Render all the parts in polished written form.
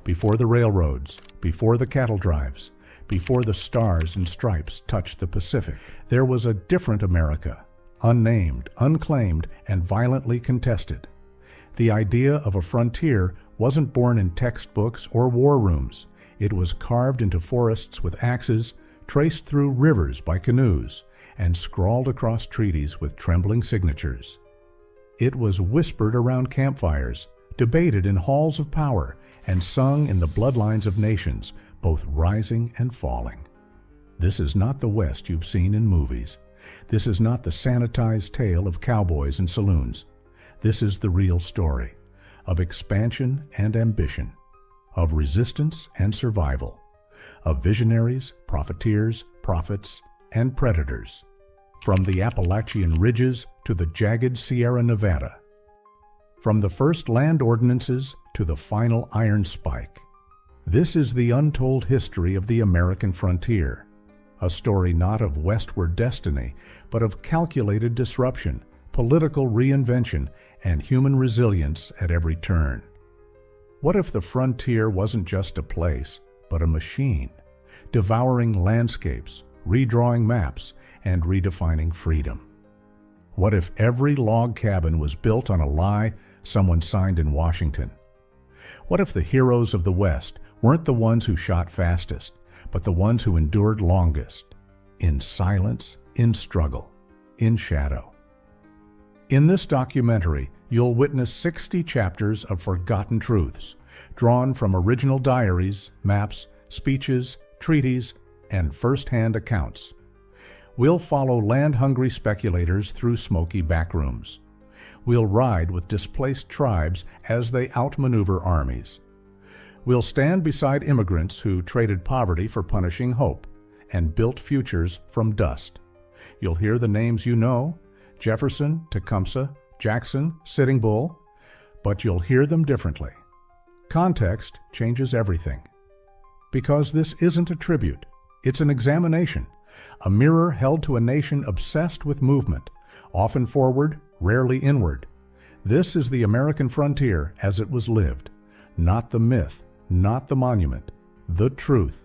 before the railroads, before the cattle drives, before the stars and stripes touched the Pacific, there was a different America, unnamed, unclaimed, and violently contested. The idea of a frontier wasn't born in textbooks or war rooms. It was carved into forests with axes, traced through rivers by canoes, and scrawled across treaties with trembling signatures. It was whispered around campfires, debated in halls of power, and sung in the bloodlines of nations, both rising and falling. This is not the West you've seen in movies. This is not the sanitized tale of cowboys and saloons. This is the real story of expansion and ambition, of resistance and survival, of visionaries, profiteers, prophets, and predators, from the Appalachian ridges to the jagged Sierra Nevada, from the first land ordinances to the final iron spike. This is the untold history of the American frontier, a story not of westward destiny, but of calculated disruption, political reinvention, and human resilience at every turn. What if the frontier wasn't just a place, but a machine, devouring landscapes, redrawing maps, and redefining freedom? What if every log cabin was built on a lie someone signed in Washington? What if the heroes of the West weren't the ones who shot fastest, but the ones who endured longest, in silence, in struggle, in shadow? In this documentary, you'll witness 60 chapters of forgotten truths, drawn from original diaries, maps, speeches, treaties, and first-hand accounts. We'll follow land-hungry speculators through smoky backrooms. We'll ride with displaced tribes as they outmaneuver armies. We'll stand beside immigrants who traded poverty for punishing hope and built futures from dust. You'll hear the names you know: Jefferson, Tecumseh, Jackson, Sitting Bull, but you'll hear them differently. Context changes everything. Because this isn't a tribute, it's an examination, a mirror held to a nation obsessed with movement, often forward, rarely inward. This is the American frontier as it was lived, not the myth, not the monument, the truth.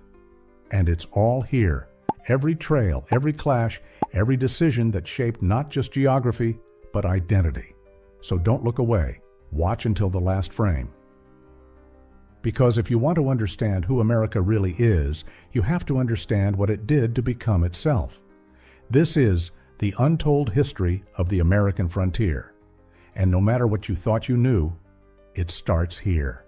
And it's all here. Every trail, every clash, every decision that shaped not just geography, but identity. So don't look away. Watch until the last frame. Because if you want to understand who America really is, you have to understand what it did to become itself. This is the untold history of the American frontier. And no matter what you thought you knew, it starts here.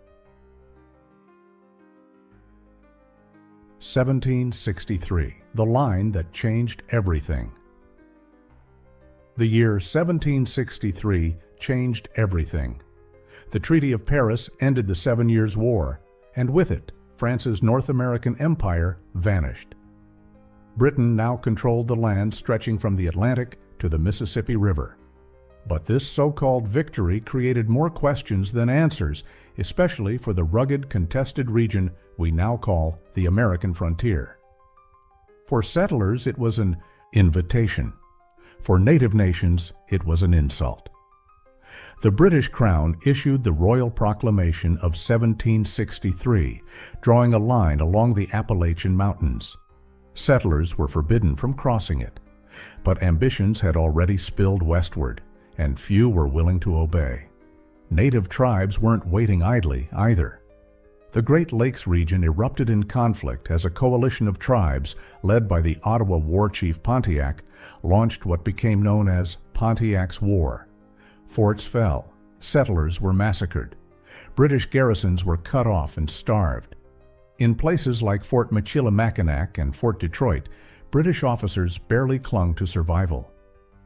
1763, the line that changed everything. The year 1763 changed everything. The Treaty of Paris ended the 7 Years' War, and with it, France's North American empire vanished. Britain now controlled the land stretching from the Atlantic to the Mississippi River. But this so-called victory created more questions than answers, especially for the rugged, contested region we now call the American frontier. For settlers, it was an invitation. For native nations, it was an insult. The British Crown issued the Royal Proclamation of 1763, drawing a line along the Appalachian Mountains. Settlers were forbidden from crossing it, but ambitions had already spilled westward, and few were willing to obey. Native tribes weren't waiting idly either. The Great Lakes region erupted in conflict as a coalition of tribes, led by the Ottawa war chief Pontiac, launched what became known as Pontiac's War. Forts fell, settlers were massacred, British garrisons were cut off and starved. In places like Fort Michilimackinac and Fort Detroit, British officers barely clung to survival.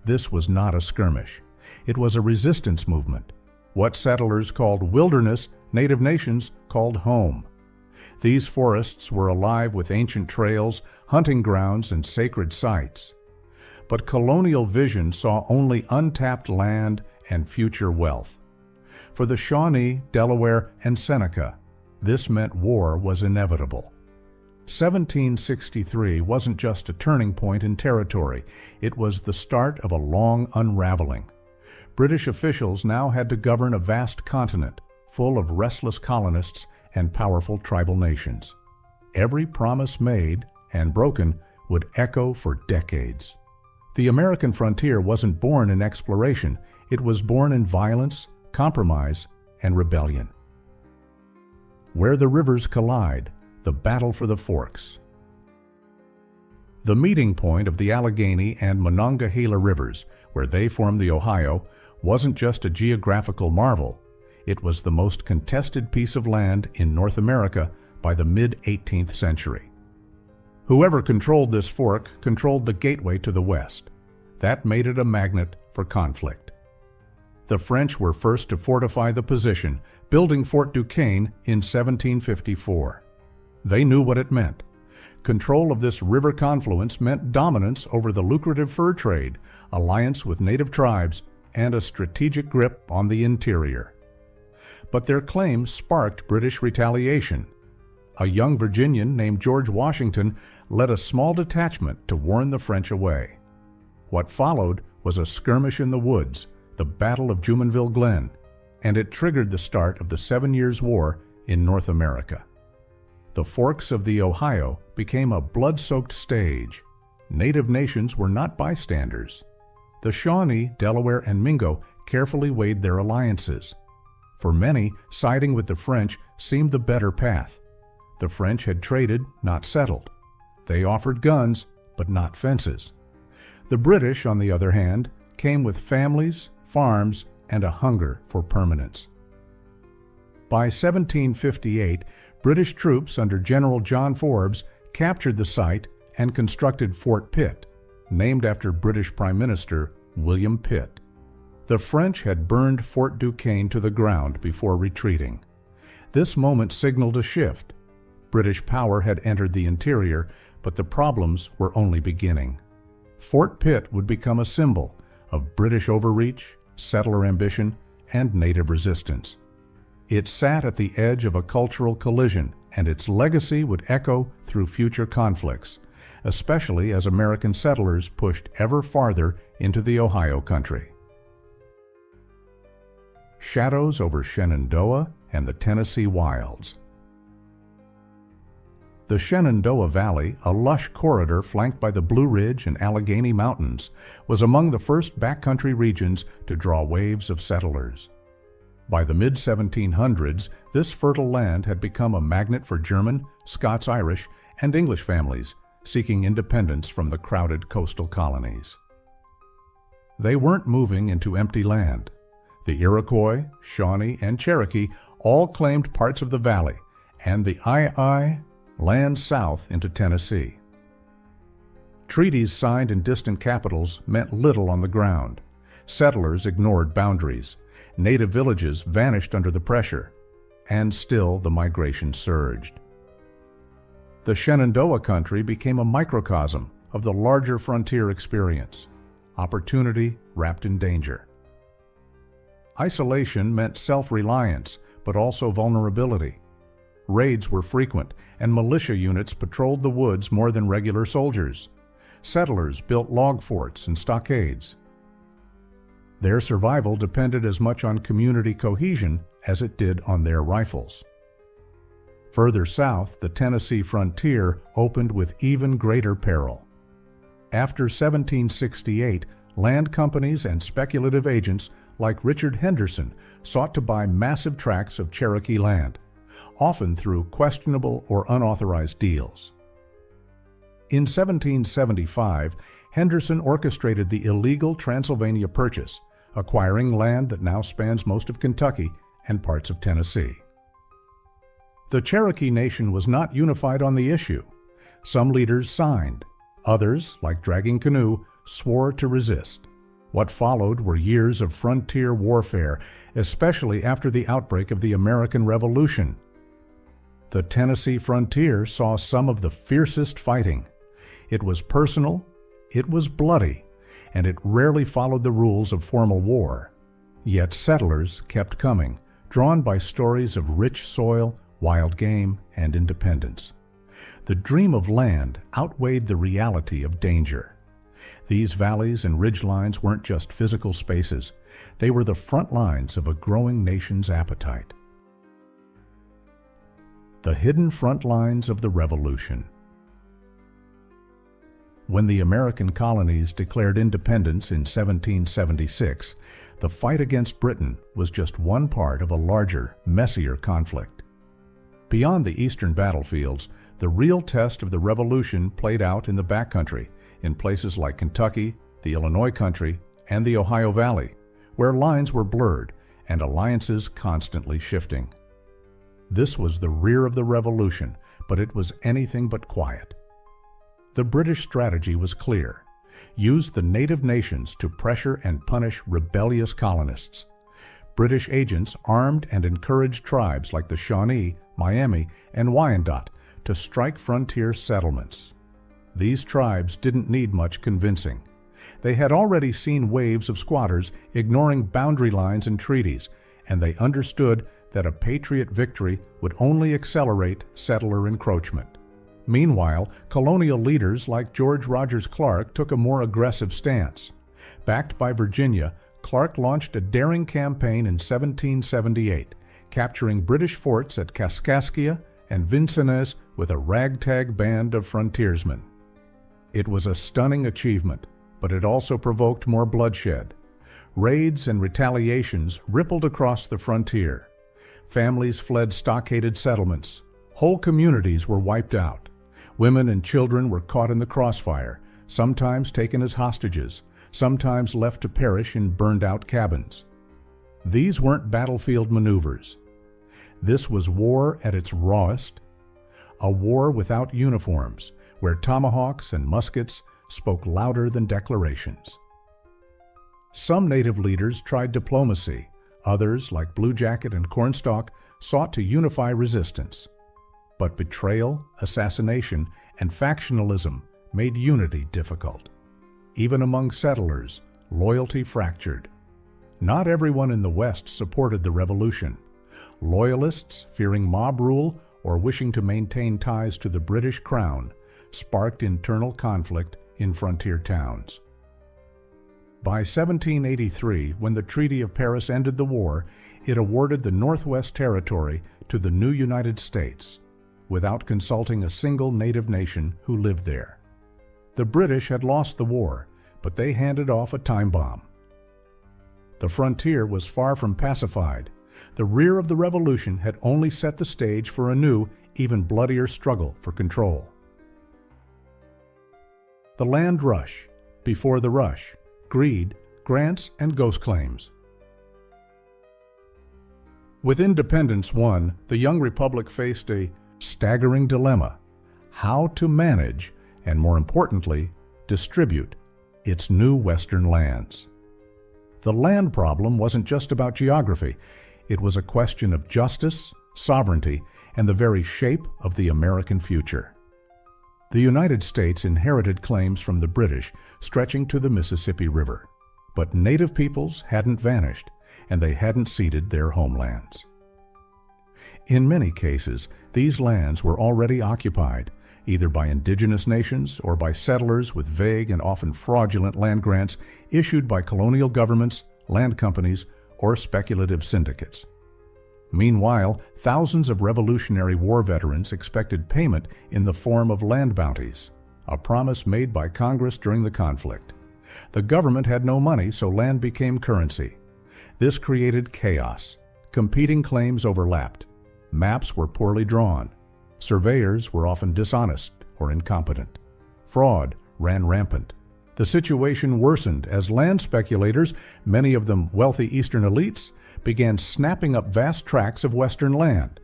This was not a skirmish. It was a resistance movement. What settlers called wilderness, native nations called home. These forests were alive with ancient trails, hunting grounds, and sacred sites. But colonial vision saw only untapped land and future wealth. For the Shawnee, Delaware, and Seneca, this meant war was inevitable. 1763 wasn't just a turning point in territory, it was the start of a long unraveling. British officials now had to govern a vast continent, full of restless colonists and powerful tribal nations. Every promise made and broken would echo for decades. The American frontier wasn't born in exploration, it was born in violence, compromise, and rebellion. Where the rivers collide, the battle for the forks. The meeting point of the Allegheny and Monongahela rivers, where they form the Ohio, wasn't just a geographical marvel. It was the most contested piece of land in North America by the mid-18th century. Whoever controlled this fork controlled the gateway to the west. That made it a magnet for conflict. The French were first to fortify the position, building Fort Duquesne in 1754. They knew what it meant. Control of this river confluence meant dominance over the lucrative fur trade, alliance with native tribes, and a strategic grip on the interior. But their claims sparked British retaliation. A young Virginian named George Washington led a small detachment to warn the French away. What followed was a skirmish in the woods, the Battle of Jumonville Glen, and it triggered the start of the 7 Years' War in North America. The forks of the Ohio became a blood-soaked stage. Native nations were not bystanders. The Shawnee, Delaware, and Mingo carefully weighed their alliances. For many, siding with the French seemed the better path. The French had traded, not settled. They offered guns, but not fences. The British, on the other hand, came with families, farms, and a hunger for permanence. By 1758, British troops under General John Forbes captured the site and constructed Fort Pitt, named after British Prime Minister William Pitt. The French had burned Fort Duquesne to the ground before retreating. This moment signaled a shift. British power had entered the interior, but the problems were only beginning. Fort Pitt would become a symbol of British overreach, settler ambition, and native resistance. It sat at the edge of a cultural collision, and its legacy would echo through future conflicts, especially as American settlers pushed ever farther into the Ohio country. Shadows over Shenandoah and the Tennessee wilds. The Shenandoah Valley, a lush corridor flanked by the Blue Ridge and Allegheny Mountains, was among the first backcountry regions to draw waves of settlers. By the mid-1700s, this fertile land had become a magnet for German, Scots-Irish, and English families seeking independence from the crowded coastal colonies. They weren't moving into empty land. The Iroquois, Shawnee, and Cherokee all claimed parts of the valley, and the land south into Tennessee. Treaties signed in distant capitals meant little on the ground. Settlers ignored boundaries. Native villages vanished under the pressure, and still the migration surged. The Shenandoah country became a microcosm of the larger frontier experience, opportunity wrapped in danger. Isolation meant self-reliance, but also vulnerability. Raids were frequent, and militia units patrolled the woods more than regular soldiers. Settlers built log forts and stockades. Their survival depended as much on community cohesion as it did on their rifles. Further south, the Tennessee frontier opened with even greater peril. After 1768, land companies and speculative agents like Richard Henderson sought to buy massive tracts of Cherokee land, often through questionable or unauthorized deals. In 1775, Henderson orchestrated the illegal Transylvania Purchase, acquiring land that now spans most of Kentucky and parts of Tennessee. The Cherokee Nation was not unified on the issue. Some leaders signed. Others, like Dragging Canoe, swore to resist. What followed were years of frontier warfare, especially after the outbreak of the American Revolution. The Tennessee frontier saw some of the fiercest fighting. It was personal, it was bloody, and it rarely followed the rules of formal war. Yet settlers kept coming, drawn by stories of rich soil, wild game, and independence. The dream of land outweighed the reality of danger. These valleys and ridgelines weren't just physical spaces. They were the front lines of a growing nation's appetite. The hidden front lines of the Revolution. When the American colonies declared independence in 1776, the fight against Britain was just one part of a larger, messier conflict. Beyond the eastern battlefields, the real test of the Revolution played out in the backcountry, in places like Kentucky, the Illinois country, and the Ohio Valley, where lines were blurred and alliances constantly shifting. This was the rear of the Revolution, but it was anything but quiet. The British strategy was clear: use the native nations to pressure and punish rebellious colonists. British agents armed and encouraged tribes like the Shawnee, Miami, and Wyandot to strike frontier settlements. These tribes didn't need much convincing. They had already seen waves of squatters ignoring boundary lines and treaties, and they understood that a patriot victory would only accelerate settler encroachment. Meanwhile, colonial leaders like George Rogers Clark took a more aggressive stance. Backed by Virginia, Clark launched a daring campaign in 1778, capturing British forts at Kaskaskia and Vincennes with a ragtag band of frontiersmen. It was a stunning achievement, but it also provoked more bloodshed. Raids and retaliations rippled across the frontier. Families fled stockaded settlements. Whole communities were wiped out. Women and children were caught in the crossfire, sometimes taken as hostages, sometimes left to perish in burned-out cabins. These weren't battlefield maneuvers. This was war at its rawest, a war without uniforms, where tomahawks and muskets spoke louder than declarations. Some native leaders tried diplomacy. Others, like Blue Jacket and Cornstalk, sought to unify resistance. But betrayal, assassination, and factionalism made unity difficult. Even among settlers, loyalty fractured. Not everyone in the West supported the Revolution. Loyalists, fearing mob rule or wishing to maintain ties to the British Crown, sparked internal conflict in frontier towns. By 1783, when the Treaty of Paris ended the war, it awarded the Northwest Territory to the new United States, without consulting a single native nation who lived there. The British had lost the war, but they handed off a time bomb. The frontier was far from pacified. The rear of the Revolution had only set the stage for a new, even bloodier struggle for control. The land rush, before the rush, greed, grants, and ghost claims. With independence won, the young republic faced a staggering dilemma: how to manage, and more importantly, distribute its new western lands. The land problem wasn't just about geography. It was a question of justice, sovereignty, and the very shape of the American future. The United States inherited claims from the British stretching to the Mississippi River. But native peoples hadn't vanished, and they hadn't ceded their homelands. In many cases, these lands were already occupied, either by indigenous nations or by settlers with vague and often fraudulent land grants issued by colonial governments, land companies, or speculative syndicates. Meanwhile, thousands of Revolutionary War veterans expected payment in the form of land bounties, a promise made by Congress during the conflict. The government had no money, so land became currency. This created chaos. Competing claims overlapped. Maps were poorly drawn. Surveyors were often dishonest or incompetent. Fraud ran rampant. The situation worsened as land speculators, many of them wealthy Eastern elites, began snapping up vast tracts of Western land.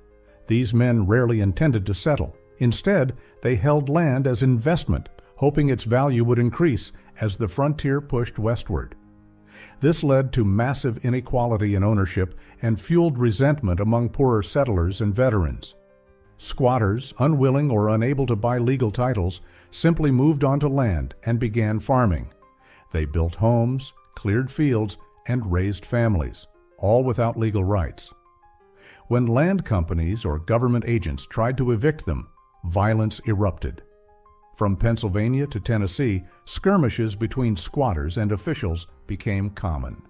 These men rarely intended to settle. Instead, they held land as investment, hoping its value would increase as the frontier pushed westward. This led to massive inequality in ownership and fueled resentment among poorer settlers and veterans. Squatters, unwilling or unable to buy legal titles, simply moved onto land and began farming. They built homes, cleared fields, and raised families, all without legal rights. When land companies or government agents tried to evict them, violence erupted. From Pennsylvania to Tennessee, skirmishes between squatters and officials became common.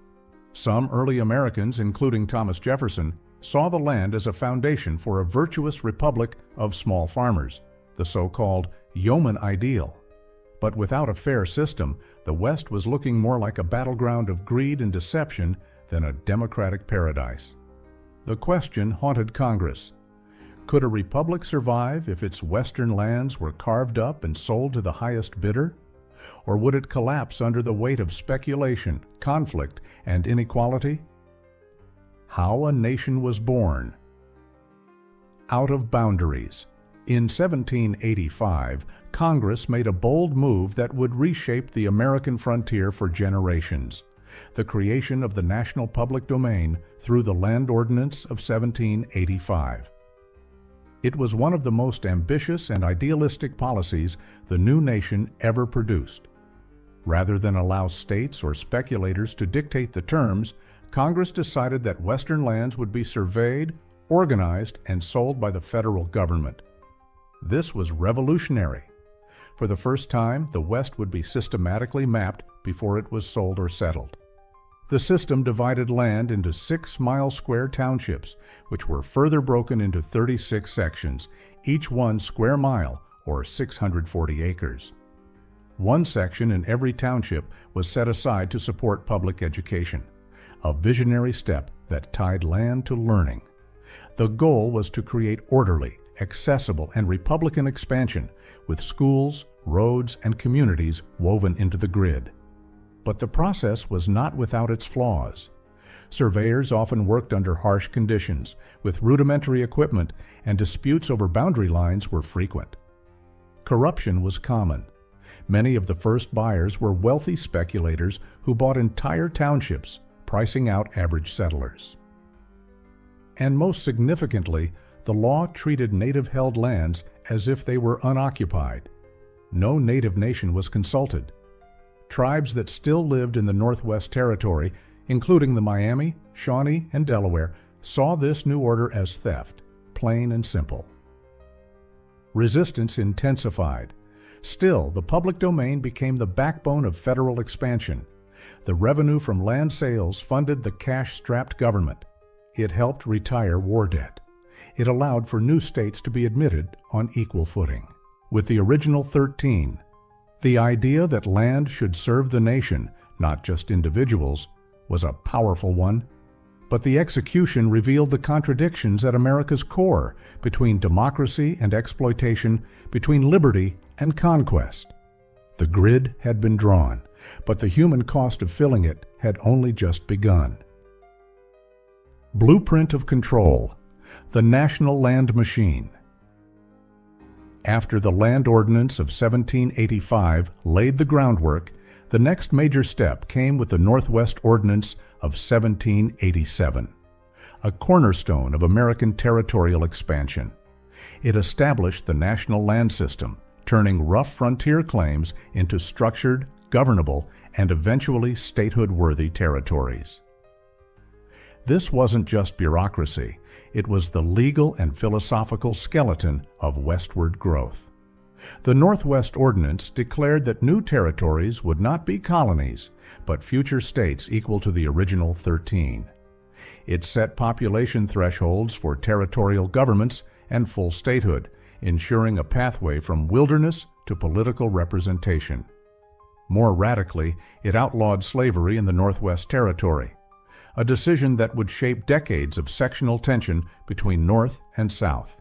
Some early Americans, including Thomas Jefferson, saw the land as a foundation for a virtuous republic of small farmers, the so-called yeoman ideal. But without a fair system, the West was looking more like a battleground of greed and deception than a democratic paradise. The question haunted Congress. Could a republic survive if its western lands were carved up and sold to the highest bidder? Or would it collapse under the weight of speculation, conflict, and inequality? How a nation was born. Out of boundaries. In 1785, Congress made a bold move that would reshape the American frontier for generations: the creation of the national public domain through the Land Ordinance of 1785. It was one of the most ambitious and idealistic policies the new nation ever produced. Rather than allow states or speculators to dictate the terms, Congress decided that Western lands would be surveyed, organized, and sold by the federal government. This was revolutionary. For the first time, the West would be systematically mapped before it was sold or settled. The system divided land into 6-mile-square townships, which were further broken into 36 sections, each 1 square mile, or 640 acres. One section in every township was set aside to support public education, a visionary step that tied land to learning. The goal was to create orderly, accessible, and Republican expansion, with schools, roads, and communities woven into the grid. But the process was not without its flaws. Surveyors often worked under harsh conditions, with rudimentary equipment, and disputes over boundary lines were frequent. Corruption was common. Many of the first buyers were wealthy speculators who bought entire townships, pricing out average settlers. And most significantly, the law treated native-held lands as if they were unoccupied. No native nation was consulted. Tribes that still lived in the Northwest Territory, including the Miami, Shawnee, and Delaware, saw this new order as theft, plain and simple. Resistance intensified. Still, the public domain became the backbone of federal expansion. The revenue from land sales funded the cash-strapped government. It helped retire war debt. It allowed for new states to be admitted on equal footing. With the original 13, the idea that land should serve the nation, not just individuals, was a powerful one. But the execution revealed the contradictions at America's core between democracy and exploitation, between liberty and conquest. The grid had been drawn, but the human cost of filling it had only just begun. Blueprint of control. The national land machine. After the Land Ordinance of 1785 laid the groundwork, the next major step came with the Northwest Ordinance of 1787, a cornerstone of American territorial expansion. It established the national land system, turning rough frontier claims into structured, governable, and eventually statehood-worthy territories. This wasn't just bureaucracy. It was the legal and philosophical skeleton of westward growth. The Northwest Ordinance declared that new territories would not be colonies, but future states equal to the original 13. It set population thresholds for territorial governments and full statehood, ensuring a pathway from wilderness to political representation. More radically, it outlawed slavery in the Northwest Territory, a decision that would shape decades of sectional tension between North and South.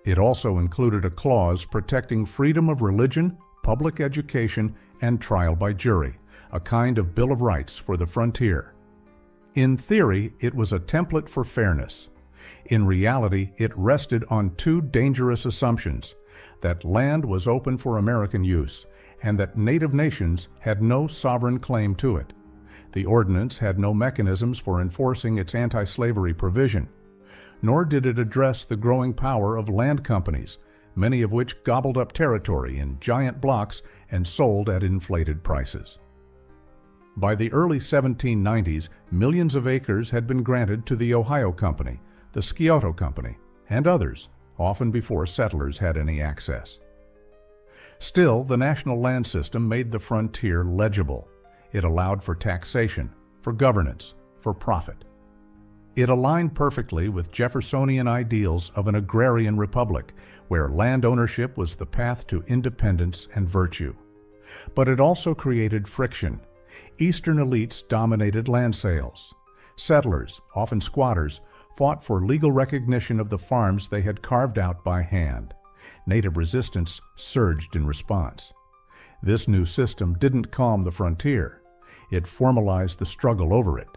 It also included a clause protecting freedom of religion, public education, and trial by jury, a kind of Bill of Rights for the frontier. In theory, it was a template for fairness. In reality, it rested on two dangerous assumptions: that land was open for American use, and that native nations had no sovereign claim to it. The ordinance had no mechanisms for enforcing its anti-slavery provision, nor did it address the growing power of land companies, many of which gobbled up territory in giant blocks and sold at inflated prices. By the early 1790s, millions of acres had been granted to the Ohio Company, the Scioto Company, and others, often before settlers had any access. Still, the national land system made the frontier legible. It allowed for taxation, for governance, for profit. It aligned perfectly with Jeffersonian ideals of an agrarian republic, where land ownership was the path to independence and virtue. But it also created friction. Eastern elites dominated land sales. Settlers, often squatters, fought for legal recognition of the farms they had carved out by hand. Native resistance surged in response. This new system didn't calm the frontier. It formalized the struggle over it.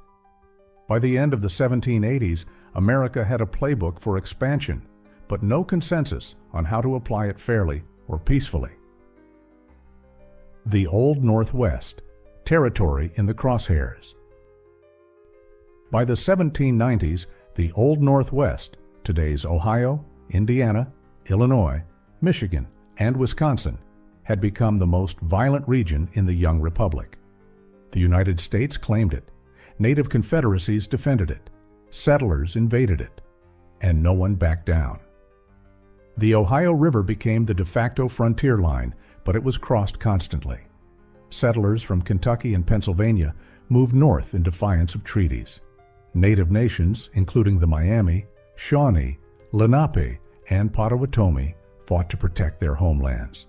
By the end of the 1780s, America had a playbook for expansion, but no consensus on how to apply it fairly or peacefully. The Old Northwest, territory in the crosshairs. By the 1790s, the Old Northwest, today's Ohio, Indiana, Illinois, Michigan, and Wisconsin, had become the most violent region in the young republic. The United States claimed it. Native confederacies defended it. Settlers invaded it. And no one backed down. The Ohio River became the de facto frontier line, but it was crossed constantly. Settlers from Kentucky and Pennsylvania moved north in defiance of treaties. Native nations, including the Miami, Shawnee, Lenape, and Potawatomi, fought to protect their homelands.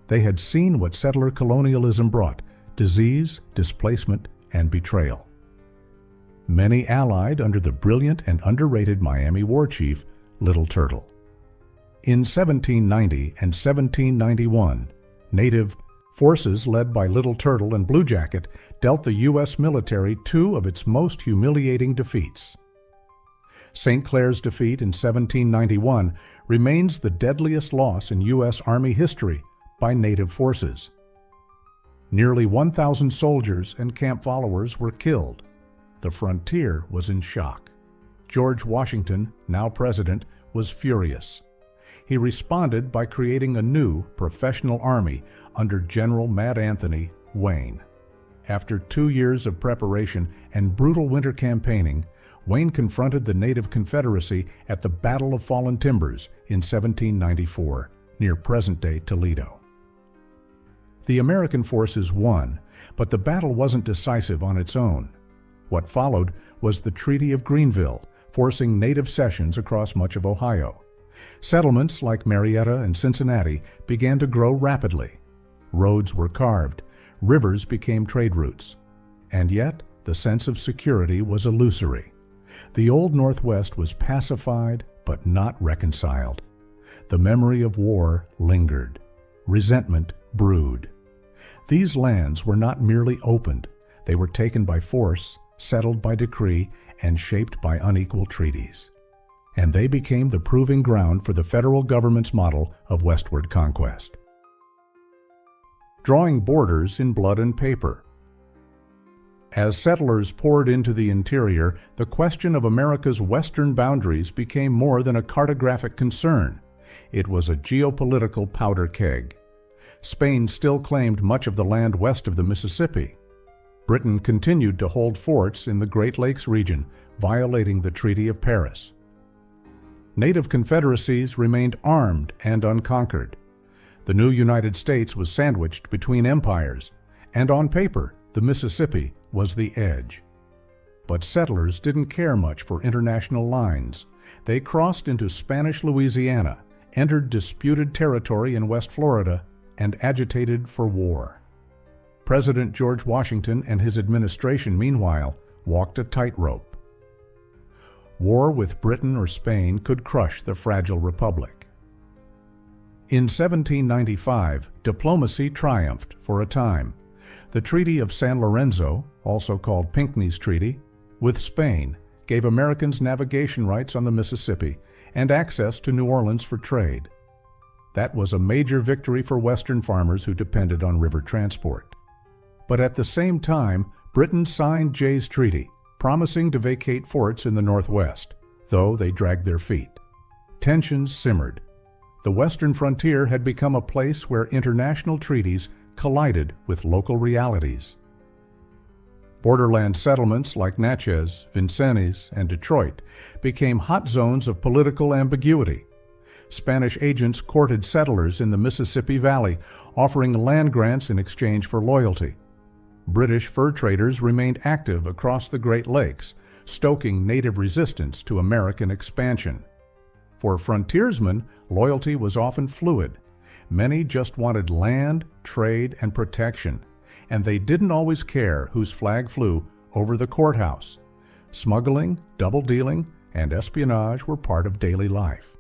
They had seen what settler colonialism brought: disease, displacement, and betrayal. Many allied under the brilliant and underrated Miami war chief, Little Turtle. In 1790 and 1791, Native forces led by Little Turtle and Blue Jacket dealt the U.S. military two of its most humiliating defeats. St. Clair's defeat in 1791 remains the deadliest loss in U.S. Army history by Native forces. Nearly 1,000 soldiers and camp followers were killed. The frontier was in shock. George Washington, now president, was furious. He responded by creating a new professional army under General Mad Anthony Wayne. After 2 years of preparation and brutal winter campaigning, Wayne confronted the Native Confederacy at the Battle of Fallen Timbers in 1794, near present-day Toledo. The American forces won, but the battle wasn't decisive on its own. What followed was the Treaty of Greenville, forcing Native cessions across much of Ohio. Settlements like Marietta and Cincinnati began to grow rapidly. Roads were carved, rivers became trade routes. And yet, the sense of security was illusory. The Old Northwest was pacified but not reconciled. The memory of war lingered. Resentment brewed. These lands were not merely opened. They were taken by force, settled by decree, and shaped by unequal treaties. And they became the proving ground for the federal government's model of westward conquest. Drawing borders in blood and paper. As settlers poured into the interior, the question of America's western boundaries became more than a cartographic concern. It was a geopolitical powder keg. Spain still claimed much of the land west of the Mississippi. Britain continued to hold forts in the Great Lakes region, violating the Treaty of Paris. Native confederacies remained armed and unconquered. The new United States was sandwiched between empires, and on paper, the Mississippi was the edge. But settlers didn't care much for international lines. They crossed into Spanish Louisiana, entered disputed territory in West Florida, and agitated for war. President George Washington and his administration, meanwhile, walked a tightrope. War with Britain or Spain could crush the fragile republic. In 1795, diplomacy triumphed for a time. The Treaty of San Lorenzo, also called Pinckney's Treaty, with Spain, gave Americans navigation rights on the Mississippi and access to New Orleans for trade. That was a major victory for Western farmers who depended on river transport. But at the same time, Britain signed Jay's Treaty, promising to vacate forts in the Northwest, though they dragged their feet. Tensions simmered. The western frontier had become a place where international treaties collided with local realities. Borderland settlements like Natchez, Vincennes, and Detroit became hot zones of political ambiguity. Spanish agents courted settlers in the Mississippi Valley, offering land grants in exchange for loyalty. British fur traders remained active across the Great Lakes, stoking native resistance to American expansion. For frontiersmen, loyalty was often fluid. Many just wanted land, trade, and protection, and they didn't always care whose flag flew over the courthouse. Smuggling, double-dealing, and espionage were part of daily life.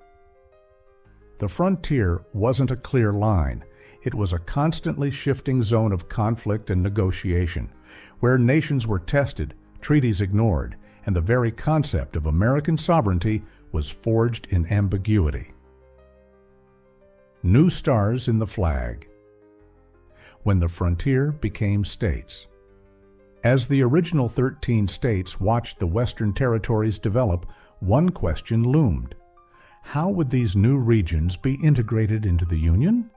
The frontier wasn't a clear line. It was a constantly shifting zone of conflict and negotiation, where nations were tested, treaties ignored, and the very concept of American sovereignty was forged in ambiguity. New stars in the flag. When the frontier became states. As the original 13 states watched the Western territories develop, one question loomed. How would these new regions be integrated into the Union?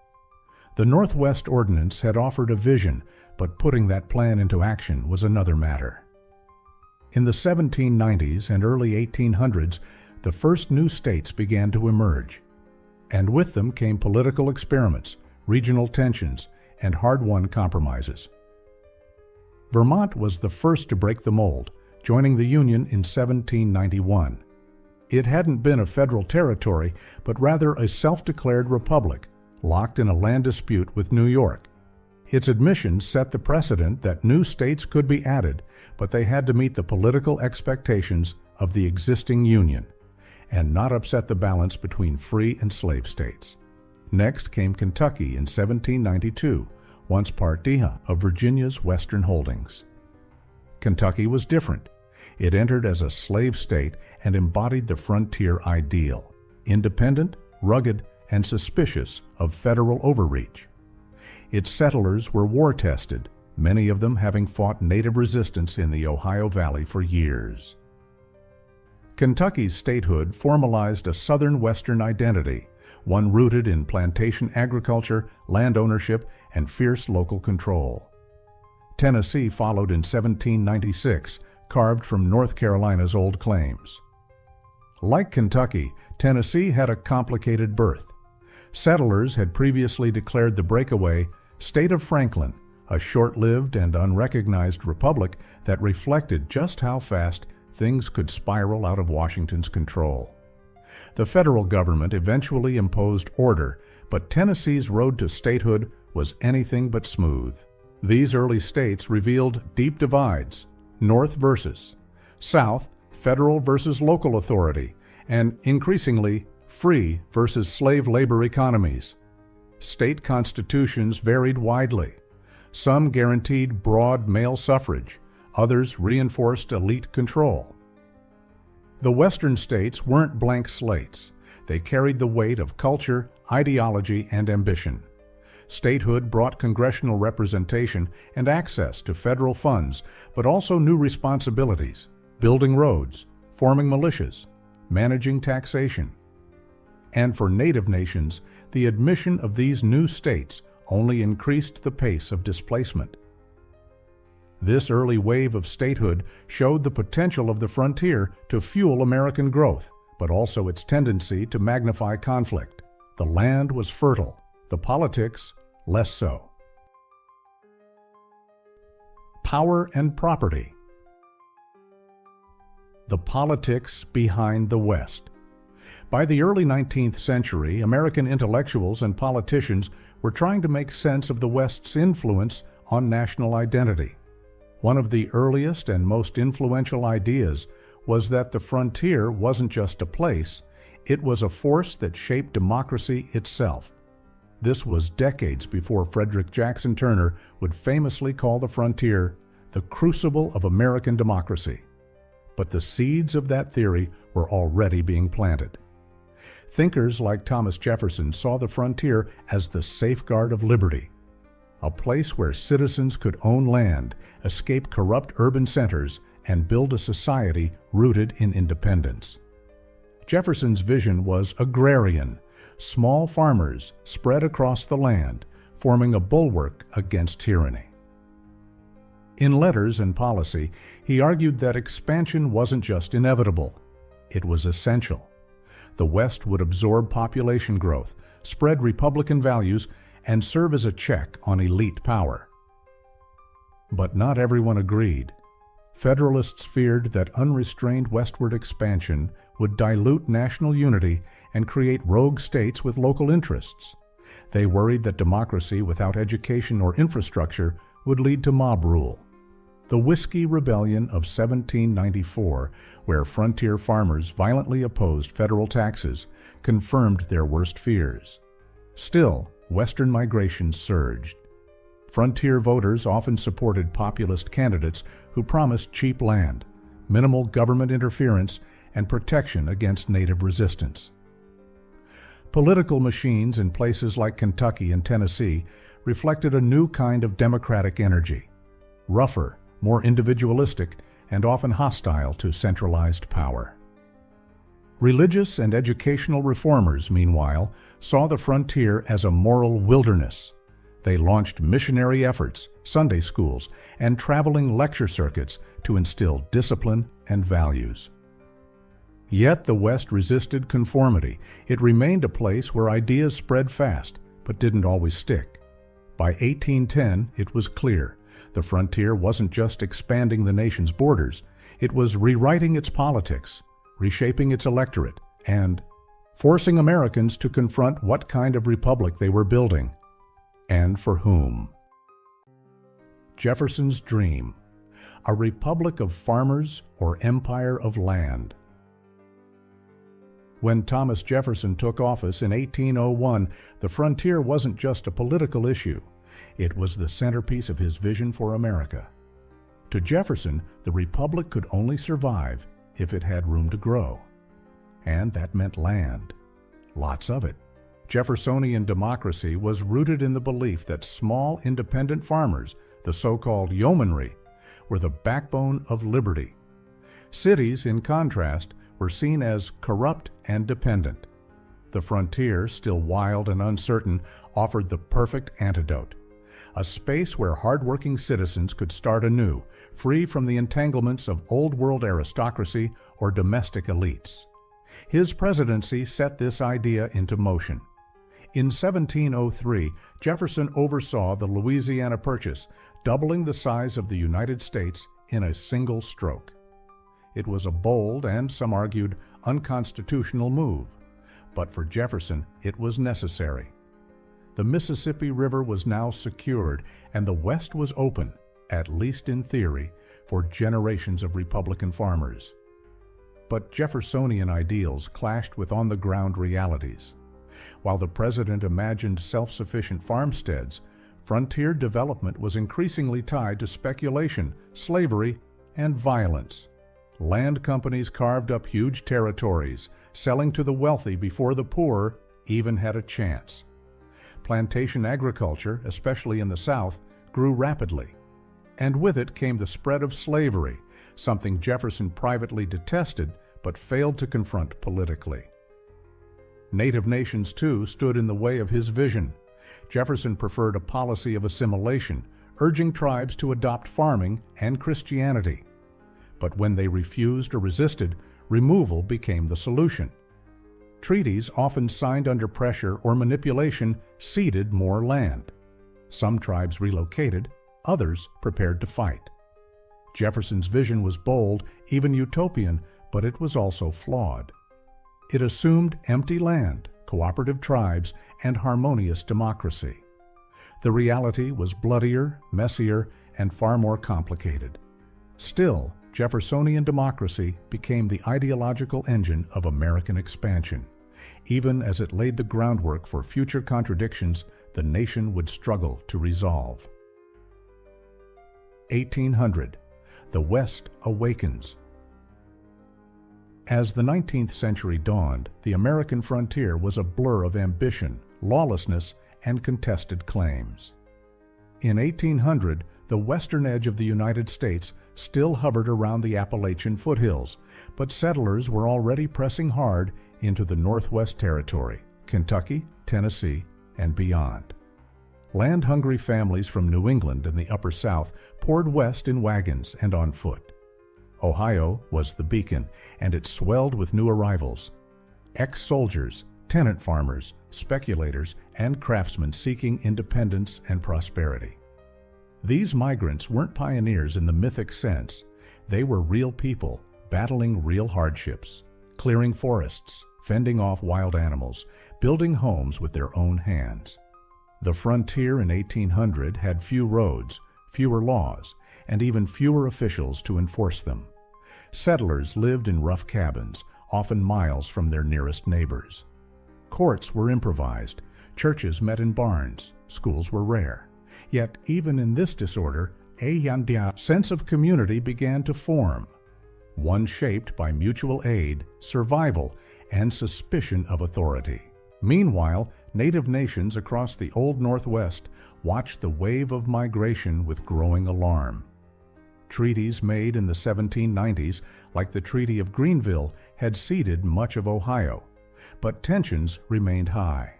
The Northwest Ordinance had offered a vision, but putting that plan into action was another matter. In the 1790s and early 1800s, the first new states began to emerge, and with them came political experiments, regional tensions, and hard-won compromises. Vermont was the first to break the mold, joining the Union in 1791. It hadn't been a federal territory, but rather a self-declared republic, locked in a land dispute with New York. Its admission set the precedent that new states could be added, but they had to meet the political expectations of the existing Union, and not upset the balance between free and slave states. Next came Kentucky in 1792, once part of Virginia's Western holdings. Kentucky was different. It entered as a slave state and embodied the frontier ideal, independent, rugged, and suspicious of federal overreach. Its settlers were war-tested, many of them having fought native resistance in the Ohio Valley for years. Kentucky's statehood formalized a southern western identity, one rooted in plantation agriculture, land ownership, and fierce local control. Tennessee followed in 1796, carved from North Carolina's old claims. Like Kentucky, Tennessee had a complicated birth. Settlers had previously declared the breakaway State of Franklin, a short-lived and unrecognized republic that reflected just how fast things could spiral out of Washington's control. The federal government eventually imposed order, but Tennessee's road to statehood was anything but smooth. These early states revealed deep divides: North versus South, federal versus local authority, and increasingly, free versus slave labor economies. State constitutions varied widely. Some guaranteed broad male suffrage, others reinforced elite control. The Western states weren't blank slates. They carried the weight of culture, ideology, and ambition. Statehood brought congressional representation and access to federal funds, but also new responsibilities: building roads, forming militias, managing taxation. And for native nations, the admission of these new states only increased the pace of displacement. This early wave of statehood showed the potential of the frontier to fuel American growth, but also its tendency to magnify conflict. The land was fertile, the politics less so. Power and property. The politics behind the West. By the early 19th century, American intellectuals and politicians were trying to make sense of the West's influence on national identity. One of the earliest and most influential ideas was that the frontier wasn't just a place, it was a force that shaped democracy itself. This was decades before Frederick Jackson Turner would famously call the frontier the crucible of American democracy. But the seeds of that theory were already being planted. Thinkers like Thomas Jefferson saw the frontier as the safeguard of liberty, a place where citizens could own land, escape corrupt urban centers, and build a society rooted in independence. Jefferson's vision was agrarian, small farmers spread across the land, forming a bulwark against tyranny. In letters and policy, he argued that expansion wasn't just inevitable, it was essential. The West would absorb population growth, spread Republican values, and serve as a check on elite power. But not everyone agreed. Federalists feared that unrestrained westward expansion would dilute national unity and create rogue states with local interests. They worried that democracy without education or infrastructure would lead to mob rule. The Whiskey Rebellion of 1794, where frontier farmers violently opposed federal taxes, confirmed their worst fears. Still, Western migration surged. Frontier voters often supported populist candidates who promised cheap land, minimal government interference, and protection against native resistance. Political machines in places like Kentucky and Tennessee reflected a new kind of democratic energy, rougher, more individualistic, and often hostile to centralized power. Religious and educational reformers, meanwhile, saw the frontier as a moral wilderness. They launched missionary efforts, Sunday schools, and traveling lecture circuits to instill discipline and values. Yet the West resisted conformity. It remained a place where ideas spread fast, but didn't always stick. By 1810, it was clear. The frontier wasn't just expanding the nation's borders, it was rewriting its politics, reshaping its electorate, and forcing Americans to confront what kind of republic they were building, and for whom. Jefferson's dream: a republic of farmers or empire of land. When Thomas Jefferson took office in 1801, the frontier wasn't just a political issue. It was the centerpiece of his vision for America. To Jefferson, the republic could only survive if it had room to grow. And that meant land. Lots of it. Jeffersonian democracy was rooted in the belief that small independent farmers, the so-called yeomanry, were the backbone of liberty. Cities, in contrast, were seen as corrupt and dependent. The frontier, still wild and uncertain, offered the perfect antidote. A space where hardworking citizens could start anew, free from the entanglements of old-world aristocracy or domestic elites. His presidency set this idea into motion. In 1703, Jefferson oversaw the Louisiana Purchase, doubling the size of the United States in a single stroke. It was a bold and, some argued, unconstitutional move. But for Jefferson, it was necessary. The Mississippi River was now secured, and the West was open, at least in theory, for generations of Republican farmers. But Jeffersonian ideals clashed with on-the-ground realities. While the president imagined self-sufficient farmsteads, frontier development was increasingly tied to speculation, slavery, and violence. Land companies carved up huge territories, selling to the wealthy before the poor even had a chance. Plantation agriculture, especially in the South, grew rapidly. And with it came the spread of slavery, something Jefferson privately detested but failed to confront politically. Native nations, too, stood in the way of his vision. Jefferson preferred a policy of assimilation, urging tribes to adopt farming and Christianity. But when they refused or resisted, removal became the solution. Treaties, often signed under pressure or manipulation, ceded more land. Some tribes relocated, others prepared to fight. Jefferson's vision was bold, even utopian, but it was also flawed. It assumed empty land, cooperative tribes, and harmonious democracy. The reality was bloodier, messier, and far more complicated. Still, Jeffersonian democracy became the ideological engine of American expansion. Even as it laid the groundwork for future contradictions the nation would struggle to resolve. 1800. The West awakens. As the 19th century dawned, the American frontier was a blur of ambition, lawlessness, and contested claims. In 1800, the western edge of the United States still hovered around the Appalachian foothills, but settlers were already pressing hard into the Northwest Territory, Kentucky, Tennessee, and beyond. Land-hungry families from New England and the Upper South poured west in wagons and on foot. Ohio was the beacon, and it swelled with new arrivals. Ex-soldiers, tenant farmers, speculators, and craftsmen seeking independence and prosperity. These migrants weren't pioneers in the mythic sense. They were real people, battling real hardships, clearing forests, fending off wild animals, building homes with their own hands. The frontier in 1800 had few roads, fewer laws, and even fewer officials to enforce them. Settlers lived in rough cabins, often miles from their nearest neighbors. Courts were improvised, churches met in barns, schools were rare. Yet even in this disorder, a sense of community began to form, one shaped by mutual aid, survival, and suspicion of authority. Meanwhile, native nations across the Old Northwest watched the wave of migration with growing alarm. Treaties made in the 1790s, like the Treaty of Greenville, had ceded much of Ohio, but tensions remained high.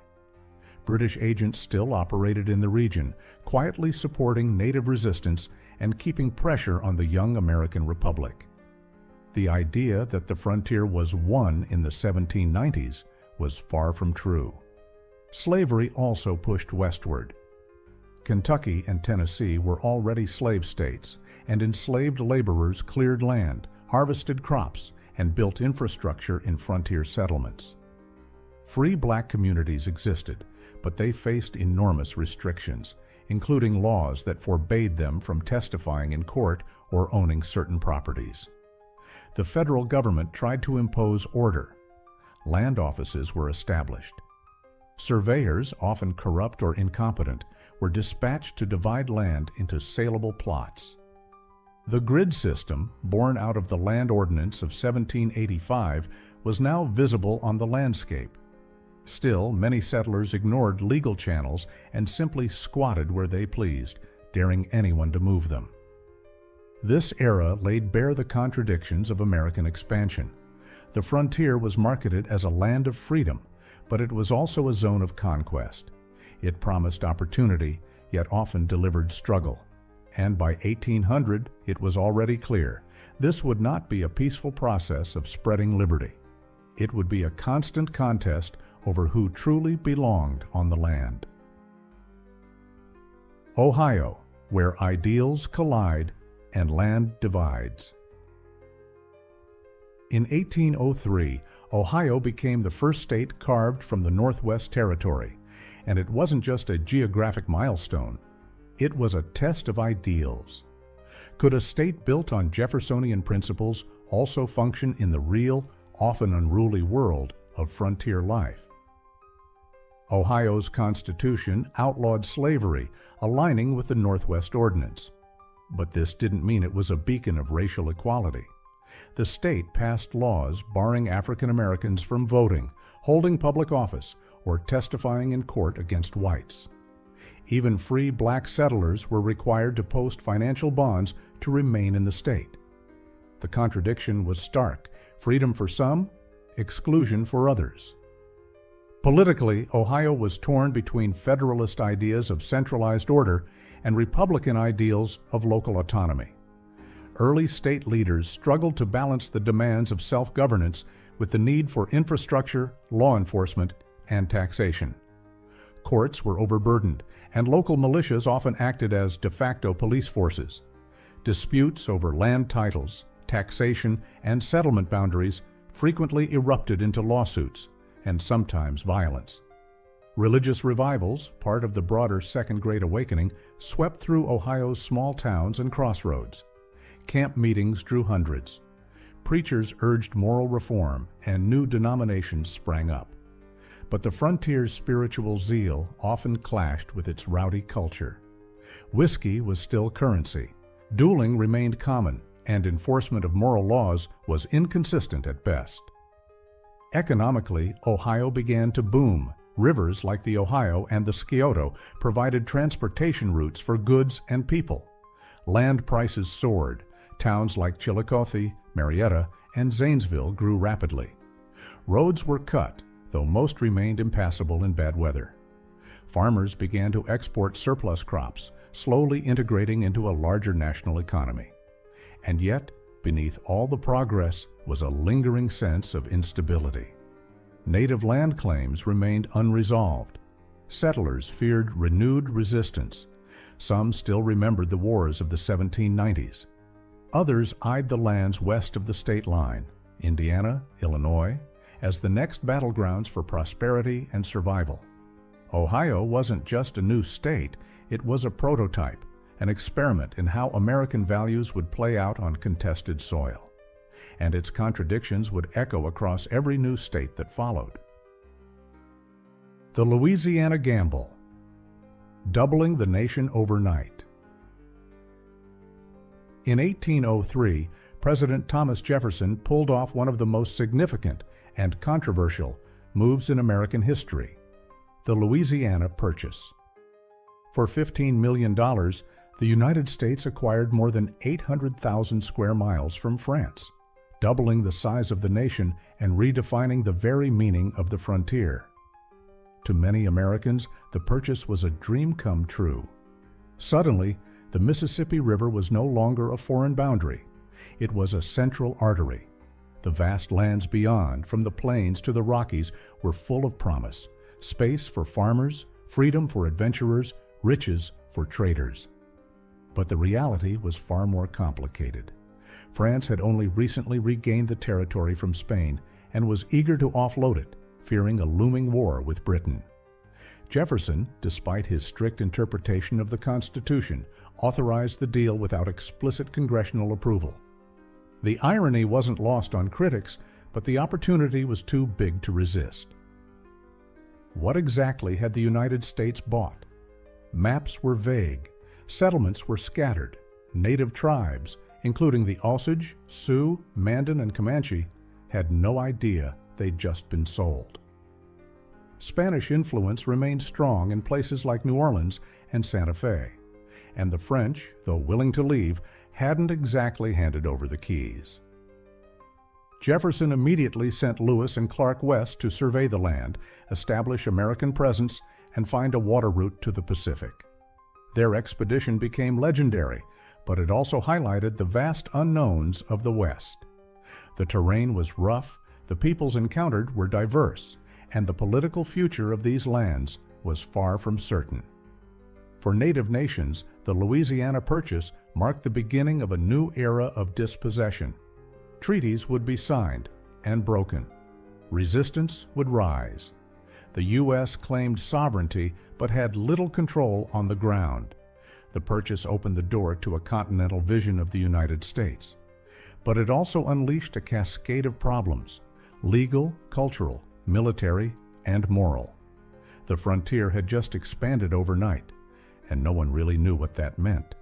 British agents still operated in the region, quietly supporting native resistance and keeping pressure on the young American Republic. The idea that the frontier was won in the 1790s was far from true. Slavery also pushed westward. Kentucky and Tennessee were already slave states, and enslaved laborers cleared land, harvested crops, and built infrastructure in frontier settlements. Free black communities existed, but they faced enormous restrictions, including laws that forbade them from testifying in court or owning certain properties. The federal government tried to impose order. Land offices were established. Surveyors, often corrupt or incompetent, were dispatched to divide land into saleable plots. The grid system, born out of the Land Ordinance of 1785, was now visible on the landscape. Still, many settlers ignored legal channels and simply squatted where they pleased, daring anyone to move them. This era laid bare the contradictions of American expansion. The frontier was marketed as a land of freedom, but it was also a zone of conquest. It promised opportunity, yet often delivered struggle. And by 1800, it was already clear this would not be a peaceful process of spreading liberty. It would be a constant contest over who truly belonged on the land. Ohio, where ideals collide and land divides. In 1803, Ohio became the first state carved from the Northwest Territory, and it wasn't just a geographic milestone. It was a test of ideals. Could a state built on Jeffersonian principles also function in the real, often unruly world of frontier life? Ohio's Constitution outlawed slavery, aligning with the Northwest Ordinance. But this didn't mean it was a beacon of racial equality. The state passed laws barring African Americans from voting, holding public office, or testifying in court against whites. Even free black settlers were required to post financial bonds to remain in the state. The contradiction was stark: freedom for some, exclusion for others. Politically, Ohio was torn between Federalist ideas of centralized order and Republican ideals of local autonomy. Early state leaders struggled to balance the demands of self-governance with the need for infrastructure, law enforcement, and taxation. Courts were overburdened, and local militias often acted as de facto police forces. Disputes over land titles, taxation, and settlement boundaries frequently erupted into lawsuits, and sometimes violence. Religious revivals, part of the broader Second Great Awakening, swept through Ohio's small towns and crossroads. Camp meetings drew hundreds. Preachers urged moral reform, and new denominations sprang up. But the frontier's spiritual zeal often clashed with its rowdy culture. Whiskey was still currency. Dueling remained common, and enforcement of moral laws was inconsistent at best. Economically, Ohio began to boom. Rivers like the Ohio and the Scioto provided transportation routes for goods and people. Land prices soared. Towns like Chillicothe, Marietta, and Zanesville grew rapidly. Roads were cut, though most remained impassable in bad weather. Farmers began to export surplus crops, slowly integrating into a larger national economy. And yet, beneath all the progress was a lingering sense of instability. Native land claims remained unresolved. Settlers feared renewed resistance. Some still remembered the wars of the 1790s. Others eyed the lands west of the state line, Indiana, Illinois, as the next battlegrounds for prosperity and survival. Ohio wasn't just a new state, it was a prototype, an experiment in how American values would play out on contested soil. And its contradictions would echo across every new state that followed. The Louisiana Gamble, doubling the nation overnight. In 1803, President Thomas Jefferson pulled off one of the most significant and controversial moves in American history, the Louisiana Purchase. For $15 million, the United States acquired more than 800,000 square miles from France, doubling the size of the nation and redefining the very meaning of the frontier. To many Americans, the purchase was a dream come true. Suddenly, the Mississippi River was no longer a foreign boundary. It was a central artery. The vast lands beyond, from the plains to the Rockies, were full of promise: space for farmers, freedom for adventurers, riches for traders. But the reality was far more complicated. France had only recently regained the territory from Spain and was eager to offload it, fearing a looming war with Britain. Jefferson, despite his strict interpretation of the Constitution, authorized the deal without explicit congressional approval. The irony wasn't lost on critics, but the opportunity was too big to resist. What exactly had the United States bought? Maps were vague. Settlements were scattered. Native tribes, including the Osage, Sioux, Mandan, and Comanche, had no idea they'd just been sold. Spanish influence remained strong in places like New Orleans and Santa Fe, and the French, though willing to leave, hadn't exactly handed over the keys. Jefferson immediately sent Lewis and Clark west to survey the land, establish American presence, and find a water route to the Pacific. Their expedition became legendary, but it also highlighted the vast unknowns of the West. The terrain was rough, the peoples encountered were diverse, and the political future of these lands was far from certain. For Native nations, the Louisiana Purchase marked the beginning of a new era of dispossession. Treaties would be signed and broken. Resistance would rise. The U.S. claimed sovereignty but had little control on the ground. The purchase opened the door to a continental vision of the United States. But it also unleashed a cascade of problems: legal, cultural, military, and moral. The frontier had just expanded overnight, and no one really knew what that meant.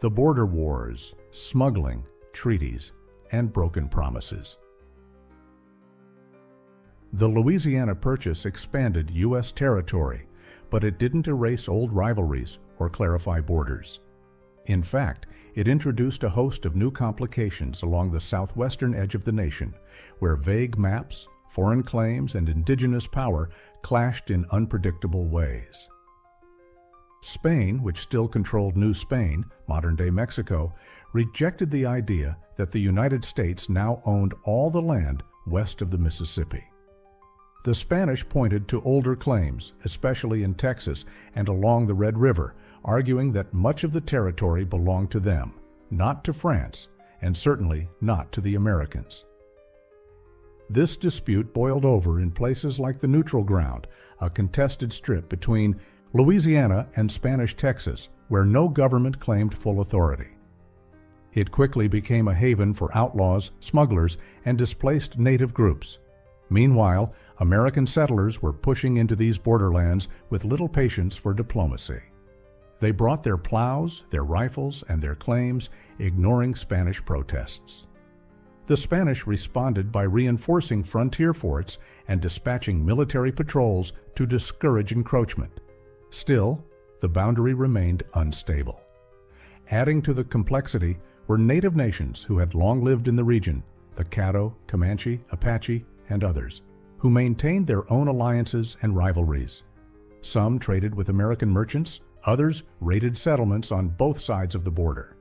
The border wars, smuggling, treaties, and broken promises. The Louisiana Purchase expanded U.S. territory, but it didn't erase old rivalries or clarify borders. In fact, it introduced a host of new complications along the southwestern edge of the nation, where vague maps, foreign claims, and indigenous power clashed in unpredictable ways. Spain, which still controlled New Spain, modern-day Mexico, rejected the idea that the United States now owned all the land west of the Mississippi. The Spanish pointed to older claims, especially in Texas and along the Red River, arguing that much of the territory belonged to them, not to France, and certainly not to the Americans. This dispute boiled over in places like the Neutral Ground, a contested strip between Louisiana and Spanish Texas, where no government claimed full authority. It quickly became a haven for outlaws, smugglers, and displaced native groups. Meanwhile, American settlers were pushing into these borderlands with little patience for diplomacy. They brought their plows, their rifles, and their claims, ignoring Spanish protests. The Spanish responded by reinforcing frontier forts and dispatching military patrols to discourage encroachment. Still, the boundary remained unstable. Adding to the complexity were native nations who had long lived in the region, the Caddo, Comanche, Apache, and others, who maintained their own alliances and rivalries. Some traded with American merchants, others raided settlements on both sides of the border.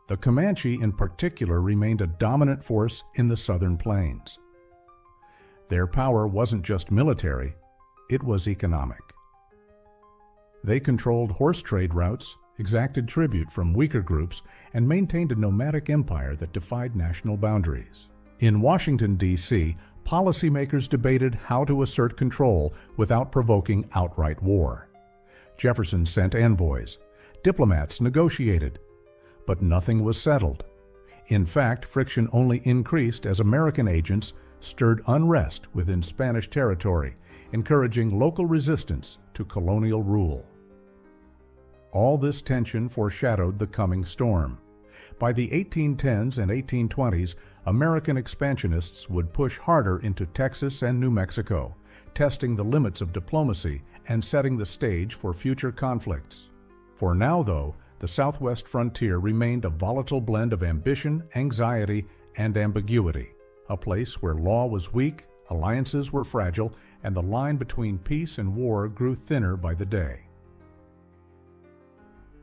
The Comanche in particular remained a dominant force in the southern plains. Their power wasn't just military, it was economic. They controlled horse trade routes, exacted tribute from weaker groups, and maintained a nomadic empire that defied national boundaries. In Washington, D.C., policymakers debated how to assert control without provoking outright war. Jefferson sent envoys. Diplomats negotiated. But nothing was settled. In fact, friction only increased as American agents stirred unrest within Spanish territory, encouraging local resistance to colonial rule. All this tension foreshadowed the coming storm. By the 1810s and 1820s, American expansionists would push harder into Texas and New Mexico, testing the limits of diplomacy and setting the stage for future conflicts. For now, though, the Southwest frontier remained a volatile blend of ambition, anxiety, and ambiguity, a place where law was weak, alliances were fragile, and the line between peace and war grew thinner by the day.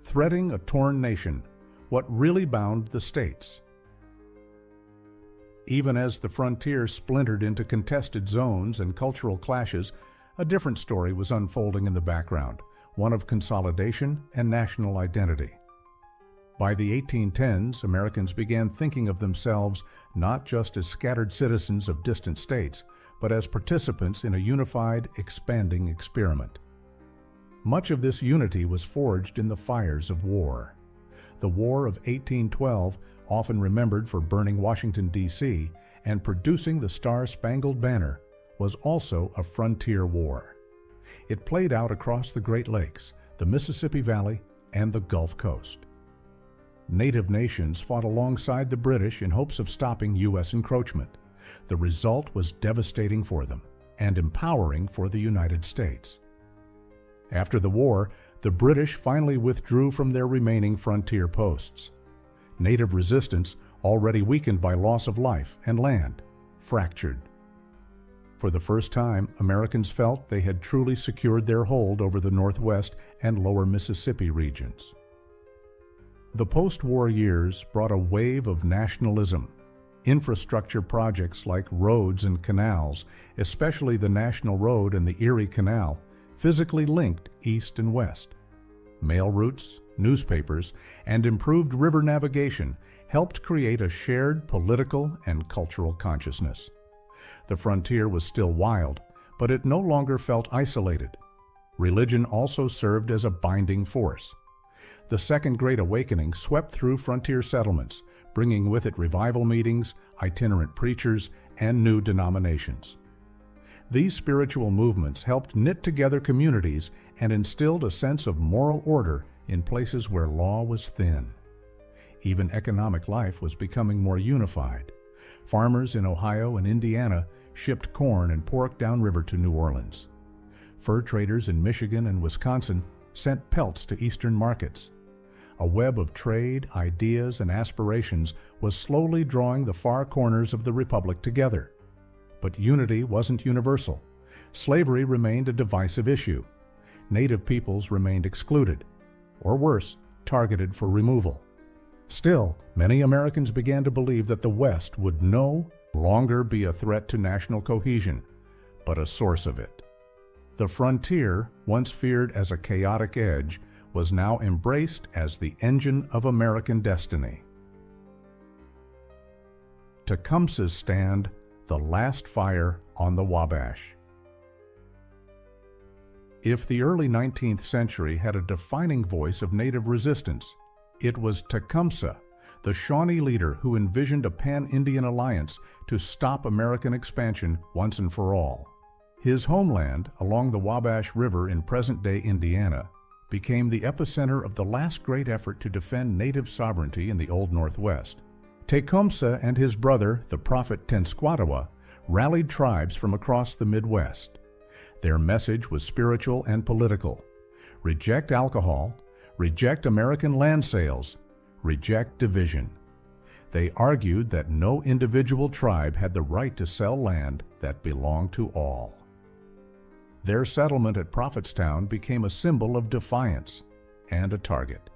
Threading a torn nation, what really bound the states? Even as the frontier splintered into contested zones and cultural clashes, a different story was unfolding in the background, one of consolidation and national identity. By the 1810s, Americans began thinking of themselves not just as scattered citizens of distant states, but as participants in a unified, expanding experiment. Much of this unity was forged in the fires of war. The War of 1812, often remembered for burning Washington, D.C., and producing the Star-Spangled Banner, was also a frontier war. It played out across the Great Lakes, the Mississippi Valley, and the Gulf Coast. Native nations fought alongside the British in hopes of stopping U.S. encroachment. The result was devastating for them and empowering for the United States. After the war, the British finally withdrew from their remaining frontier posts. Native resistance, already weakened by loss of life and land, fractured. For the first time, Americans felt they had truly secured their hold over the Northwest and lower Mississippi regions. The post-war years brought a wave of nationalism. Infrastructure projects like roads and canals, especially the National Road and the Erie Canal, physically linked east and west. Mail routes, newspapers, and improved river navigation helped create a shared political and cultural consciousness. The frontier was still wild, but it no longer felt isolated. Religion also served as a binding force. The Second Great Awakening swept through frontier settlements, bringing with it revival meetings, itinerant preachers, and new denominations. These spiritual movements helped knit together communities and instilled a sense of moral order in places where law was thin. Even economic life was becoming more unified. Farmers in Ohio and Indiana shipped corn and pork downriver to New Orleans. Fur traders in Michigan and Wisconsin sent pelts to eastern markets. A web of trade, ideas, and aspirations was slowly drawing the far corners of the Republic together. But unity wasn't universal. Slavery remained a divisive issue. Native peoples remained excluded, or worse, targeted for removal. Still, many Americans began to believe that the West would no longer be a threat to national cohesion, but a source of it. The frontier, once feared as a chaotic edge, was now embraced as the engine of American destiny. Tecumseh's stand, the last fire on the Wabash. If the early 19th century had a defining voice of native resistance, it was Tecumseh, the Shawnee leader who envisioned a pan-Indian alliance to stop American expansion once and for all. His homeland, along the Wabash River in present-day Indiana, became the epicenter of the last great effort to defend native sovereignty in the Old Northwest. Tecumseh and his brother, the prophet Tenskwatawa, rallied tribes from across the Midwest. Their message was spiritual and political. Reject alcohol, reject American land sales, reject division. They argued that no individual tribe had the right to sell land that belonged to all. Their settlement at Prophetstown became a symbol of defiance and a target.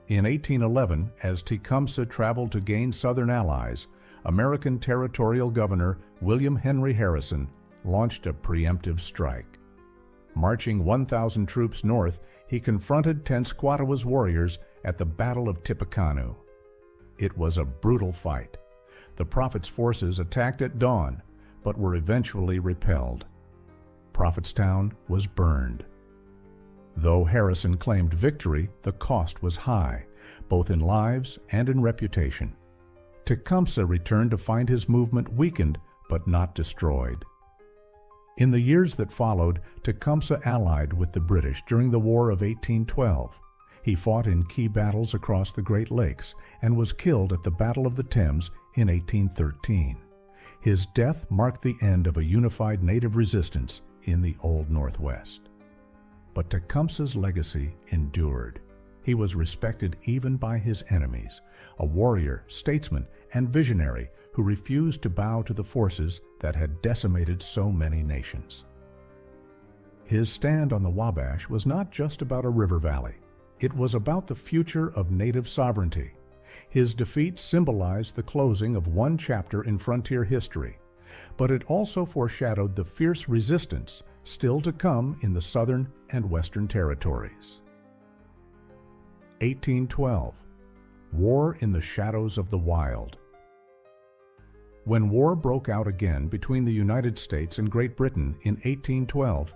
In 1811, as Tecumseh traveled to gain Southern allies, American territorial governor William Henry Harrison launched a preemptive strike. Marching 1,000 troops north, he confronted Tenskwatawa's warriors at the Battle of Tippecanoe. It was a brutal fight. The prophet's forces attacked at dawn, but were eventually repelled. Prophetstown was burned. Though Harrison claimed victory, the cost was high, both in lives and in reputation. Tecumseh returned to find his movement weakened but not destroyed. In the years that followed, Tecumseh allied with the British during the War of 1812. He fought in key battles across the Great Lakes and was killed at the Battle of the Thames in 1813. His death marked the end of a unified native resistance in the Old Northwest. But Tecumseh's legacy endured. He was respected even by his enemies, a warrior, statesman, and visionary who refused to bow to the forces that had decimated so many nations. His stand on the Wabash was not just about a river valley. It was about the future of native sovereignty. His defeat symbolized the closing of one chapter in frontier history, but it also foreshadowed the fierce resistance still to come in the Southern and Western territories. 1812. War in the Shadows of the Wild. When war broke out again between the United States and Great Britain in 1812,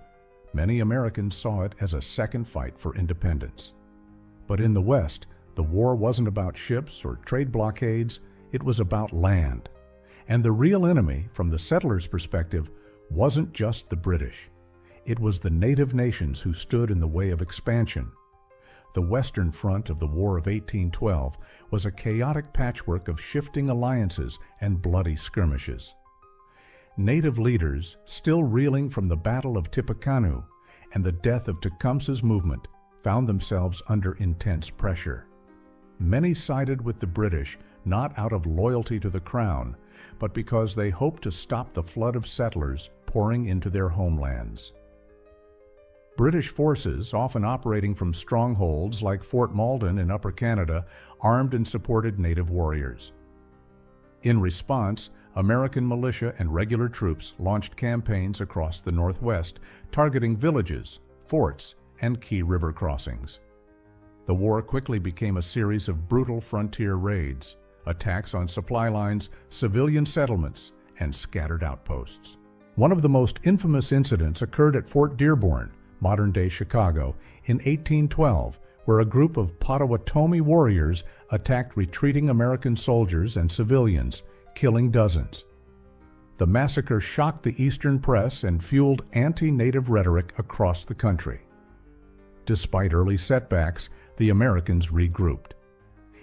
many Americans saw it as a second fight for independence. But in the West, the war wasn't about ships or trade blockades, it was about land. And the real enemy, from the settlers' perspective, wasn't just the British. It was the native nations who stood in the way of expansion. The Western Front of the War of 1812 was a chaotic patchwork of shifting alliances and bloody skirmishes. Native leaders, still reeling from the Battle of Tippecanoe and the death of Tecumseh's movement, found themselves under intense pressure. Many sided with the British not out of loyalty to the Crown, but because they hoped to stop the flood of settlers pouring into their homelands. British forces, often operating from strongholds like Fort Malden in Upper Canada, armed and supported native warriors. In response, American militia and regular troops launched campaigns across the Northwest, targeting villages, forts, and key river crossings. The war quickly became a series of brutal frontier raids, attacks on supply lines, civilian settlements, and scattered outposts. One of the most infamous incidents occurred at Fort Dearborn, modern-day Chicago, in 1812, where a group of Potawatomi warriors attacked retreating American soldiers and civilians, killing dozens. The massacre shocked the Eastern press and fueled anti-native rhetoric across the country. Despite early setbacks, the Americans regrouped.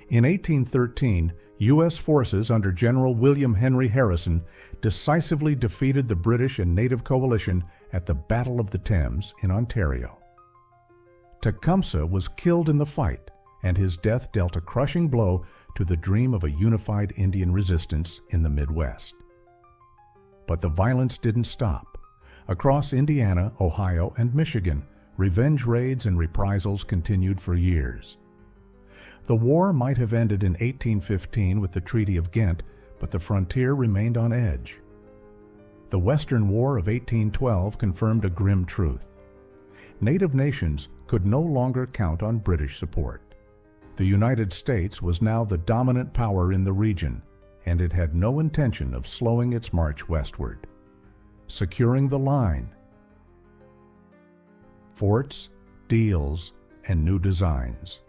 In 1813, U.S. forces under General William Henry Harrison decisively defeated the British and Native coalition at the Battle of the Thames in Ontario. Tecumseh was killed in the fight, and his death dealt a crushing blow to the dream of a unified Indian resistance in the Midwest. But the violence didn't stop. Across Indiana, Ohio, and Michigan, revenge raids and reprisals continued for years. The war might have ended in 1815 with the Treaty of Ghent, but the frontier remained on edge. The Western War of 1812 confirmed a grim truth. Native nations could no longer count on British support. The United States was now the dominant power in the region, and it had no intention of slowing its march westward. Securing the line, forts, deals, and new designs.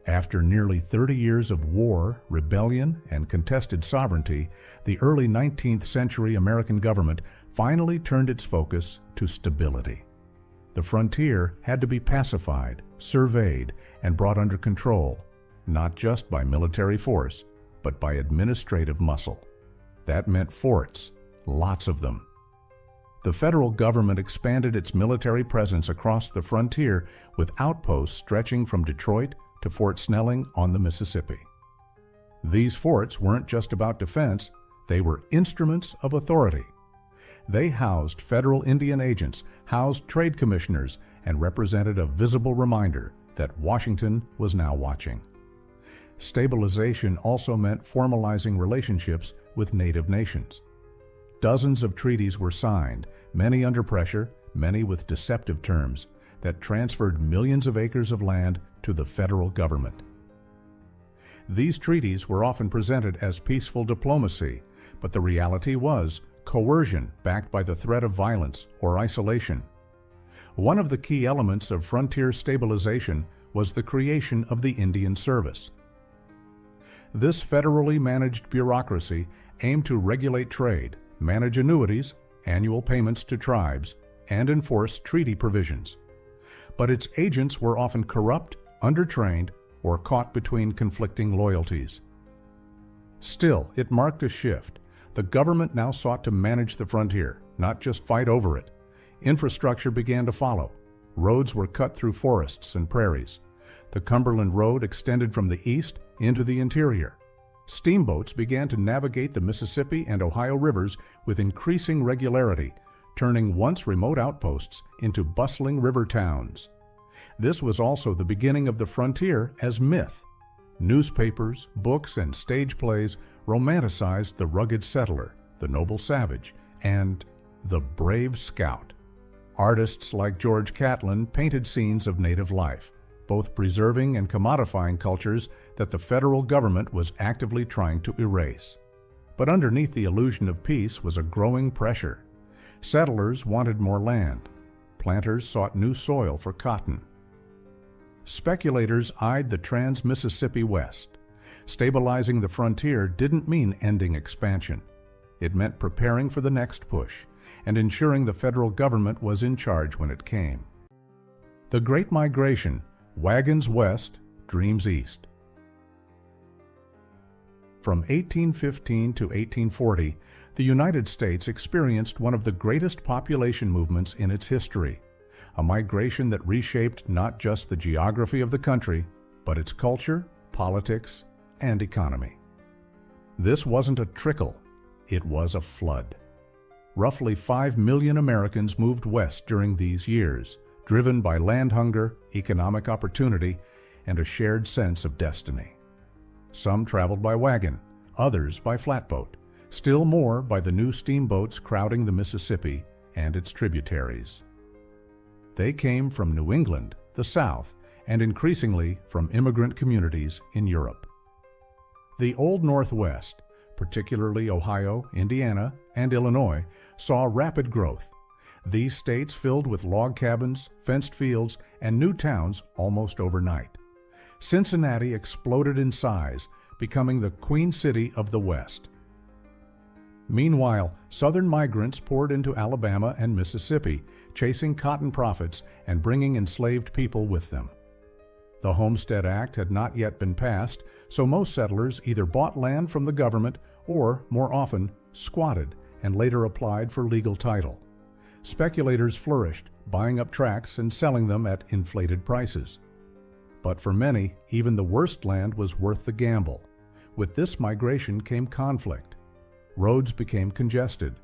After nearly 30 years of war, rebellion, and contested sovereignty, the early 19th century American government finally turned its focus to stability. The frontier had to be pacified, surveyed, and brought under control, not just by military force, but by administrative muscle. That meant forts, lots of them. The federal government expanded its military presence across the frontier with outposts stretching from Detroit to Fort Snelling on the Mississippi. These forts weren't just about defense, they were instruments of authority. They housed federal Indian agents, housed trade commissioners, and represented a visible reminder that Washington was now watching. Stabilization also meant formalizing relationships with native nations. Dozens of treaties were signed, many under pressure, many with deceptive terms, that transferred millions of acres of land to the federal government. These treaties were often presented as peaceful diplomacy, but the reality was coercion backed by the threat of violence or isolation. One of the key elements of frontier stabilization was the creation of the Indian Service. This federally managed bureaucracy aimed to regulate trade, manage annuities, annual payments to tribes, and enforce treaty provisions. But its agents were often corrupt, undertrained, or caught between conflicting loyalties. Still, it marked a shift. The government now sought to manage the frontier, not just fight over it. Infrastructure began to follow. Roads were cut through forests and prairies. The Cumberland Road extended from the east into the interior. Steamboats began to navigate the Mississippi and Ohio rivers with increasing regularity, turning once remote outposts into bustling river towns. This was also the beginning of the frontier as myth. Newspapers, books, and stage plays romanticized the rugged settler, the noble savage, and the brave scout. Artists like George Catlin painted scenes of native life, both preserving and commodifying cultures that the federal government was actively trying to erase. But underneath the illusion of peace was a growing pressure. Settlers wanted more land. Planters sought new soil for cotton. Speculators eyed the trans-Mississippi West. Stabilizing the frontier didn't mean ending expansion. It meant preparing for the next push and ensuring the federal government was in charge when it came. The Great Migration, wagons west, dreams east. From 1815 to 1840, the United States experienced one of the greatest population movements in its history, a migration that reshaped not just the geography of the country, but its culture, politics, and economy. This wasn't a trickle, it was a flood. Roughly 5 million Americans moved west during these years, driven by land hunger, economic opportunity, and a shared sense of destiny. Some traveled by wagon, others by flatboat, still more by the new steamboats crowding the Mississippi and its tributaries. They came from New England, the South, and increasingly from immigrant communities in Europe. The Old Northwest, particularly Ohio, Indiana, and Illinois, saw rapid growth. These states filled with log cabins, fenced fields, and new towns almost overnight. Cincinnati exploded in size, becoming the Queen City of the West. Meanwhile, Southern migrants poured into Alabama and Mississippi, chasing cotton profits and bringing enslaved people with them. The Homestead Act had not yet been passed, so most settlers either bought land from the government or, more often, squatted and later applied for legal title. Speculators flourished, buying up tracts and selling them at inflated prices. But for many, even the worst land was worth the gamble. With this migration came conflict. Roads became congested.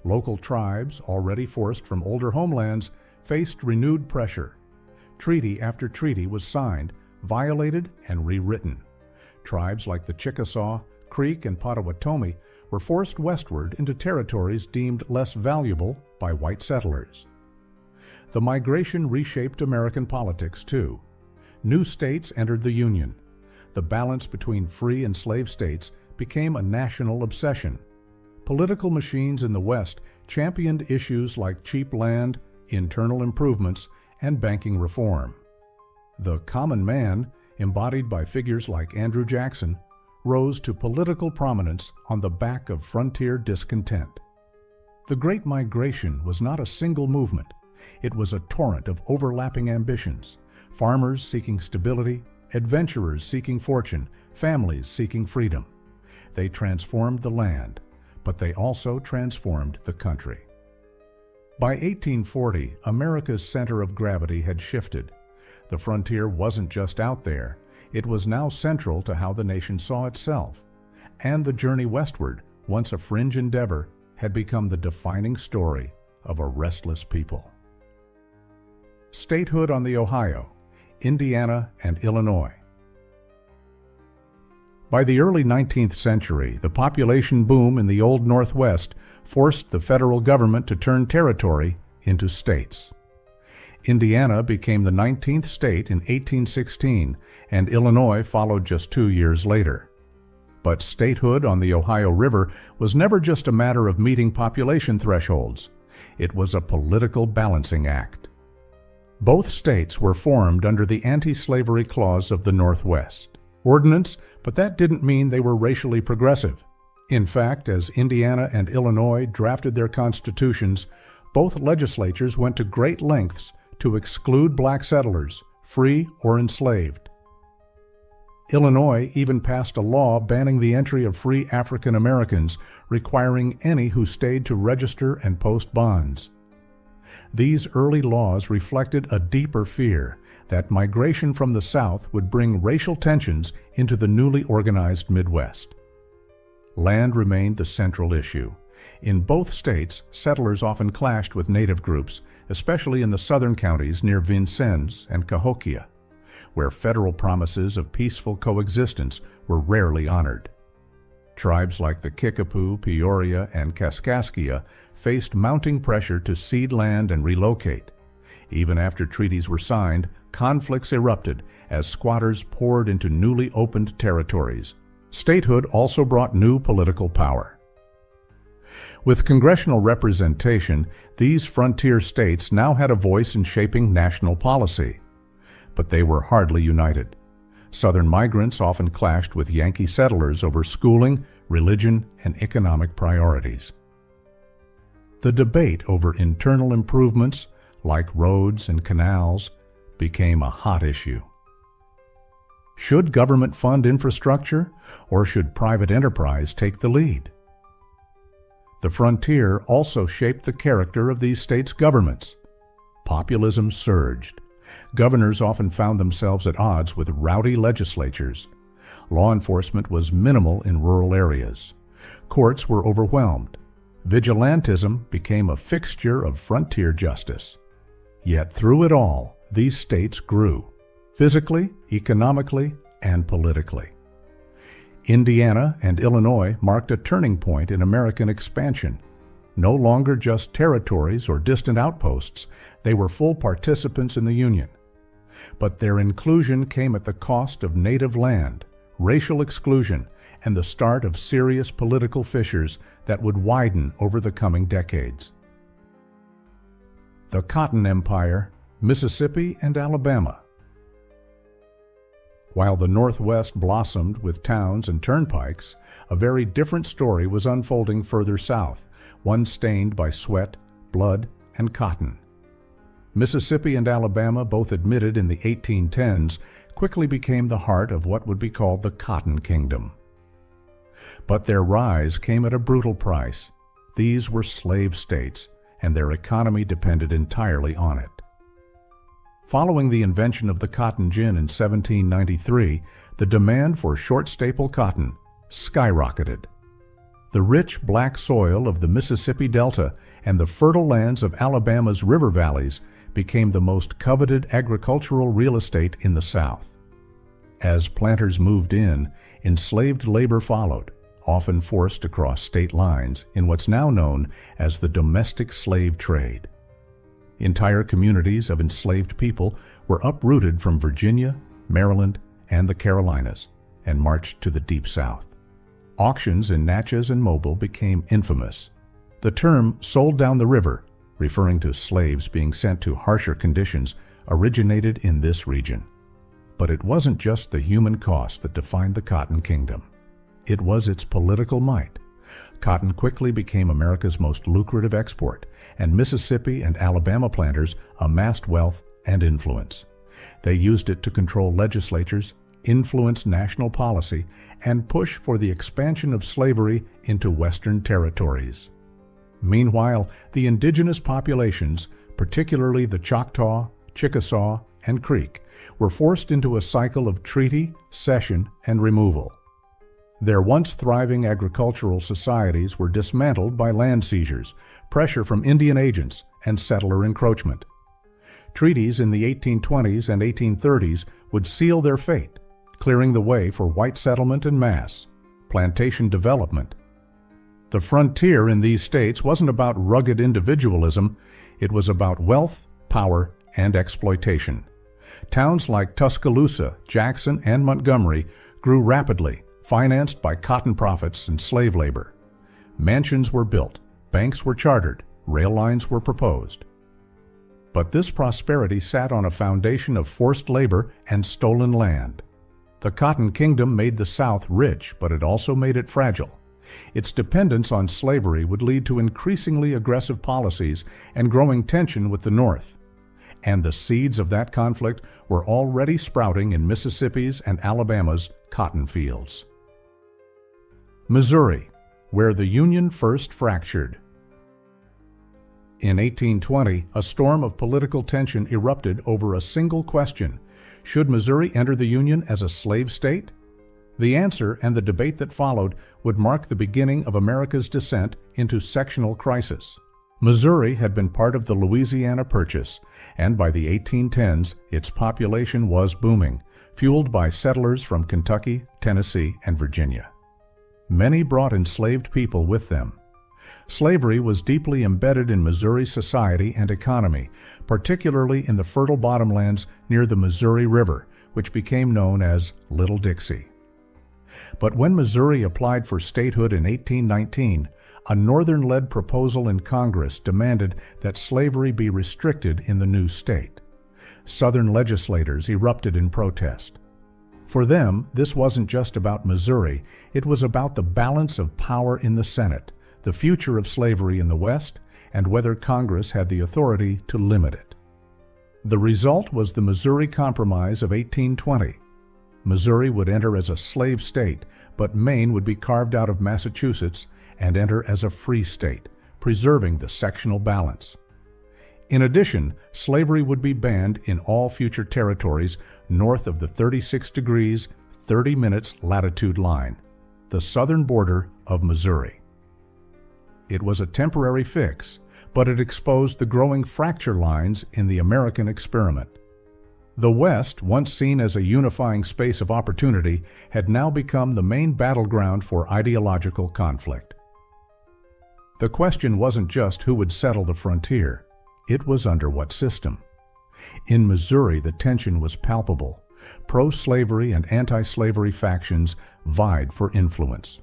Local tribes, already forced from older homelands, faced renewed pressure. Treaty after treaty was signed, violated, and rewritten. Tribes like the Chickasaw, Creek, and Potawatomi were forced westward into territories deemed less valuable by white settlers. The migration reshaped American politics, too. New states entered the Union. The balance between free and slave states became a national obsession. Political machines in the West championed issues like cheap land, internal improvements, and banking reform. The common man, embodied by figures like Andrew Jackson, rose to political prominence on the back of frontier discontent. The Great Migration was not a single movement. It was a torrent of overlapping ambitions, farmers seeking stability, adventurers seeking fortune, families seeking freedom. They transformed the land, but they also transformed the country. By 1840, America's center of gravity had shifted. The frontier wasn't just out there, it was now central to how the nation saw itself. And the journey westward, once a fringe endeavor, had become the defining story of a restless people. Statehood on the Ohio, Indiana, and Illinois. By the early 19th century, the population boom in the Old Northwest forced the federal government to turn territory into states. Indiana became the 19th state in 1816, and Illinois followed just 2 years later. But statehood on the Ohio River was never just a matter of meeting population thresholds. It was a political balancing act. Both states were formed under the anti-slavery clause of the Northwest. Ordinance, but that didn't mean they were racially progressive. In fact, as Indiana and Illinois drafted their constitutions, both legislatures went to great lengths to exclude black settlers, free or enslaved. Illinois even passed a law banning the entry of free African Americans, requiring any who stayed to register and post bonds. These early laws reflected a deeper fear that migration from the South would bring racial tensions into the newly organized Midwest. Land remained the central issue. In both states, settlers often clashed with native groups, especially in the southern counties near Vincennes and Cahokia, where federal promises of peaceful coexistence were rarely honored. Tribes like the Kickapoo, Peoria, and Kaskaskia faced mounting pressure to cede land and relocate. Even after treaties were signed, conflicts erupted as squatters poured into newly opened territories. Statehood also brought new political power. With congressional representation, these frontier states now had a voice in shaping national policy. But they were hardly united. Southern migrants often clashed with Yankee settlers over schooling, religion, and economic priorities. The debate over internal improvements, like roads and canals, became a hot issue. Should government fund infrastructure, or should private enterprise take the lead? The frontier also shaped the character of these states' governments. Populism surged. Governors often found themselves at odds with rowdy legislatures. Law enforcement was minimal in rural areas. Courts were overwhelmed. Vigilantism became a fixture of frontier justice. Yet through it all, these states grew, physically, economically, and politically. Indiana and Illinois marked a turning point in American expansion. No longer just territories or distant outposts, they were full participants in the Union. But their inclusion came at the cost of native land, racial exclusion, and the start of serious political fissures that would widen over the coming decades. The Cotton Empire, Mississippi and Alabama. While the Northwest blossomed with towns and turnpikes, a very different story was unfolding further south, one stained by sweat, blood, and cotton. Mississippi and Alabama, both admitted in the 1810s, quickly became the heart of what would be called the Cotton Kingdom. But their rise came at a brutal price. These were slave states, and their economy depended entirely on it. Following the invention of the cotton gin in 1793, the demand for short staple cotton skyrocketed. The rich black soil of the Mississippi Delta and the fertile lands of Alabama's river valleys became the most coveted agricultural real estate in the South. As planters moved in, enslaved labor followed, often forced across state lines in what's now known as the domestic slave trade. Entire communities of enslaved people were uprooted from Virginia, Maryland, and the Carolinas and marched to the Deep South. Auctions in Natchez and Mobile became infamous. The term "sold down the river," referring to slaves being sent to harsher conditions, originated in this region. But it wasn't just the human cost that defined the Cotton Kingdom. It was its political might. Cotton quickly became America's most lucrative export, and Mississippi and Alabama planters amassed wealth and influence. They used it to control legislatures, influence national policy, and push for the expansion of slavery into Western territories. Meanwhile, the indigenous populations, particularly the Choctaw, Chickasaw, and Creek, were forced into a cycle of treaty, cession, and removal. Their once thriving agricultural societies were dismantled by land seizures, pressure from Indian agents, and settler encroachment. Treaties in the 1820s and 1830s would seal their fate. clearing the way for white settlement en masse, plantation development. The frontier in these states wasn't about rugged individualism, it was about wealth, power, and exploitation. Towns like Tuscaloosa, Jackson, and Montgomery grew rapidly, financed by cotton profits and slave labor. Mansions were built, banks were chartered, rail lines were proposed. But this prosperity sat on a foundation of forced labor and stolen land. The Cotton Kingdom made the South rich, but it also made it fragile. Its dependence on slavery would lead to increasingly aggressive policies and growing tension with the North. And the seeds of that conflict were already sprouting in Mississippi's and Alabama's cotton fields. Missouri, where the Union first fractured. In 1820, a storm of political tension erupted over a single question: should Missouri enter the Union as a slave state? The answer and the debate that followed would mark the beginning of America's descent into sectional crisis. Missouri had been part of the Louisiana Purchase, and by the 1810s, its population was booming, fueled by settlers from Kentucky, Tennessee, and Virginia. Many brought enslaved people with them. Slavery was deeply embedded in Missouri society and economy, particularly in the fertile bottomlands near the Missouri River, which became known as Little Dixie. But when Missouri applied for statehood in 1819, a Northern-led proposal in Congress demanded that slavery be restricted in the new state. Southern legislators erupted in protest. For them, this wasn't just about Missouri, it was about the balance of power in the Senate, the future of slavery in the West, and whether Congress had the authority to limit it. The result was the Missouri Compromise of 1820. Missouri would enter as a slave state, but Maine would be carved out of Massachusetts and enter as a free state, preserving the sectional balance. In addition, slavery would be banned in all future territories north of the 36 degrees, 30 minutes latitude line, the southern border of Missouri. It was a temporary fix, but it exposed the growing fracture lines in the American experiment. The West, once seen as a unifying space of opportunity, had now become the main battleground for ideological conflict. The question wasn't just who would settle the frontier, it was under what system. In Missouri, the tension was palpable. Pro-slavery and anti-slavery factions vied for influence.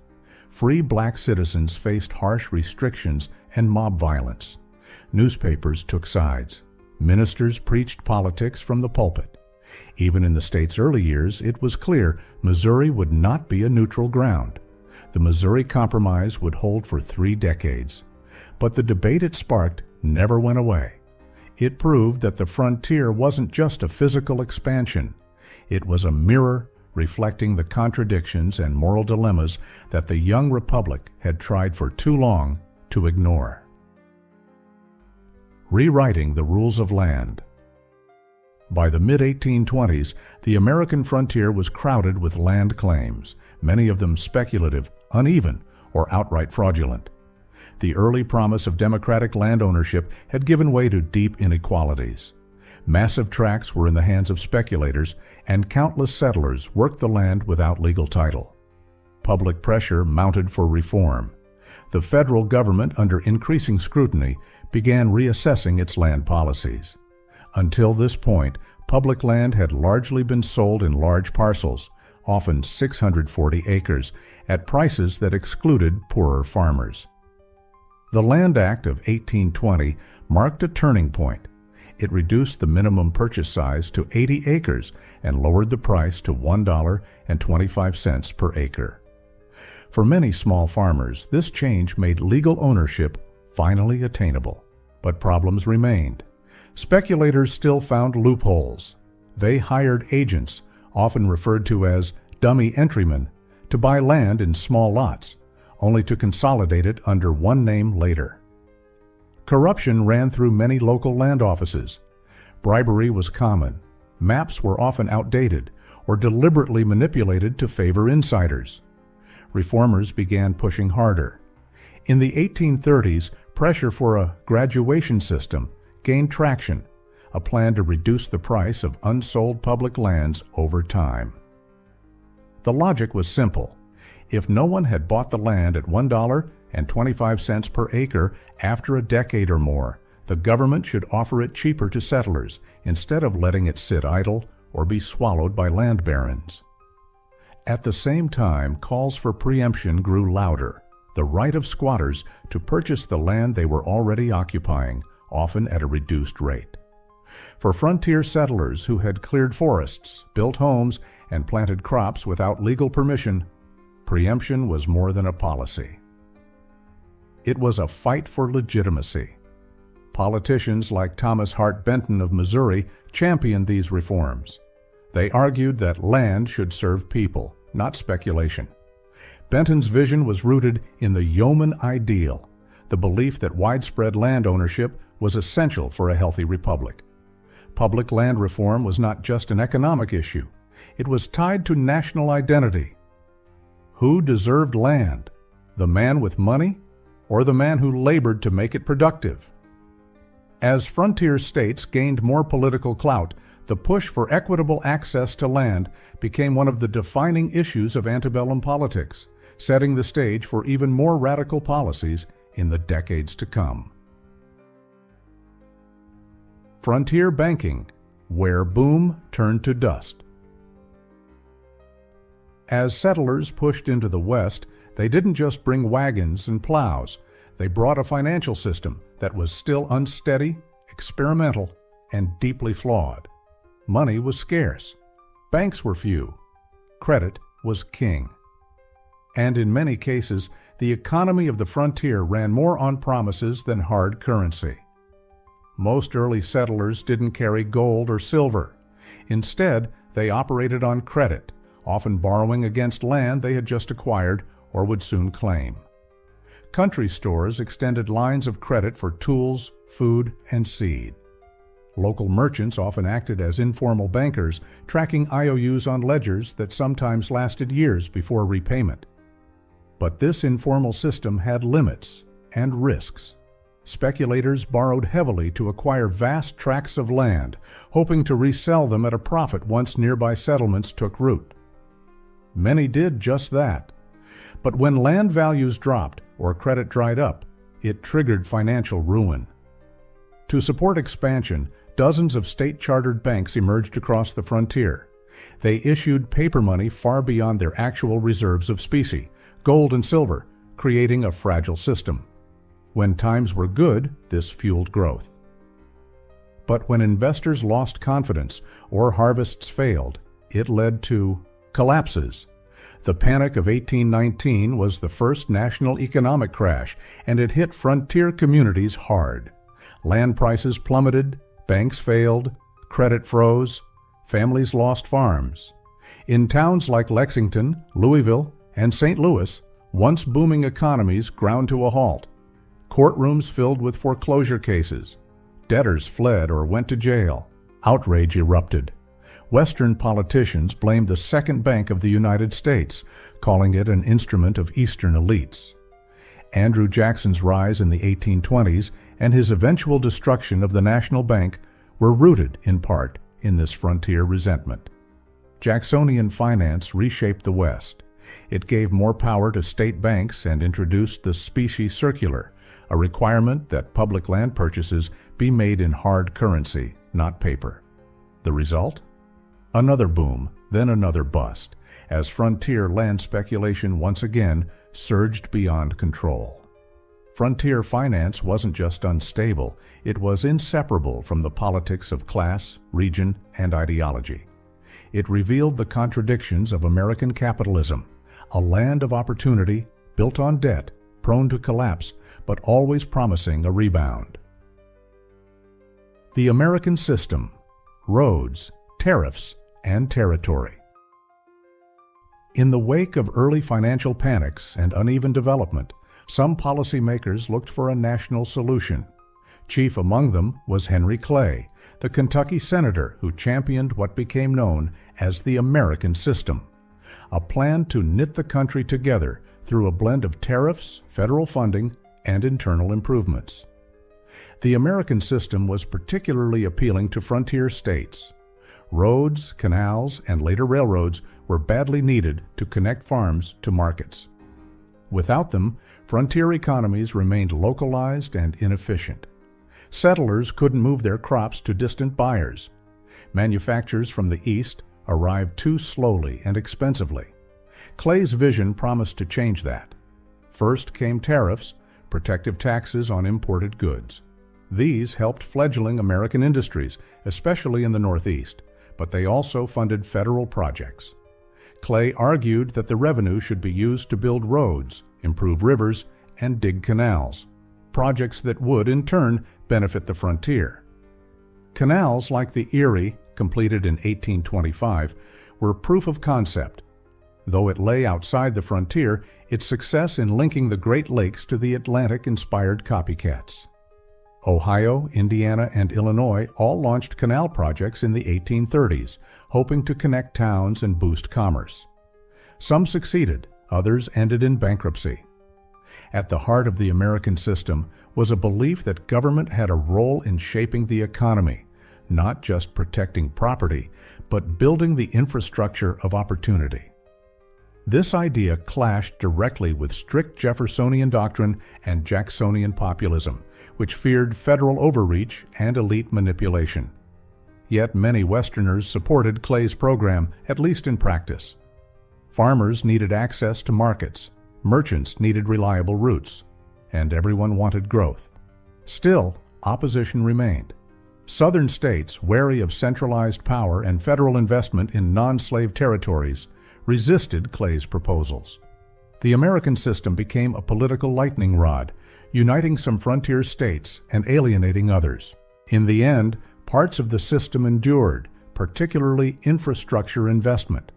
Free black citizens faced harsh restrictions and mob violence. Newspapers took sides. Ministers preached politics from the pulpit. Even in the state's early years, it was clear Missouri would not be a neutral ground. The Missouri Compromise would hold for 3 decades. But the debate it sparked never went away. It proved that the frontier wasn't just a physical expansion. It was a mirror reflecting the contradictions and moral dilemmas that the young republic had tried for too long to ignore. Rewriting the rules of land. By the mid-1820s, the American frontier was crowded with land claims, many of them speculative, uneven, or outright fraudulent. The early promise of democratic land ownership had given way to deep inequalities. Massive tracts were in the hands of speculators, and countless settlers worked the land without legal title. Public pressure mounted for reform. The federal government, under increasing scrutiny, began reassessing its land policies. Until this point, public land had largely been sold in large parcels, often 640 acres, at prices that excluded poorer farmers. The Land Act of 1820 marked a turning point. It reduced the minimum purchase size to 80 acres and lowered the price to $1.25 per acre. For many small farmers, this change made legal ownership finally attainable. But problems remained. Speculators still found loopholes. They hired agents, often referred to as dummy entrymen, to buy land in small lots, only to consolidate it under one name later. Corruption ran through many local land offices. Bribery was common. Maps were often outdated or deliberately manipulated to favor insiders. Reformers began pushing harder. In the 1830s, pressure for a graduation system gained traction, a plan to reduce the price of unsold public lands over time. The logic was simple. If no one had bought the land at $1.25 per acre after a decade or more, the government should offer it cheaper to settlers instead of letting it sit idle or be swallowed by land barons. At the same time, calls for preemption grew louder, the right of squatters to purchase the land they were already occupying, often at a reduced rate. For frontier settlers who had cleared forests, built homes, and planted crops without legal permission, preemption was more than a policy. It was a fight for legitimacy. Politicians like Thomas Hart Benton of Missouri championed these reforms. They argued that land should serve people, not speculation. Benton's vision was rooted in the yeoman ideal, the belief that widespread land ownership was essential for a healthy republic. Public land reform was not just an economic issue. It was tied to national identity. Who deserved land? The man with money or the man who labored to make it productive? As frontier states gained more political clout, the push for equitable access to land became one of the defining issues of antebellum politics, setting the stage for even more radical policies in the decades to come. Frontier banking, where boom turned to dust. As settlers pushed into the West, they didn't just bring wagons and plows. They brought a financial system that was still unsteady, experimental, and deeply flawed. Money was scarce. Banks were few. Credit was king. And in many cases, the economy of the frontier ran more on promises than hard currency. Most early settlers didn't carry gold or silver. Instead, they operated on credit, often borrowing against land they had just acquired or would soon claim. Country stores extended lines of credit for tools, food, and seed. Local merchants often acted as informal bankers, tracking IOUs on ledgers that sometimes lasted years before repayment. But this informal system had limits and risks. Speculators borrowed heavily to acquire vast tracts of land, hoping to resell them at a profit once nearby settlements took root. Many did just that. But when land values dropped or credit dried up, it triggered financial ruin. To support expansion, dozens of state-chartered banks emerged across the frontier. They issued paper money far beyond their actual reserves of specie, gold and silver, creating a fragile system. When times were good, this fueled growth. But when investors lost confidence or harvests failed, it led to collapses. The Panic of 1819 was the first national economic crash, and it hit frontier communities hard. Land prices plummeted, banks failed, credit froze, families lost farms. In towns like Lexington, Louisville, and St. Louis, once booming economies ground to a halt. Courtrooms filled with foreclosure cases. Debtors fled or went to jail. Outrage erupted. Western politicians blamed the Second Bank of the United States, calling it an instrument of Eastern elites. Andrew Jackson's rise in the 1820s and his eventual destruction of the national bank were rooted, in part, in this frontier resentment. Jacksonian finance reshaped the West. It gave more power to state banks and introduced the specie circular, a requirement that public land purchases be made in hard currency, not paper. The result? Another boom, then another bust, as frontier land speculation once again surged beyond control. Frontier finance wasn't just unstable, it was inseparable from the politics of class, region, and ideology. It revealed the contradictions of American capitalism, a land of opportunity, built on debt, prone to collapse, but always promising a rebound. The American system: roads, tariffs, and territory. In the wake of early financial panics and uneven development, some policymakers looked for a national solution. Chief among them was Henry Clay, the Kentucky senator who championed what became known as the American system, a plan to knit the country together through a blend of tariffs, federal funding, and internal improvements. The American system was particularly appealing to frontier states. Roads, canals, and later railroads were badly needed to connect farms to markets. Without them, frontier economies remained localized and inefficient. Settlers couldn't move their crops to distant buyers. Manufactures from the east arrived too slowly and expensively. Clay's vision promised to change that. First came tariffs, protective taxes on imported goods. These helped fledgling American industries, especially in the Northeast, but they also funded federal projects. Clay argued that the revenue should be used to build roads, improve rivers, and dig canals, projects that would, in turn, benefit the frontier. Canals like the Erie, completed in 1825, were proof of concept. Though it lay outside the frontier, its success in linking the Great Lakes to the Atlantic inspired copycats. Ohio, Indiana, and Illinois all launched canal projects in the 1830s, hoping to connect towns and boost commerce. Some succeeded, others ended in bankruptcy. At the heart of the American system was a belief that government had a role in shaping the economy, not just protecting property, but building the infrastructure of opportunity. This idea clashed directly with strict Jeffersonian doctrine and Jacksonian populism, which feared federal overreach and elite manipulation. Yet many Westerners supported Clay's program, at least in practice. Farmers needed access to markets, merchants needed reliable routes, and everyone wanted growth. Still, opposition remained. Southern states, wary of centralized power and federal investment in non-slave territories, resisted Clay's proposals. The American system became a political lightning rod, uniting some frontier states and alienating others. In the end, parts of the system endured, particularly infrastructure investment.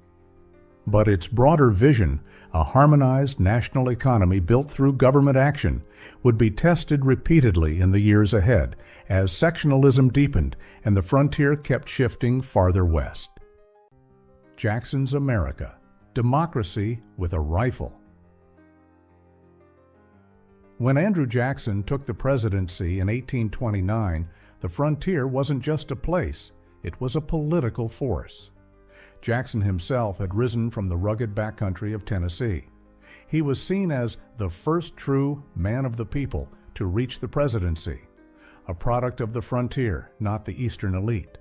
But its broader vision, a harmonized national economy built through government action, would be tested repeatedly in the years ahead as sectionalism deepened and the frontier kept shifting farther west. Jackson's America, democracy with a rifle. When Andrew Jackson took the presidency in 1829, the frontier wasn't just a place, it was a political force. Jackson himself had risen from the rugged backcountry of Tennessee. He was seen as the first true man of the people to reach the presidency, a product of the frontier, not the Eastern elite.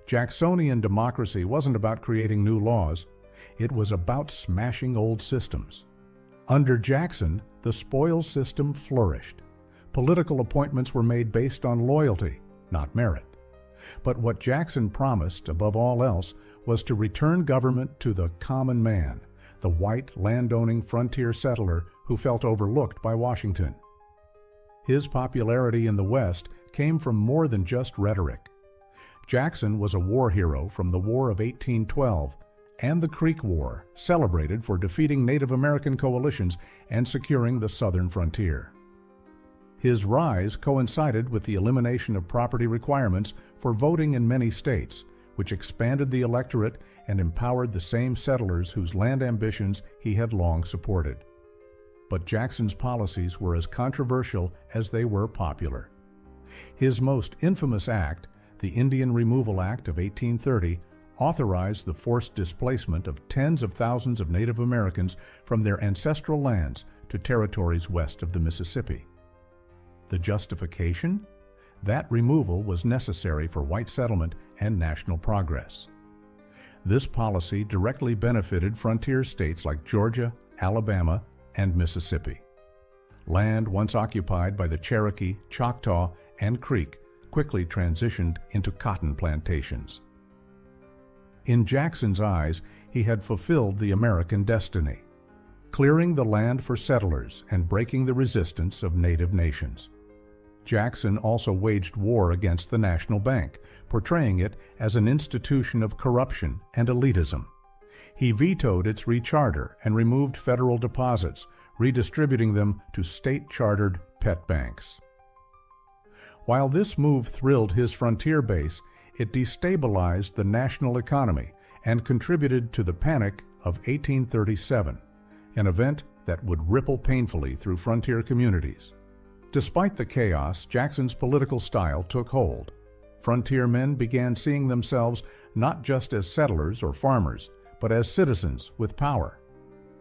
Jacksonian democracy wasn't about creating new laws, it was about smashing old systems. Under Jackson, the spoils system flourished. Political appointments were made based on loyalty, not merit. But what Jackson promised, above all else, was to return government to the common man, the white, landowning frontier settler who felt overlooked by Washington. His popularity in the West came from more than just rhetoric. Jackson was a war hero from the War of 1812 and the Creek War, celebrated for defeating Native American coalitions and securing the southern frontier. His rise coincided with the elimination of property requirements for voting in many states, which expanded the electorate and empowered the same settlers whose land ambitions he had long supported. But Jackson's policies were as controversial as they were popular. His most infamous act, the Indian Removal Act of 1830, authorized the forced displacement of tens of thousands of Native Americans from their ancestral lands to territories west of the Mississippi. The justification? That removal was necessary for white settlement and national progress. This policy directly benefited frontier states like Georgia, Alabama, and Mississippi. Land once occupied by the Cherokee, Choctaw, and Creek quickly transitioned into cotton plantations. In Jackson's eyes, he had fulfilled the American destiny, clearing the land for settlers and breaking the resistance of native nations. Jackson also waged war against the National Bank, portraying it as an institution of corruption and elitism. He vetoed its recharter and removed federal deposits, redistributing them to state-chartered pet banks. While this move thrilled his frontier base, it destabilized the national economy and contributed to the Panic of 1837, an event that would ripple painfully through frontier communities. Despite the chaos, Jackson's political style took hold. Frontier men began seeing themselves not just as settlers or farmers, but as citizens with power.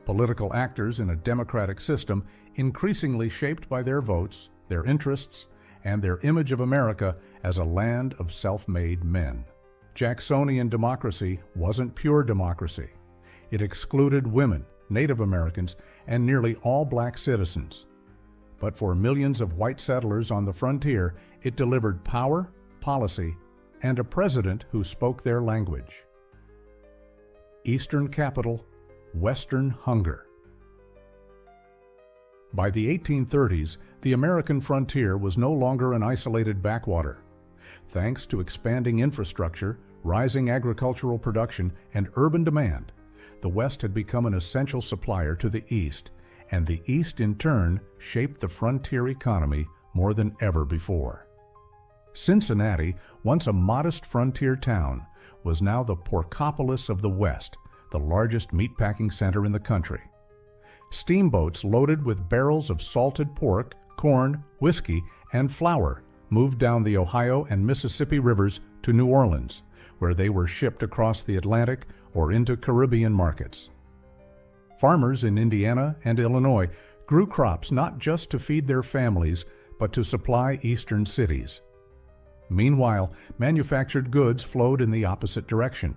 Political actors in a democratic system increasingly shaped by their votes, their interests, and their image of America as a land of self-made men. Jacksonian democracy wasn't pure democracy. It excluded women, Native Americans, and nearly all black citizens. But for millions of white settlers on the frontier, it delivered power, policy, and a president who spoke their language. Eastern capital, Western hunger. By the 1830s, the American frontier was no longer an isolated backwater. Thanks to expanding infrastructure, rising agricultural production, and urban demand, the West had become an essential supplier to the East, and the East in turn shaped the frontier economy more than ever before. Cincinnati, once a modest frontier town, was now the Porkopolis of the West, the largest meatpacking center in the country. Steamboats loaded with barrels of salted pork, corn, whiskey, and flour moved down the Ohio and Mississippi rivers to New Orleans, where they were shipped across the Atlantic or into Caribbean markets. Farmers in Indiana and Illinois grew crops not just to feed their families, but to supply eastern cities. Meanwhile, manufactured goods flowed in the opposite direction.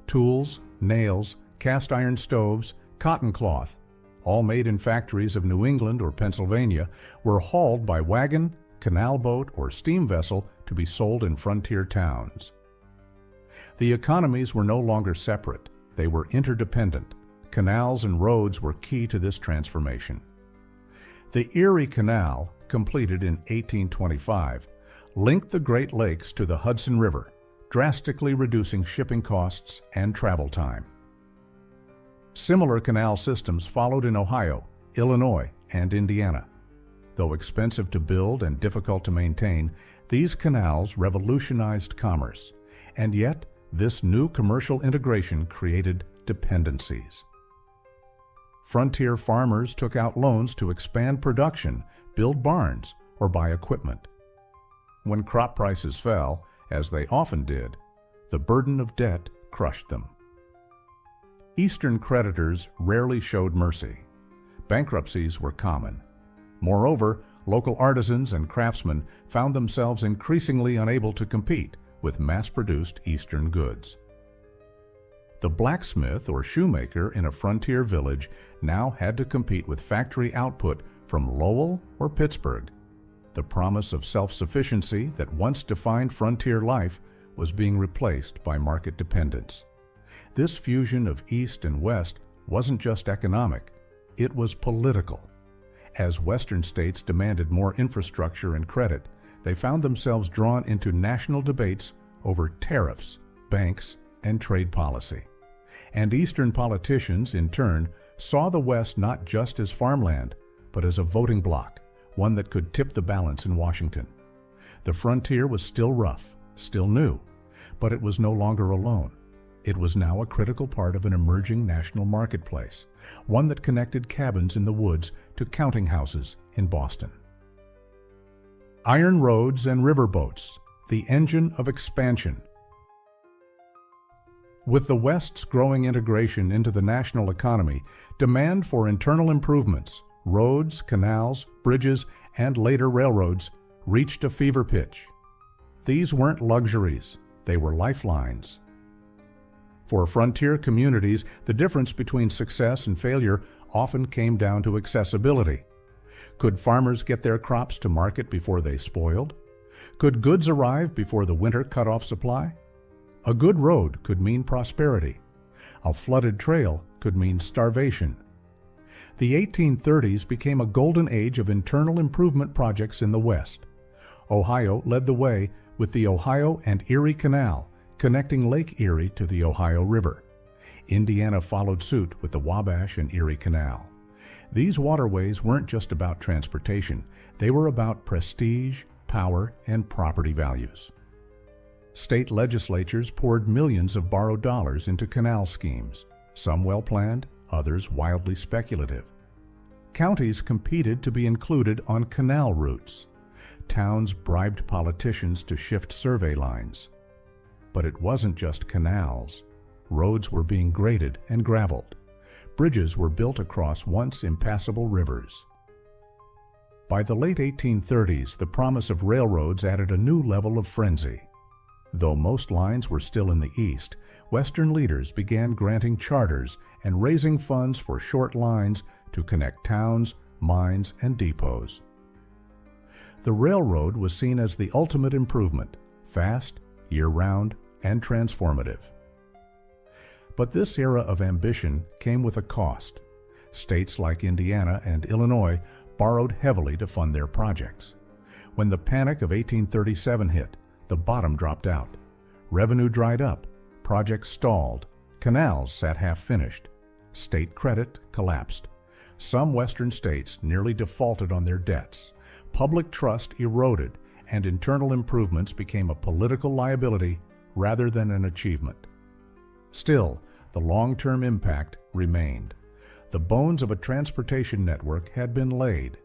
Tools, nails, cast iron stoves, cotton cloth, all made in factories of New England or Pennsylvania, were hauled by wagon, canal boat, or steam vessel to be sold in frontier towns. The economies were no longer separate. They were interdependent. Canals and roads were key to this transformation. The Erie Canal, completed in 1825, linked the Great Lakes to the Hudson River, drastically reducing shipping costs and travel time. Similar canal systems followed in Ohio, Illinois, and Indiana. Though expensive to build and difficult to maintain, these canals revolutionized commerce, and yet this new commercial integration created dependencies. Frontier farmers took out loans to expand production, build barns, or buy equipment. When crop prices fell, as they often did, the burden of debt crushed them. Eastern creditors rarely showed mercy. Bankruptcies were common. Moreover, local artisans and craftsmen found themselves increasingly unable to compete with mass-produced Eastern goods. The blacksmith or shoemaker in a frontier village now had to compete with factory output from Lowell or Pittsburgh. The promise of self-sufficiency that once defined frontier life was being replaced by market dependence. This fusion of East and West wasn't just economic, it was political. As Western states demanded more infrastructure and credit, they found themselves drawn into national debates over tariffs, banks, and trade policy. And Eastern politicians, in turn, saw the West not just as farmland, but as a voting bloc, one that could tip the balance in Washington. The frontier was still rough, still new, but it was no longer alone. It was now a critical part of an emerging national marketplace, one that connected cabins in the woods to counting houses in Boston. Iron roads and riverboats, the engine of expansion. With the West's growing integration into the national economy, demand for internal improvements, roads, canals, bridges, and later railroads, reached a fever pitch. These weren't luxuries, they were lifelines. For frontier communities, the difference between success and failure often came down to accessibility. Could farmers get their crops to market before they spoiled? Could goods arrive before the winter cut off supply? A good road could mean prosperity. A flooded trail could mean starvation. The 1830s became a golden age of internal improvement projects in the West. Ohio led the way with the Ohio and Erie Canal, connecting Lake Erie to the Ohio River. Indiana followed suit with the Wabash and Erie Canal. These waterways weren't just about transportation, they were about prestige, power, and property values. State legislatures poured millions of borrowed dollars into canal schemes, some well-planned, others wildly speculative. Counties competed to be included on canal routes. Towns bribed politicians to shift survey lines. But it wasn't just canals. Roads were being graded and graveled. Bridges were built across once impassable rivers. By the late 1830s, the promise of railroads added a new level of frenzy. Though most lines were still in the east, Western leaders began granting charters and raising funds for short lines to connect towns, mines, and depots. The railroad was seen as the ultimate improvement, fast, year-round, and transformative. But this era of ambition came with a cost. States like Indiana and Illinois borrowed heavily to fund their projects. When the Panic of 1837 hit, the bottom dropped out. Revenue dried up, projects stalled, canals sat half-finished, state credit collapsed. Some Western states nearly defaulted on their debts. Public trust eroded, and internal improvements became a political liability rather than an achievement. Still, the long-term impact remained. The bones of a transportation network had been laid,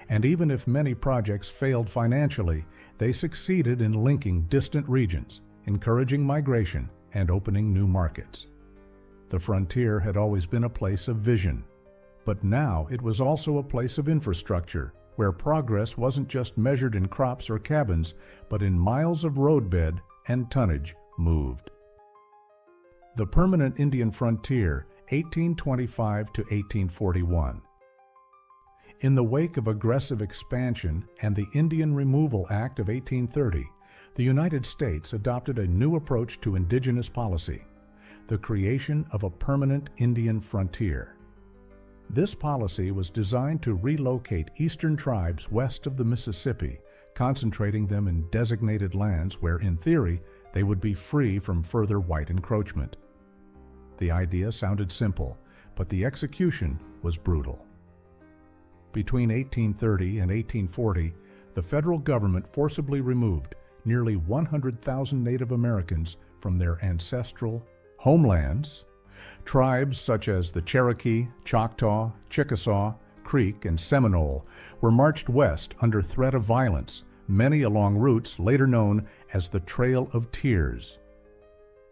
and even if many projects failed financially, they succeeded in linking distant regions, encouraging migration, and opening new markets. The frontier had always been a place of vision, but now it was also a place of infrastructure, where progress wasn't just measured in crops or cabins, but in miles of roadbed and tonnage moved. The Permanent Indian Frontier, 1825 to 1841. In the wake of aggressive expansion and the Indian Removal Act of 1830, the United States adopted a new approach to indigenous policy, the creation of a permanent Indian frontier. This policy was designed to relocate eastern tribes west of the Mississippi, concentrating them in designated lands where, in theory, they would be free from further white encroachment. The idea sounded simple, but the execution was brutal. Between 1830 and 1840, the federal government forcibly removed nearly 100,000 Native Americans from their ancestral homelands. Tribes such as the Cherokee, Choctaw, Chickasaw, Creek, and Seminole were marched west under threat of violence, many along routes later known as the Trail of Tears.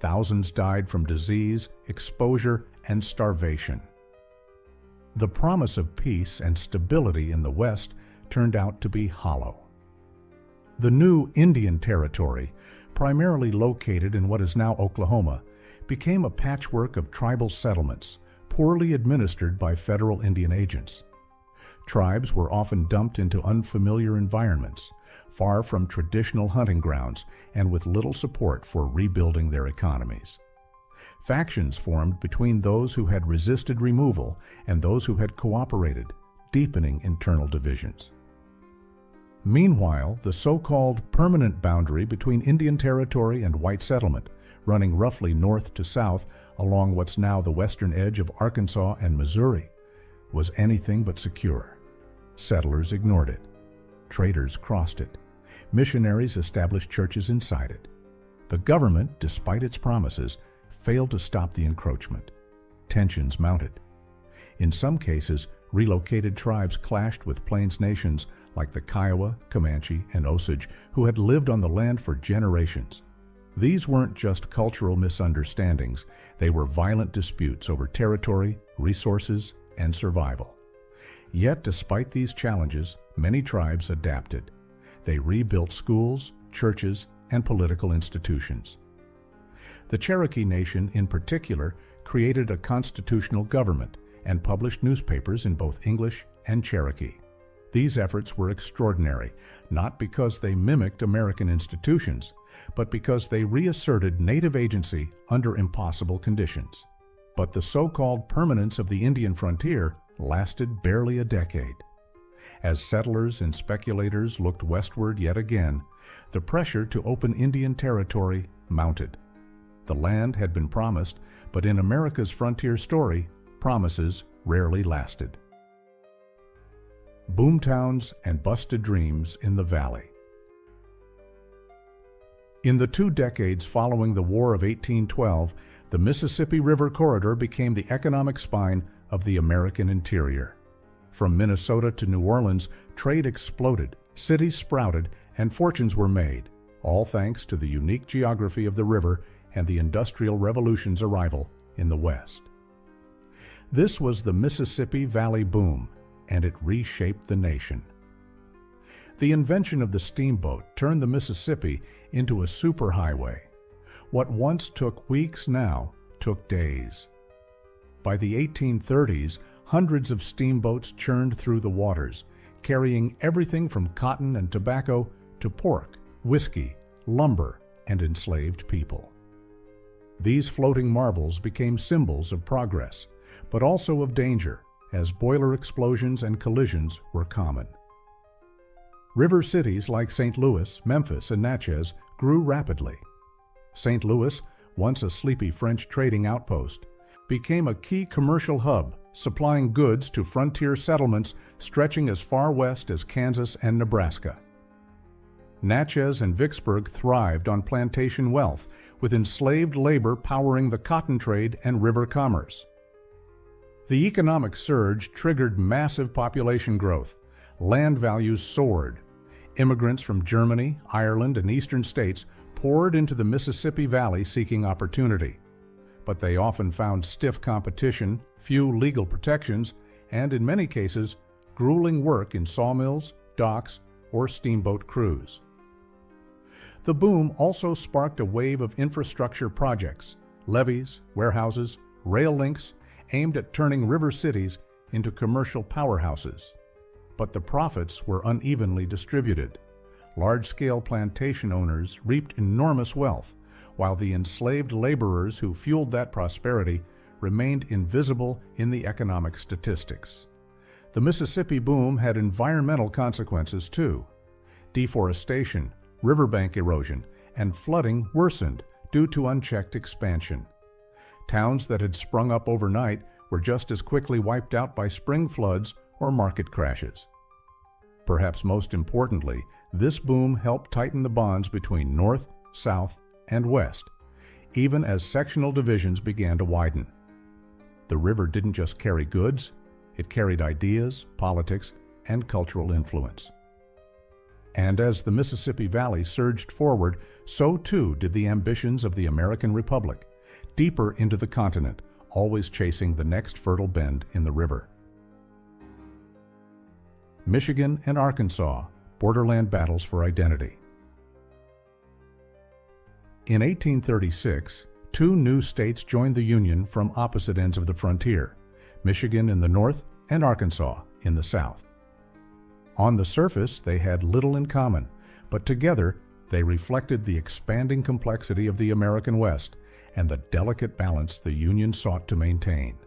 Thousands died from disease, exposure, and starvation. The promise of peace and stability in the West turned out to be hollow. The new Indian Territory, primarily located in what is now Oklahoma, became a patchwork of tribal settlements, poorly administered by federal Indian agents. Tribes were often dumped into unfamiliar environments, far from traditional hunting grounds and with little support for rebuilding their economies. Factions formed between those who had resisted removal and those who had cooperated, deepening internal divisions. Meanwhile, the so-called permanent boundary between Indian Territory and white settlement, running roughly north to south along what's now the western edge of Arkansas and Missouri, was anything but secure. Settlers ignored it. Traders crossed it. Missionaries established churches inside it. The government, despite its promises, failed to stop the encroachment. Tensions mounted. In some cases, relocated tribes clashed with Plains nations like the Kiowa, Comanche, and Osage, who had lived on the land for generations. These weren't just cultural misunderstandings, they were violent disputes over territory, resources, and survival. Yet, despite these challenges, many tribes adapted. They rebuilt schools, churches, and political institutions. The Cherokee Nation, in particular, created a constitutional government and published newspapers in both English and Cherokee. These efforts were extraordinary, not because they mimicked American institutions, but because they reasserted native agency under impossible conditions. But the so-called permanence of the Indian frontier lasted barely a decade. As settlers and speculators looked westward yet again, the pressure to open Indian territory mounted. The land had been promised, but in America's frontier story, promises rarely lasted. Boomtowns and busted dreams in the valley. In the 2 decades following the War of 1812, the Mississippi River corridor became the economic spine of the American interior. From Minnesota to New Orleans, trade exploded, cities sprouted, and fortunes were made, all thanks to the unique geography of the river and the Industrial Revolution's arrival in the West. This was the Mississippi Valley boom, and it reshaped the nation. The invention of the steamboat turned the Mississippi into a superhighway. What once took weeks now took days. By the 1830s, hundreds of steamboats churned through the waters, carrying everything from cotton and tobacco to pork, whiskey, lumber, and enslaved people. These floating marvels became symbols of progress, but also of danger, as boiler explosions and collisions were common. River cities like St. Louis, Memphis, and Natchez grew rapidly. St. Louis, once a sleepy French trading outpost, became a key commercial hub, supplying goods to frontier settlements stretching as far west as Kansas and Nebraska. Natchez and Vicksburg thrived on plantation wealth, with enslaved labor powering the cotton trade and river commerce. The economic surge triggered massive population growth. Land values soared. Immigrants from Germany, Ireland, and eastern states poured into the Mississippi Valley seeking opportunity. But they often found stiff competition, few legal protections, and in many cases, grueling work in sawmills, docks, or steamboat crews. The boom also sparked a wave of infrastructure projects, levees, warehouses, rail links, aimed at turning river cities into commercial powerhouses. But the profits were unevenly distributed. Large-scale plantation owners reaped enormous wealth, while the enslaved laborers who fueled that prosperity remained invisible in the economic statistics. The Mississippi boom had environmental consequences too. Deforestation, riverbank erosion, and flooding worsened due to unchecked expansion. Towns that had sprung up overnight were just as quickly wiped out by spring floods or market crashes. Perhaps most importantly, this boom helped tighten the bonds between North, South, and West, even as sectional divisions began to widen. The river didn't just carry goods, it carried ideas, politics, and cultural influence. And as the Mississippi Valley surged forward, so too did the ambitions of the American Republic, deeper into the continent, always chasing the next fertile bend in the river. Michigan and Arkansas, borderland battles for identity. In 1836, two new states joined the Union from opposite ends of the frontier, Michigan in the north and Arkansas in the south. On the surface, they had little in common, but together they reflected the expanding complexity of the American West and the delicate balance the Union sought to maintain.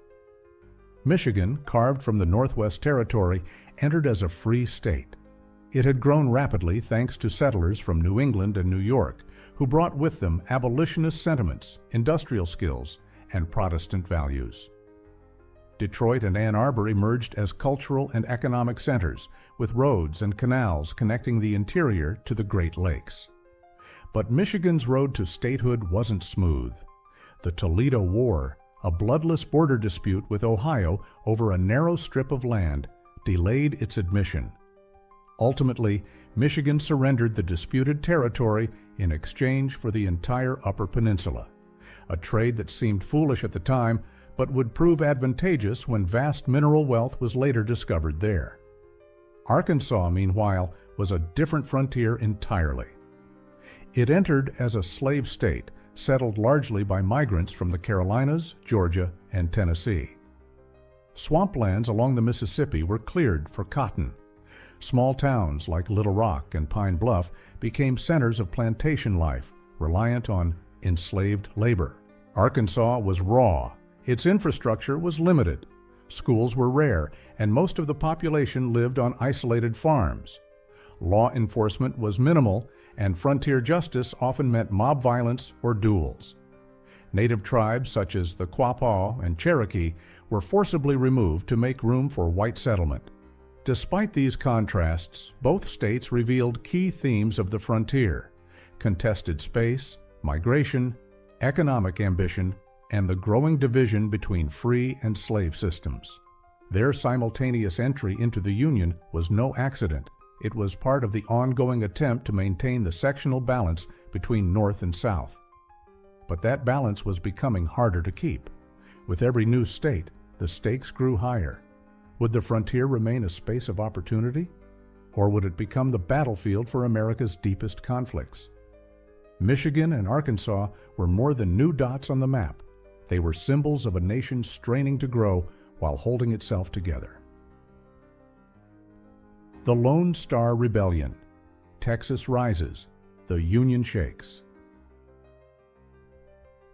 Michigan, carved from the Northwest Territory, entered as a free state. It had grown rapidly thanks to settlers from New England and New York, who brought with them abolitionist sentiments, industrial skills, and Protestant values. Detroit and Ann Arbor emerged as cultural and economic centers, with roads and canals connecting the interior to the Great Lakes. But Michigan's road to statehood wasn't smooth. The Toledo War, a bloodless border dispute with Ohio over a narrow strip of land, delayed its admission. Ultimately, Michigan surrendered the disputed territory in exchange for the entire Upper Peninsula, a trade that seemed foolish at the time but would prove advantageous when vast mineral wealth was later discovered there. Arkansas, meanwhile, was a different frontier entirely. It entered as a slave state, settled largely by migrants from the Carolinas, Georgia, and Tennessee. Swamplands along the Mississippi were cleared for cotton. Small towns like Little Rock and Pine Bluff became centers of plantation life, reliant on enslaved labor. Arkansas was raw. Its infrastructure was limited. Schools were rare, and most of the population lived on isolated farms. Law enforcement was minimal, and frontier justice often meant mob violence or duels. Native tribes such as the Quapaw and Cherokee were forcibly removed to make room for white settlement. Despite these contrasts, both states revealed key themes of the frontier: contested space, migration, economic ambition, and the growing division between free and slave systems. Their simultaneous entry into the Union was no accident. It was part of the ongoing attempt to maintain the sectional balance between North and South. But that balance was becoming harder to keep. With every new state, the stakes grew higher. Would the frontier remain a space of opportunity? Or would it become the battlefield for America's deepest conflicts? Michigan and Arkansas were more than new dots on the map. They were symbols of a nation straining to grow while holding itself together. The Lone Star Rebellion. Texas rises. The Union shakes.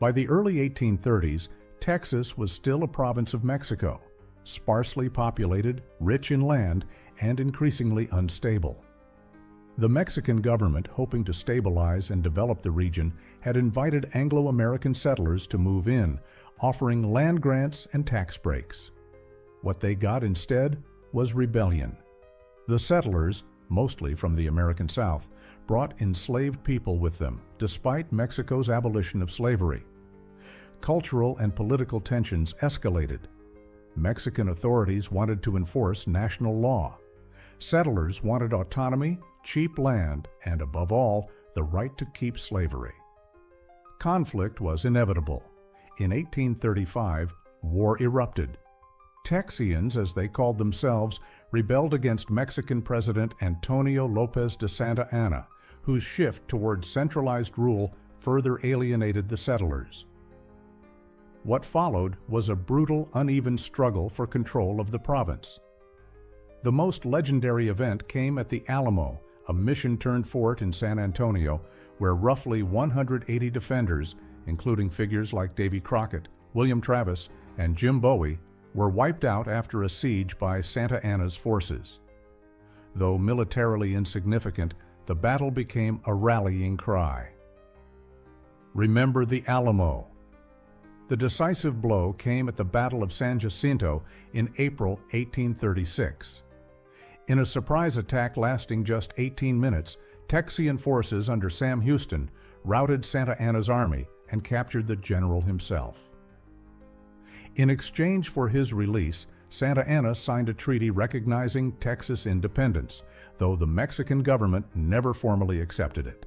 By the early 1830s, Texas was still a province of Mexico, sparsely populated, rich in land, and increasingly unstable. The Mexican government, hoping to stabilize and develop the region, had invited Anglo-American settlers to move in, offering land grants and tax breaks. What they got instead was rebellion. The settlers, mostly from the American South, brought enslaved people with them, despite Mexico's abolition of slavery. Cultural and political tensions escalated. Mexican authorities wanted to enforce national law. Settlers wanted autonomy, cheap land, and above all, the right to keep slavery. Conflict was inevitable. In 1835, war erupted. Texians, as they called themselves, rebelled against Mexican President Antonio Lopez de Santa Anna, whose shift toward centralized rule further alienated the settlers. What followed was a brutal, uneven struggle for control of the province. The most legendary event came at the Alamo, a mission-turned fort in San Antonio, where roughly 180 defenders, including figures like Davy Crockett, William Travis, and Jim Bowie, were wiped out after a siege by Santa Anna's forces. Though militarily insignificant, the battle became a rallying cry. Remember the Alamo. The decisive blow came at the Battle of San Jacinto in April 1836. In a surprise attack lasting just 18 minutes, Texian forces under Sam Houston routed Santa Anna's army and captured the general himself. In exchange for his release, Santa Anna signed a treaty recognizing Texas independence, though the Mexican government never formally accepted it.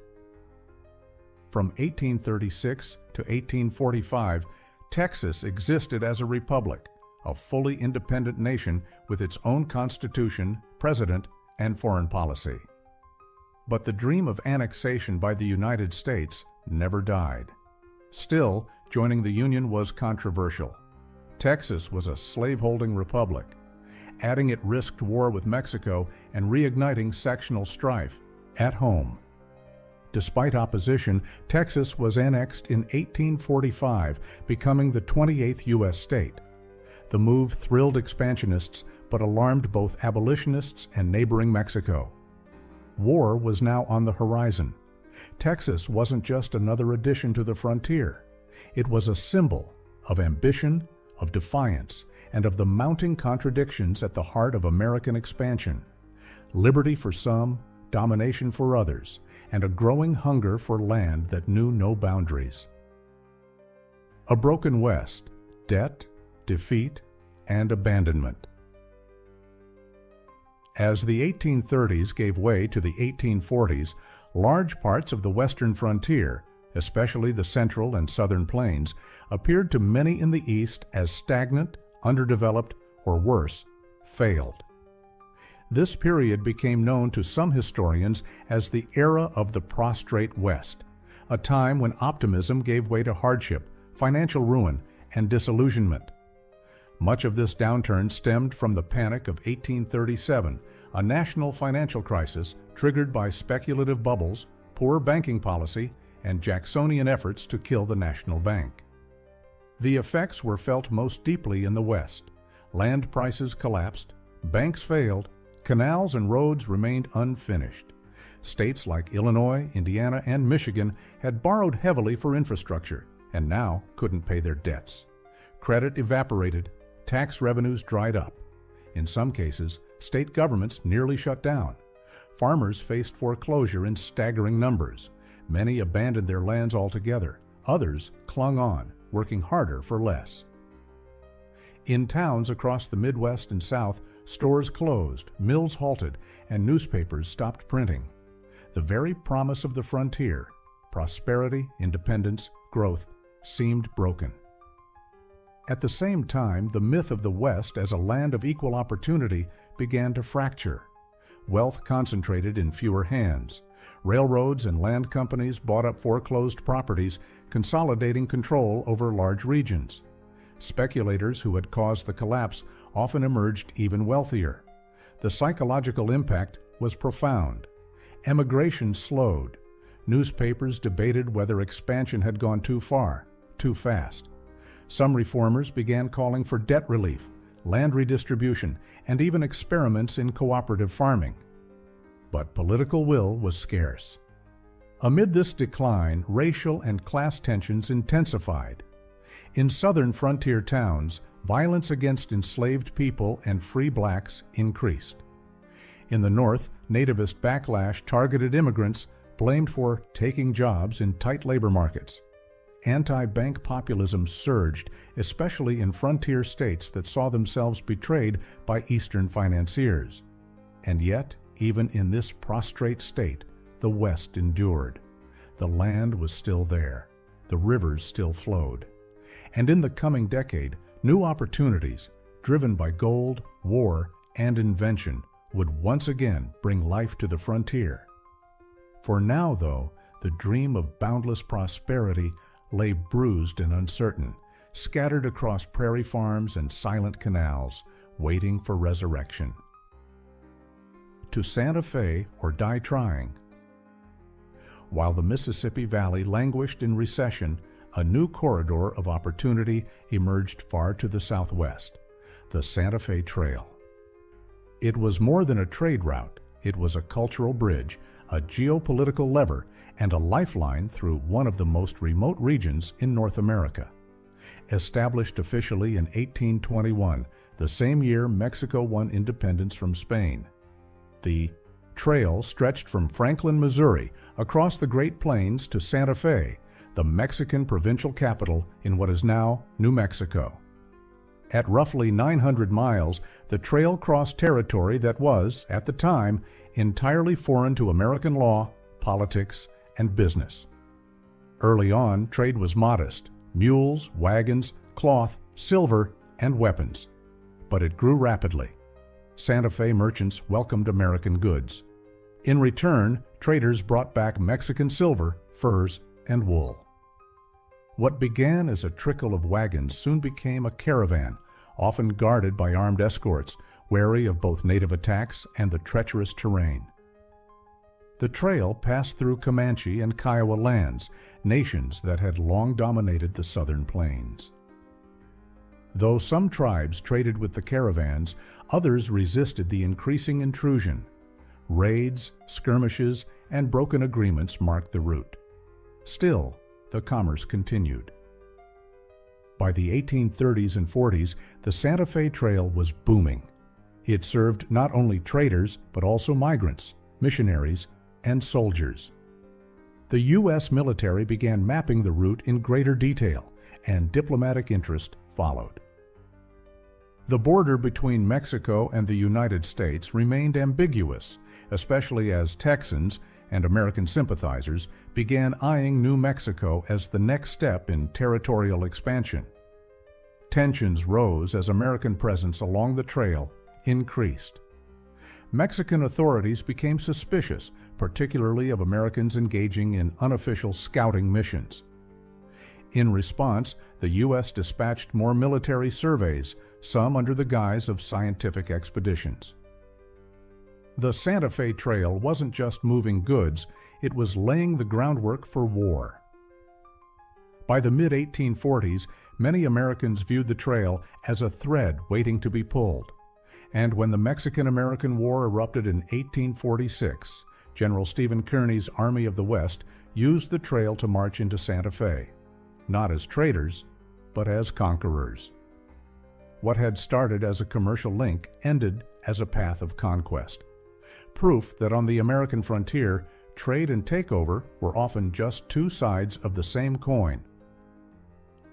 From 1836 to 1845, Texas existed as a republic, a fully independent nation with its own constitution, president, and foreign policy. But the dream of annexation by the United States never died. Still, joining the Union was controversial. Texas was a slaveholding republic. Adding it risked war with Mexico and reigniting sectional strife at home. Despite opposition, Texas was annexed in 1845, becoming the 28th U.S. state. The move thrilled expansionists but alarmed both abolitionists and neighboring Mexico. War was now on the horizon. Texas wasn't just another addition to the frontier. It was a symbol of ambition, of defiance, and of the mounting contradictions at the heart of American expansion. Liberty for some, domination for others, and a growing hunger for land that knew no boundaries. A broken West, debt, defeat, and abandonment. As the 1830s gave way to the 1840s, large parts of the western frontier, especially the central and southern plains, appeared to many in the East as stagnant, underdeveloped, or worse, failed. This period became known to some historians as the era of the prostrate West, a time when optimism gave way to hardship, financial ruin, and disillusionment. Much of this downturn stemmed from the Panic of 1837, a national financial crisis triggered by speculative bubbles, poor banking policy, and Jacksonian efforts to kill the national bank. The effects were felt most deeply in the West. Land prices collapsed, banks failed, canals and roads remained unfinished. States like Illinois, Indiana, and Michigan had borrowed heavily for infrastructure and now couldn't pay their debts. Credit evaporated, tax revenues dried up. In some cases, state governments nearly shut down. Farmers faced foreclosure in staggering numbers. Many abandoned their lands altogether. Others clung on, working harder for less. In towns across the Midwest and South, stores closed, mills halted, and newspapers stopped printing. The very promise of the frontier, prosperity, independence, growth, seemed broken. At the same time, the myth of the West as a land of equal opportunity began to fracture. Wealth concentrated in fewer hands. Railroads and land companies bought up foreclosed properties, consolidating control over large regions. Speculators who had caused the collapse often emerged even wealthier. The psychological impact was profound. Emigration slowed. Newspapers debated whether expansion had gone too far, too fast. Some reformers began calling for debt relief, land redistribution, and even experiments in cooperative farming. But political will was scarce. Amid this decline, racial and class tensions intensified. In southern frontier towns, violence against enslaved people and free blacks increased. In the North, nativist backlash targeted immigrants, blamed for taking jobs in tight labor markets. Anti-bank populism surged, especially in frontier states that saw themselves betrayed by Eastern financiers. And yet, even in this prostrate state, the West endured. The land was still there. The rivers still flowed. And in the coming decade, new opportunities, driven by gold, war, and invention, would once again bring life to the frontier. For now, though, the dream of boundless prosperity lay bruised and uncertain, scattered across prairie farms and silent canals, waiting for resurrection. To Santa Fe or die trying. While the Mississippi Valley languished in recession, a new corridor of opportunity emerged far to the southwest, the Santa Fe Trail. It was more than a trade route. It was a cultural bridge, a geopolitical lever, and a lifeline through one of the most remote regions in North America. Established officially in 1821, the same year Mexico won independence from Spain. The trail stretched from Franklin, Missouri, across the Great Plains to Santa Fe, the Mexican provincial capital in what is now New Mexico. At roughly 900 miles, the trail crossed territory that was, at the time, entirely foreign to American law, politics, and business. Early on, trade was modest: mules, wagons, cloth, silver, and weapons. But it grew rapidly. Santa Fe merchants welcomed American goods. In return, traders brought back Mexican silver, furs, and wool. What began as a trickle of wagons soon became a caravan, often guarded by armed escorts, wary of both native attacks and the treacherous terrain. The trail passed through Comanche and Kiowa lands, nations that had long dominated the southern plains. Though some tribes traded with the caravans, others resisted the increasing intrusion. Raids, skirmishes, and broken agreements marked the route. Still, the commerce continued. By the 1830s and 40s, the Santa Fe Trail was booming. It served not only traders, but also migrants, missionaries, and soldiers. The U.S. military began mapping the route in greater detail, and diplomatic interest followed. The border between Mexico and the United States remained ambiguous, especially as Texans and American sympathizers began eyeing New Mexico as the next step in territorial expansion. Tensions rose as American presence along the trail increased. Mexican authorities became suspicious, particularly of Americans engaging in unofficial scouting missions. In response, the U.S. dispatched more military surveys, some under the guise of scientific expeditions. The Santa Fe Trail wasn't just moving goods, it was laying the groundwork for war. By the mid-1840s, many Americans viewed the trail as a thread waiting to be pulled. And when the Mexican-American War erupted in 1846, General Stephen Kearny's Army of the West used the trail to march into Santa Fe, not as traders, but as conquerors. What had started as a commercial link ended as a path of conquest. Proof that on the American frontier, trade and takeover were often just two sides of the same coin.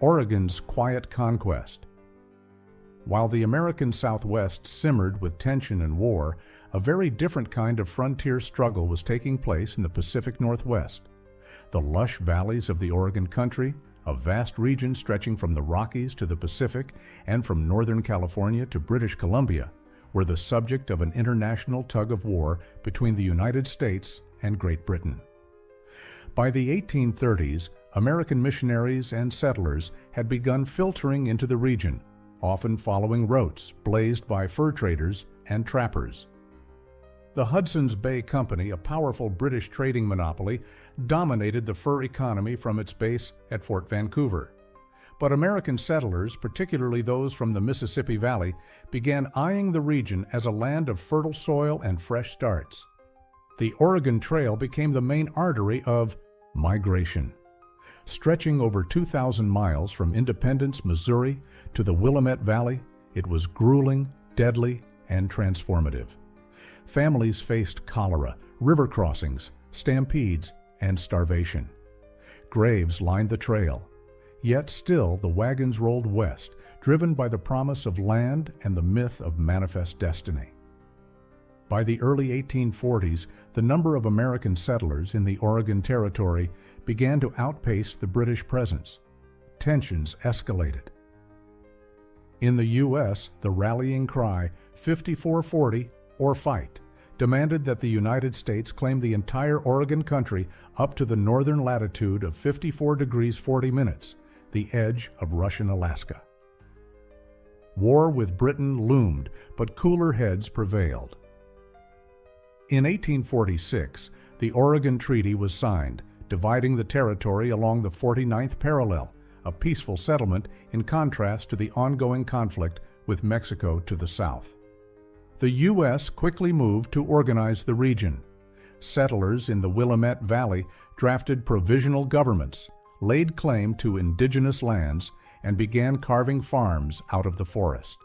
Oregon's quiet conquest. While the American Southwest simmered with tension and war, a very different kind of frontier struggle was taking place in the Pacific Northwest. The lush valleys of the Oregon country, a vast region stretching from the Rockies to the Pacific and from Northern California to British Columbia, were the subject of an international tug-of-war between the United States and Great Britain. By the 1830s, American missionaries and settlers had begun filtering into the region, often following routes blazed by fur traders and trappers. The Hudson's Bay Company, a powerful British trading monopoly, dominated the fur economy from its base at Fort Vancouver. But American settlers, particularly those from the Mississippi Valley, began eyeing the region as a land of fertile soil and fresh starts. The Oregon Trail became the main artery of migration. Stretching over 2,000 miles from Independence, Missouri, to the Willamette Valley, it was grueling, deadly, and transformative. Families faced cholera, river crossings, stampedes, and starvation. Graves lined the trail. Yet still the wagons rolled west, driven by the promise of land and the myth of manifest destiny. By the early 1840s, the number of American settlers in the Oregon Territory began to outpace the British presence. Tensions escalated. In the U.S., the rallying cry, 5440 or fight, demanded that the United States claim the entire Oregon country up to the northern latitude of 54 degrees 40 minutes, the edge of Russian Alaska. War with Britain loomed, but cooler heads prevailed. In 1846, the Oregon Treaty was signed, dividing the territory along the 49th parallel, a peaceful settlement in contrast to the ongoing conflict with Mexico to the south. The U.S. quickly moved to organize the region. Settlers in the Willamette Valley drafted provisional governments, laid claim to indigenous lands, and began carving farms out of the forest.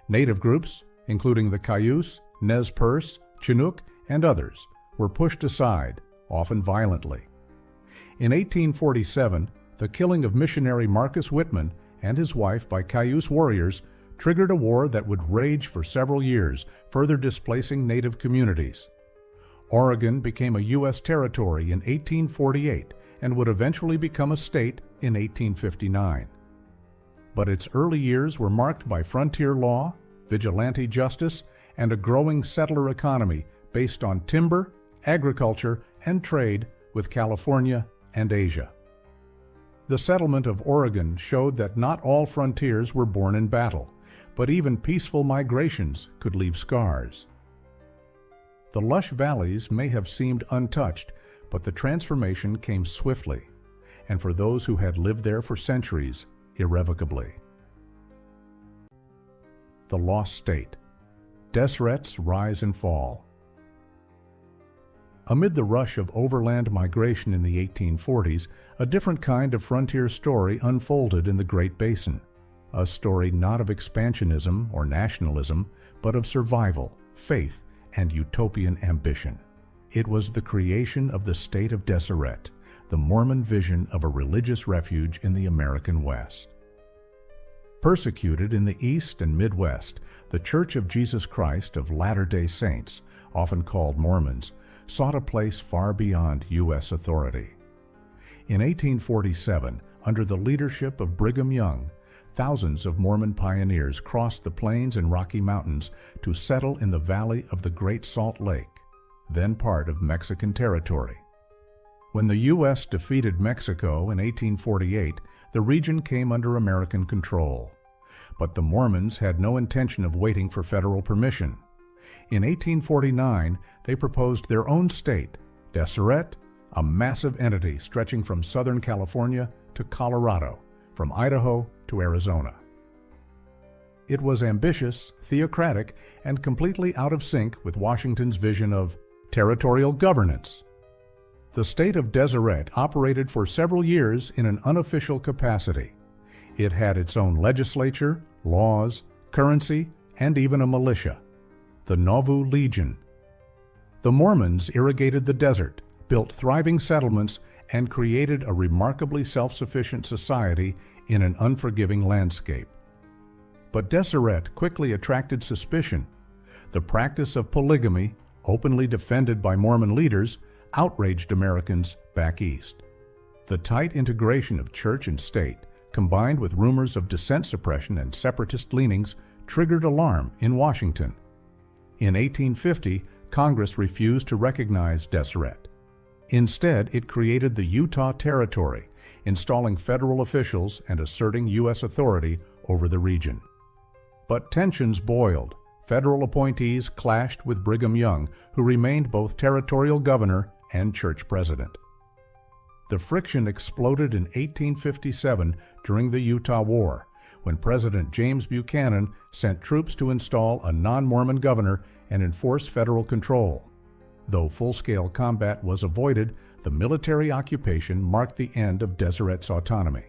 Native groups, including the Cayuse, Nez Perce, Chinook, and others, were pushed aside, often violently. In 1847, the killing of missionary Marcus Whitman and his wife by Cayuse warriors triggered a war that would rage for several years, further displacing native communities. Oregon became a U.S. territory in 1848 and would eventually become a state in 1859. But its early years were marked by frontier law, vigilante justice, and a growing settler economy based on timber, agriculture, and trade with California and Asia. The settlement of Oregon showed that not all frontiers were born in battle, but even peaceful migrations could leave scars. The lush valleys may have seemed untouched, but the transformation came swiftly, and for those who had lived there for centuries, irrevocably. The Lost State. Deserets rise and fall. Amid the rush of overland migration in the 1840s, a different kind of frontier story unfolded in the Great Basin. A story not of expansionism or nationalism, but of survival, faith, and utopian ambition. It was the creation of the state of Deseret, the Mormon vision of a religious refuge in the American West. Persecuted in the East and Midwest, the Church of Jesus Christ of Latter-day Saints, often called Mormons, sought a place far beyond U.S. authority. In 1847, under the leadership of Brigham Young, thousands of Mormon pioneers crossed the plains and Rocky Mountains to settle in the valley of the Great Salt Lake, then part of Mexican territory. When the U.S. defeated Mexico in 1848, the region came under American control. But the Mormons had no intention of waiting for federal permission. In 1849, they proposed their own state, Deseret, a massive entity stretching from Southern California to Colorado, from Idaho to Arizona. It was ambitious, theocratic, and completely out of sync with Washington's vision of territorial governance. The state of Deseret operated for several years in an unofficial capacity. It had its own legislature, laws, currency, and even a militia, the Nauvoo Legion. The Mormons irrigated the desert, built thriving settlements, and created a remarkably self-sufficient society in an unforgiving landscape. But Deseret quickly attracted suspicion. The practice of polygamy, openly defended by Mormon leaders, outraged Americans back east. The tight integration of church and state, combined with rumors of dissent suppression and separatist leanings, triggered alarm in Washington. In 1850, Congress refused to recognize Deseret. Instead, it created the Utah Territory, installing federal officials and asserting U.S. authority over the region. But tensions boiled. Federal appointees clashed with Brigham Young, who remained both territorial governor and church president. The friction exploded in 1857 during the Utah War, when President James Buchanan sent troops to install a non-Mormon governor and enforce federal control. Though full-scale combat was avoided, the military occupation marked the end of Deseret's autonomy.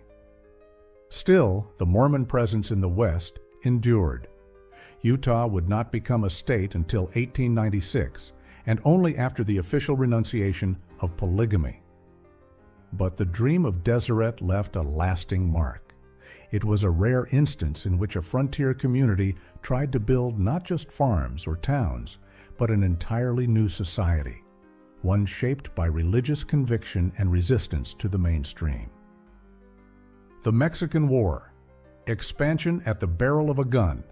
Still, the Mormon presence in the West endured. Utah would not become a state until 1896, and only after the official renunciation of polygamy. But the dream of Deseret left a lasting mark. It was a rare instance in which a frontier community tried to build not just farms or towns, but an entirely new society, one shaped by religious conviction and resistance to the mainstream. The Mexican War, expansion at the barrel of a gun.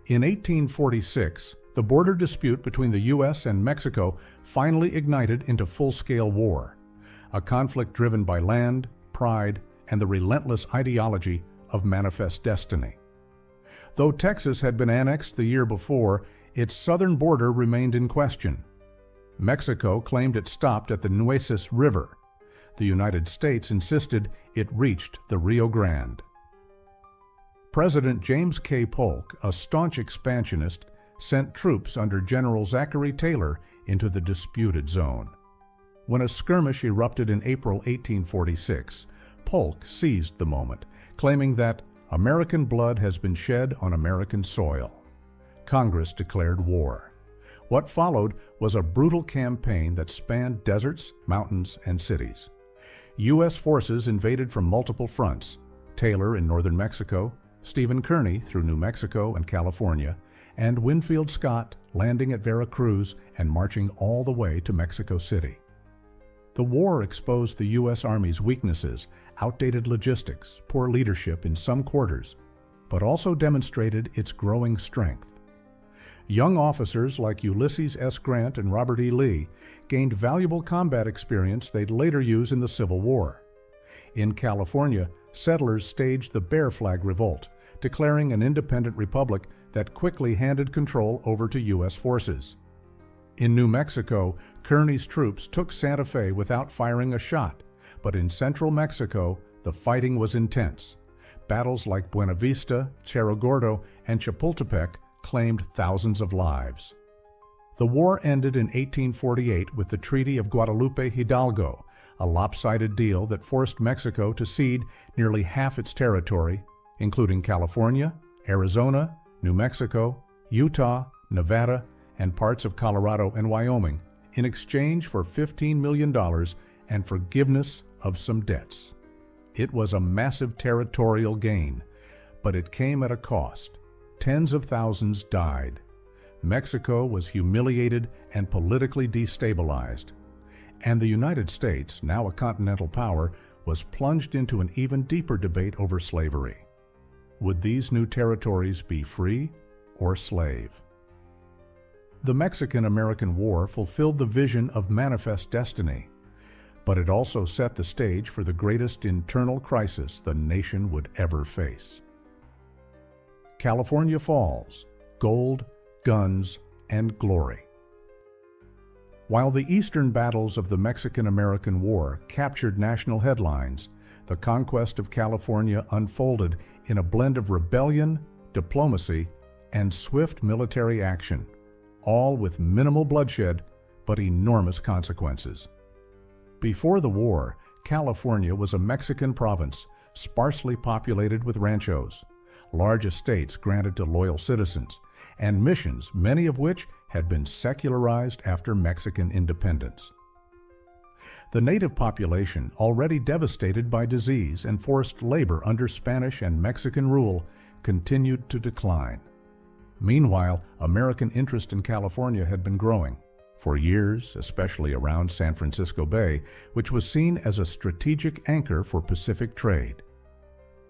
In 1846, the border dispute between the U.S. and Mexico finally ignited into full-scale war, a conflict driven by land, pride, and the relentless ideology of manifest destiny. Though Texas had been annexed the year before, its southern border remained in question. Mexico claimed it stopped at the Nueces River. The United States insisted it reached the Rio Grande. President James K. Polk, a staunch expansionist, sent troops under General Zachary Taylor into the disputed zone. When a skirmish erupted in April 1846, Polk seized the moment, claiming that American blood has been shed on American soil. Congress declared war. What followed was a brutal campaign that spanned deserts, mountains, and cities. U.S. forces invaded from multiple fronts: Taylor in northern Mexico, Stephen Kearny through New Mexico and California, and Winfield Scott landing at Veracruz and marching all the way to Mexico City. The war exposed the U.S. Army's weaknesses, outdated logistics, poor leadership in some quarters, but also demonstrated its growing strength. Young officers like Ulysses S. Grant and Robert E. Lee gained valuable combat experience they'd later use in the Civil War. In California, settlers staged the Bear Flag Revolt, declaring an independent republic that quickly handed control over to U.S. forces. In New Mexico, Kearny's troops took Santa Fe without firing a shot, but in central Mexico, the fighting was intense. Battles like Buena Vista, Cerro Gordo, and Chapultepec claimed thousands of lives. The war ended in 1848 with the Treaty of Guadalupe Hidalgo, a lopsided deal that forced Mexico to cede nearly half its territory, including California, Arizona, New Mexico, Utah, Nevada, and parts of Colorado and Wyoming, in exchange for $15 million and forgiveness of some debts. It was a massive territorial gain, but it came at a cost. Tens of thousands died. Mexico was humiliated and politically destabilized. And the United States, now a continental power, was plunged into an even deeper debate over slavery. Would these new territories be free or slave? The Mexican-American War fulfilled the vision of manifest destiny, but it also set the stage for the greatest internal crisis the nation would ever face. California Falls: Gold, Guns, and Glory. While the eastern battles of the Mexican-American War captured national headlines, the conquest of California unfolded in a blend of rebellion, diplomacy, and swift military action, all with minimal bloodshed but enormous consequences. Before the war, California was a Mexican province, sparsely populated with ranchos, large estates granted to loyal citizens, and missions, many of which had been secularized after Mexican independence. The native population, already devastated by disease and forced labor under Spanish and Mexican rule, continued to decline. Meanwhile, American interest in California had been growing. For years, especially around San Francisco Bay, which was seen as a strategic anchor for Pacific trade.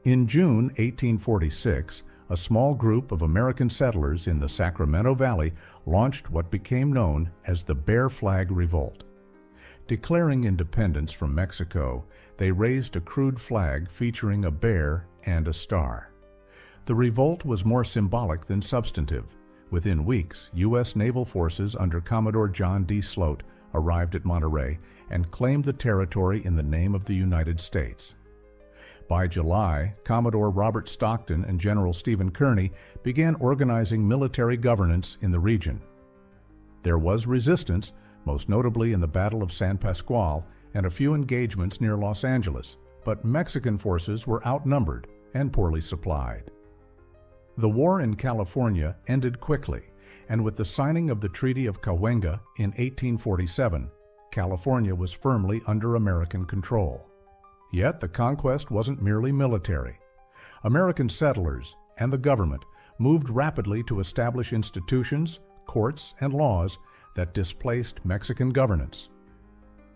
In June 1846, a small group of American settlers in the Sacramento Valley launched what became known as the Bear Flag Revolt. Declaring independence from Mexico, they raised a crude flag featuring a bear and a star. The revolt was more symbolic than substantive. Within weeks, U.S. naval forces under Commodore John D. Sloat arrived at Monterey and claimed the territory in the name of the United States. By July, Commodore Robert Stockton and General Stephen Kearny began organizing military governance in the region. There was resistance, most notably in the Battle of San Pasqual and a few engagements near Los Angeles, but Mexican forces were outnumbered and poorly supplied. The war in California ended quickly, and with the signing of the Treaty of Cahuenga in 1847, California was firmly under American control. Yet the conquest wasn't merely military. American settlers and the government moved rapidly to establish institutions, courts, and laws that displaced Mexican governance.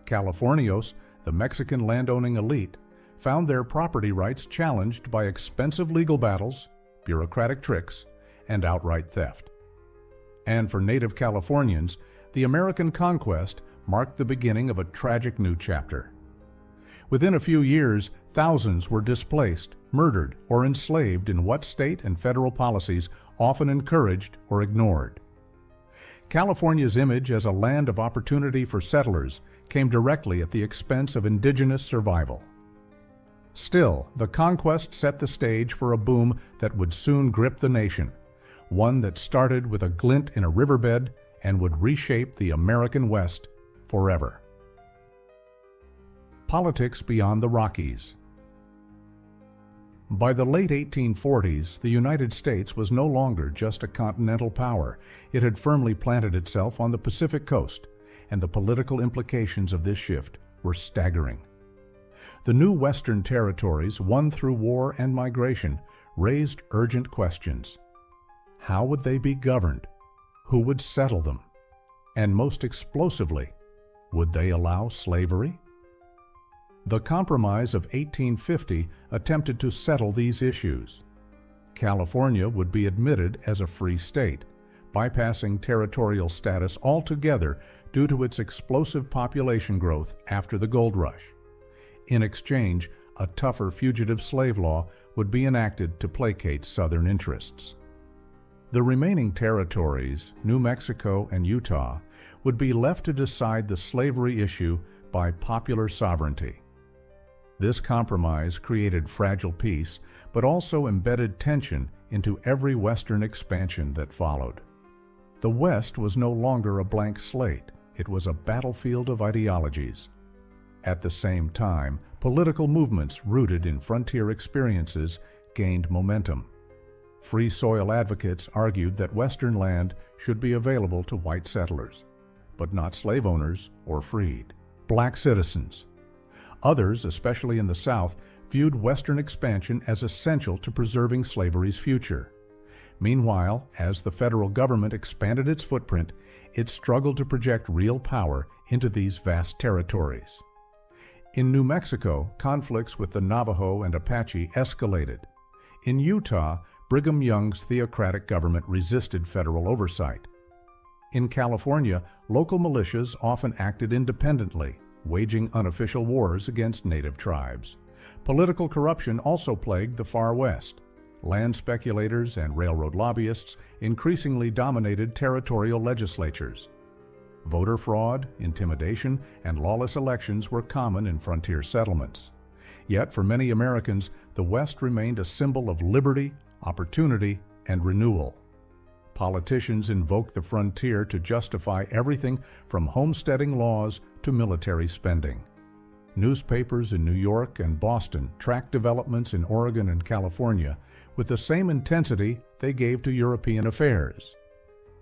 Californios, the Mexican landowning elite, found their property rights challenged by expensive legal battles, bureaucratic tricks, and outright theft. And for native Californians, the American conquest marked the beginning of a tragic new chapter. Within a few years, thousands were displaced, murdered, or enslaved in what state and federal policies often encouraged or ignored. California's image as a land of opportunity for settlers came directly at the expense of indigenous survival. Still, the conquest set the stage for a boom that would soon grip the nation, one that started with a glint in a riverbed and would reshape the American West forever. Politics beyond the Rockies. By the late 1840s, the United States was no longer just a continental power. It had firmly planted itself on the Pacific coast, and the political implications of this shift were staggering. The new Western territories, won through war and migration, raised urgent questions. How would they be governed? Who would settle them? And most explosively, would they allow slavery? The Compromise of 1850 attempted to settle these issues. California would be admitted as a free state, bypassing territorial status altogether due to its explosive population growth after the gold rush. In exchange, a tougher fugitive slave law would be enacted to placate Southern interests. The remaining territories, New Mexico and Utah, would be left to decide the slavery issue by popular sovereignty. This compromise created fragile peace, but also embedded tension into every Western expansion that followed. The West was no longer a blank slate. It was a battlefield of ideologies. At the same time, political movements rooted in frontier experiences gained momentum. Free soil advocates argued that Western land should be available to white settlers, but not slave owners or freed, black citizens. Others, especially in the South, viewed Western expansion as essential to preserving slavery's future. Meanwhile, as the federal government expanded its footprint, it struggled to project real power into these vast territories. In New Mexico, conflicts with the Navajo and Apache escalated. In Utah, Brigham Young's theocratic government resisted federal oversight. In California, local militias often acted independently, waging unofficial wars against native tribes. Political corruption also plagued the far west. Land speculators and railroad lobbyists increasingly dominated territorial legislatures. Voter fraud, intimidation, and lawless elections were common in frontier settlements. Yet for many Americans, the West remained a symbol of liberty, opportunity, and renewal. Politicians invoked the frontier to justify everything from homesteading laws to military spending. Newspapers in New York and Boston tracked developments in Oregon and California with the same intensity they gave to European affairs.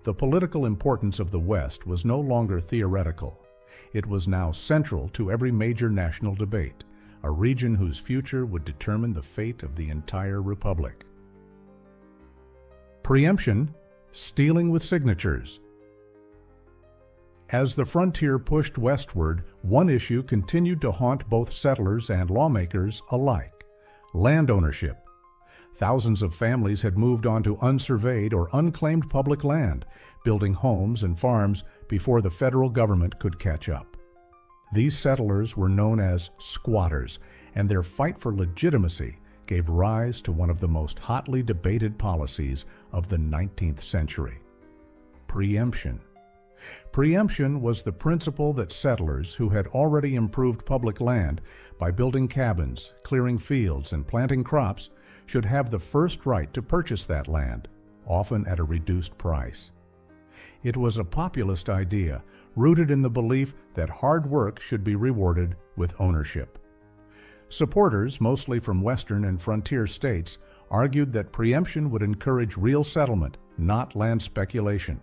The political importance of the West was no longer theoretical. It was now central to every major national debate, a region whose future would determine the fate of the entire republic. Preemption, stealing with signatures. As the frontier pushed westward, one issue continued to haunt both settlers and lawmakers alike: land ownership. Thousands of families had moved onto unsurveyed or unclaimed public land, building homes and farms before the federal government could catch up. These settlers were known as squatters, and their fight for legitimacy gave rise to one of the most hotly debated policies of the 19th century: preemption. Preemption was the principle that settlers who had already improved public land by building cabins, clearing fields, and planting crops should have the first right to purchase that land, often at a reduced price. It was a populist idea rooted in the belief that hard work should be rewarded with ownership. Supporters, mostly from western and frontier states, argued that preemption would encourage real settlement, not land speculation.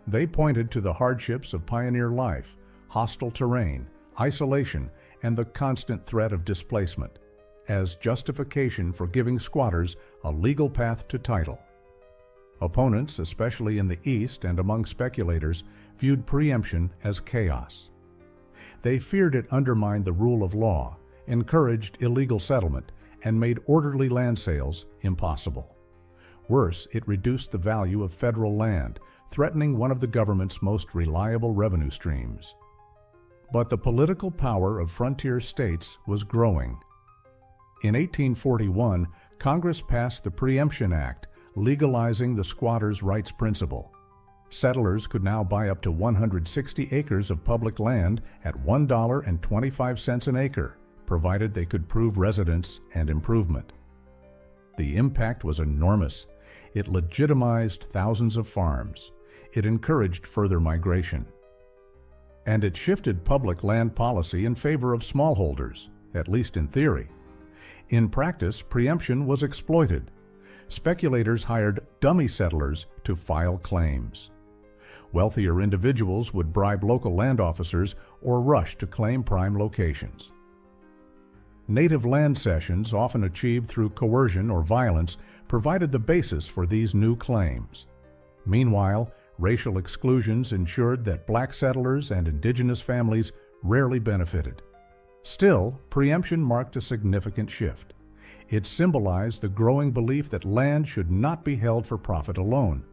They pointed to the hardships of pioneer life, hostile terrain, isolation, and the constant threat of displacement as justification for giving squatters a legal path to title. Opponents, especially in the East and among speculators, viewed preemption as chaos. They feared it undermined the rule of law, encouraged illegal settlement, and made orderly land sales impossible. Worse, it reduced the value of federal land, threatening one of the government's most reliable revenue streams. But the political power of frontier states was growing. In 1841, Congress passed the Preemption Act, legalizing the squatter's rights principle. Settlers could now buy up to 160 acres of public land at $1.25 an acre, provided they could prove residence and improvement. The impact was enormous. It legitimized thousands of farms. It encouraged further migration. And it shifted public land policy in favor of smallholders, at least in theory. In practice, preemption was exploited. Speculators hired dummy settlers to file claims. Wealthier individuals would bribe local land officers or rush to claim prime locations. Native land cessions, often achieved through coercion or violence, provided the basis for these new claims. Meanwhile, racial exclusions ensured that black settlers and indigenous families rarely benefited. Still, preemption marked a significant shift. It symbolized the growing belief that land should not be held for profit alone,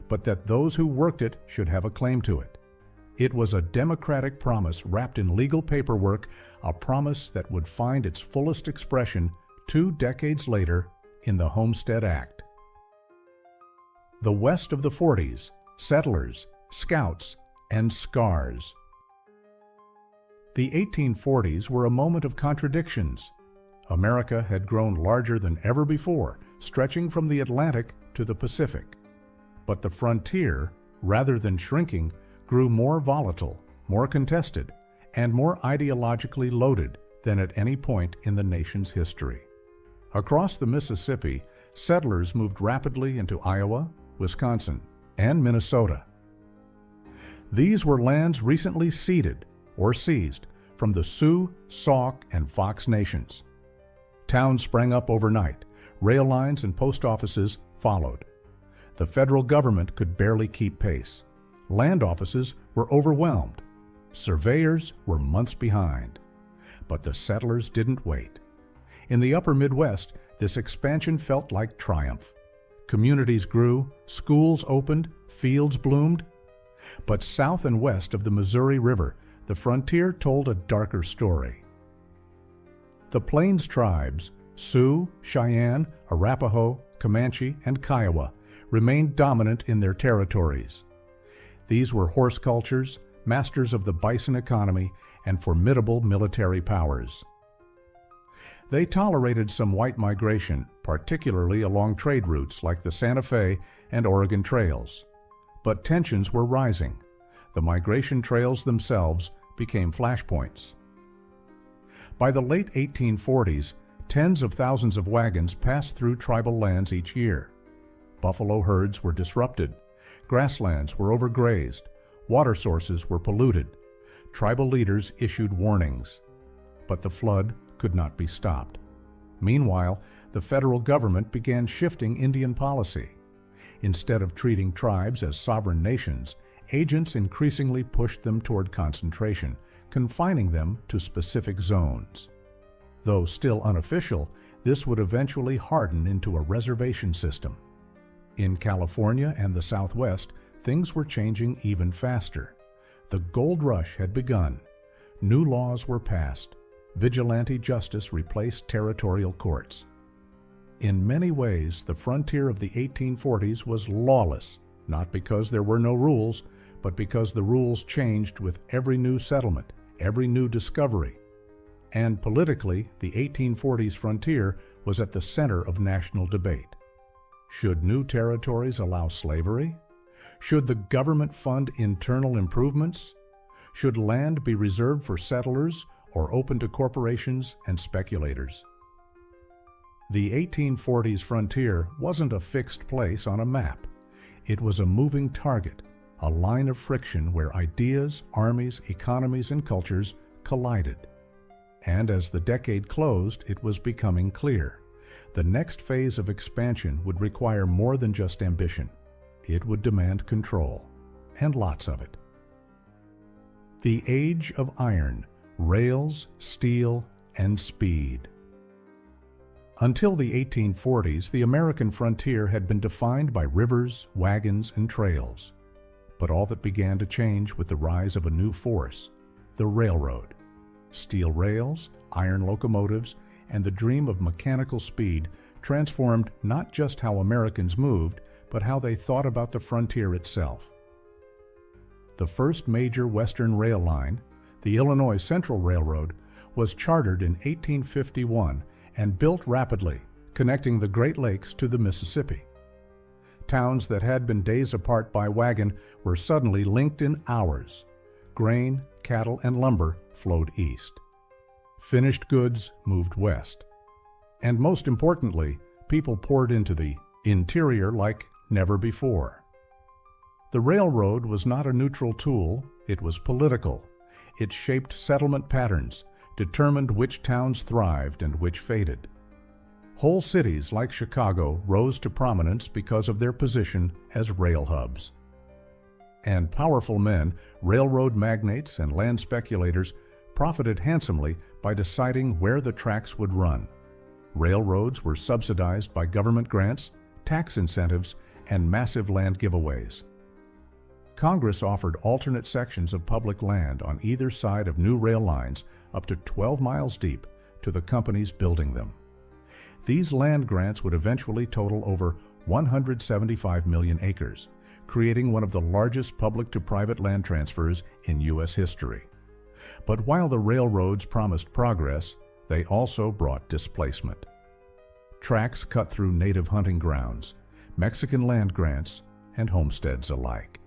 but that those who worked it should have a claim to it. It was a democratic promise wrapped in legal paperwork, a promise that would find its fullest expression 2 decades later in the Homestead Act. The West of the 40s: settlers, scouts, and scars. The 1840s were a moment of contradictions. America had grown larger than ever before, stretching from the Atlantic to the Pacific. But the frontier, rather than shrinking, grew more volatile, more contested, and more ideologically loaded than at any point in the nation's history. Across the Mississippi, settlers moved rapidly into Iowa, Wisconsin, and Minnesota. These were lands recently ceded or seized from the Sioux, Sauk, and Fox nations. Towns sprang up overnight. Rail lines and post offices followed. The federal government could barely keep pace. Land offices were overwhelmed. Surveyors were months behind. But the settlers didn't wait. In the upper Midwest, this expansion felt like triumph. Communities grew, schools opened, fields bloomed. But south and west of the Missouri River, the frontier told a darker story. The Plains tribes, Sioux, Cheyenne, Arapaho, Comanche, and Kiowa, remained dominant in their territories. These were horse cultures, masters of the bison economy, and formidable military powers. They tolerated some white migration, particularly along trade routes like the Santa Fe and Oregon trails. But tensions were rising. The migration trails themselves became flashpoints. By the late 1840s, tens of thousands of wagons passed through tribal lands each year. Buffalo herds were disrupted. Grasslands were overgrazed. Water sources were polluted. Tribal leaders issued warnings. But the flood could not be stopped. Meanwhile, the federal government began shifting Indian policy. Instead of treating tribes as sovereign nations agents increasingly pushed them toward concentration, confining them to specific zones. Though still unofficial, this would eventually harden into a reservation system. In California and the Southwest, things were changing even faster. The gold rush had begun. New laws were passed. Vigilante justice replaced territorial courts. In many ways, the frontier of the 1840s was lawless, not because there were no rules, but because the rules changed with every new settlement, every new discovery. And politically, the 1840s frontier was at the center of national debate. Should new territories allow slavery? Should the government fund internal improvements? Should land be reserved for settlers or open to corporations and speculators? The 1840s frontier wasn't a fixed place on a map. It was a moving target, a line of friction where ideas, armies, economies, and cultures collided. And as the decade closed, it was becoming clear. The next phase of expansion would require more than just ambition. It would demand control, and lots of it. The Age of Iron, Rails, Steel, and Speed. Until the 1840s, the American frontier had been defined by rivers, wagons, and trails. But all that began to change with the rise of a new force, the railroad. Steel rails, iron locomotives, and the dream of mechanical speed transformed not just how Americans moved, but how they thought about the frontier itself. The first major Western rail line, the Illinois Central Railroad, was chartered in 1851 and built rapidly, connecting the Great Lakes to the Mississippi. Towns that had been days apart by wagon were suddenly linked in hours. Grain, cattle, and lumber flowed east. Finished goods moved west. And most importantly, people poured into the interior like never before. The railroad was not a neutral tool, it was political. It shaped settlement patterns, determined which towns thrived and which faded. Whole cities like Chicago rose to prominence because of their position as rail hubs. And powerful men, railroad magnates and land speculators, profited handsomely by deciding where the tracks would run. Railroads were subsidized by government grants, tax incentives, and massive land giveaways. Congress offered alternate sections of public land on either side of new rail lines up to 12 miles deep to the companies building them. These land grants would eventually total over 175 million acres, creating one of the largest public-to-private land transfers in U.S. history. But while the railroads promised progress, they also brought displacement. Tracks cut through native hunting grounds, Mexican land grants, and homesteads alike.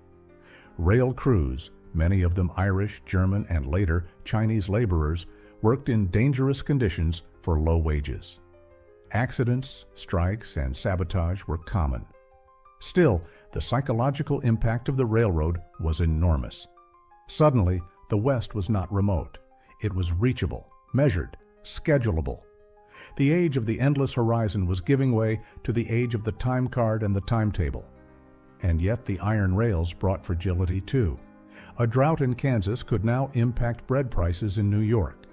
Rail crews, many of them Irish, German, and later Chinese laborers, worked in dangerous conditions for low wages. Accidents, strikes, and sabotage were common. Still, the psychological impact of the railroad was enormous. Suddenly, the West was not remote. It was reachable, measured, schedulable. The age of the endless horizon was giving way to the age of the time card and the timetable. And yet the iron rails brought fragility too. A drought in Kansas could now impact bread prices in New York.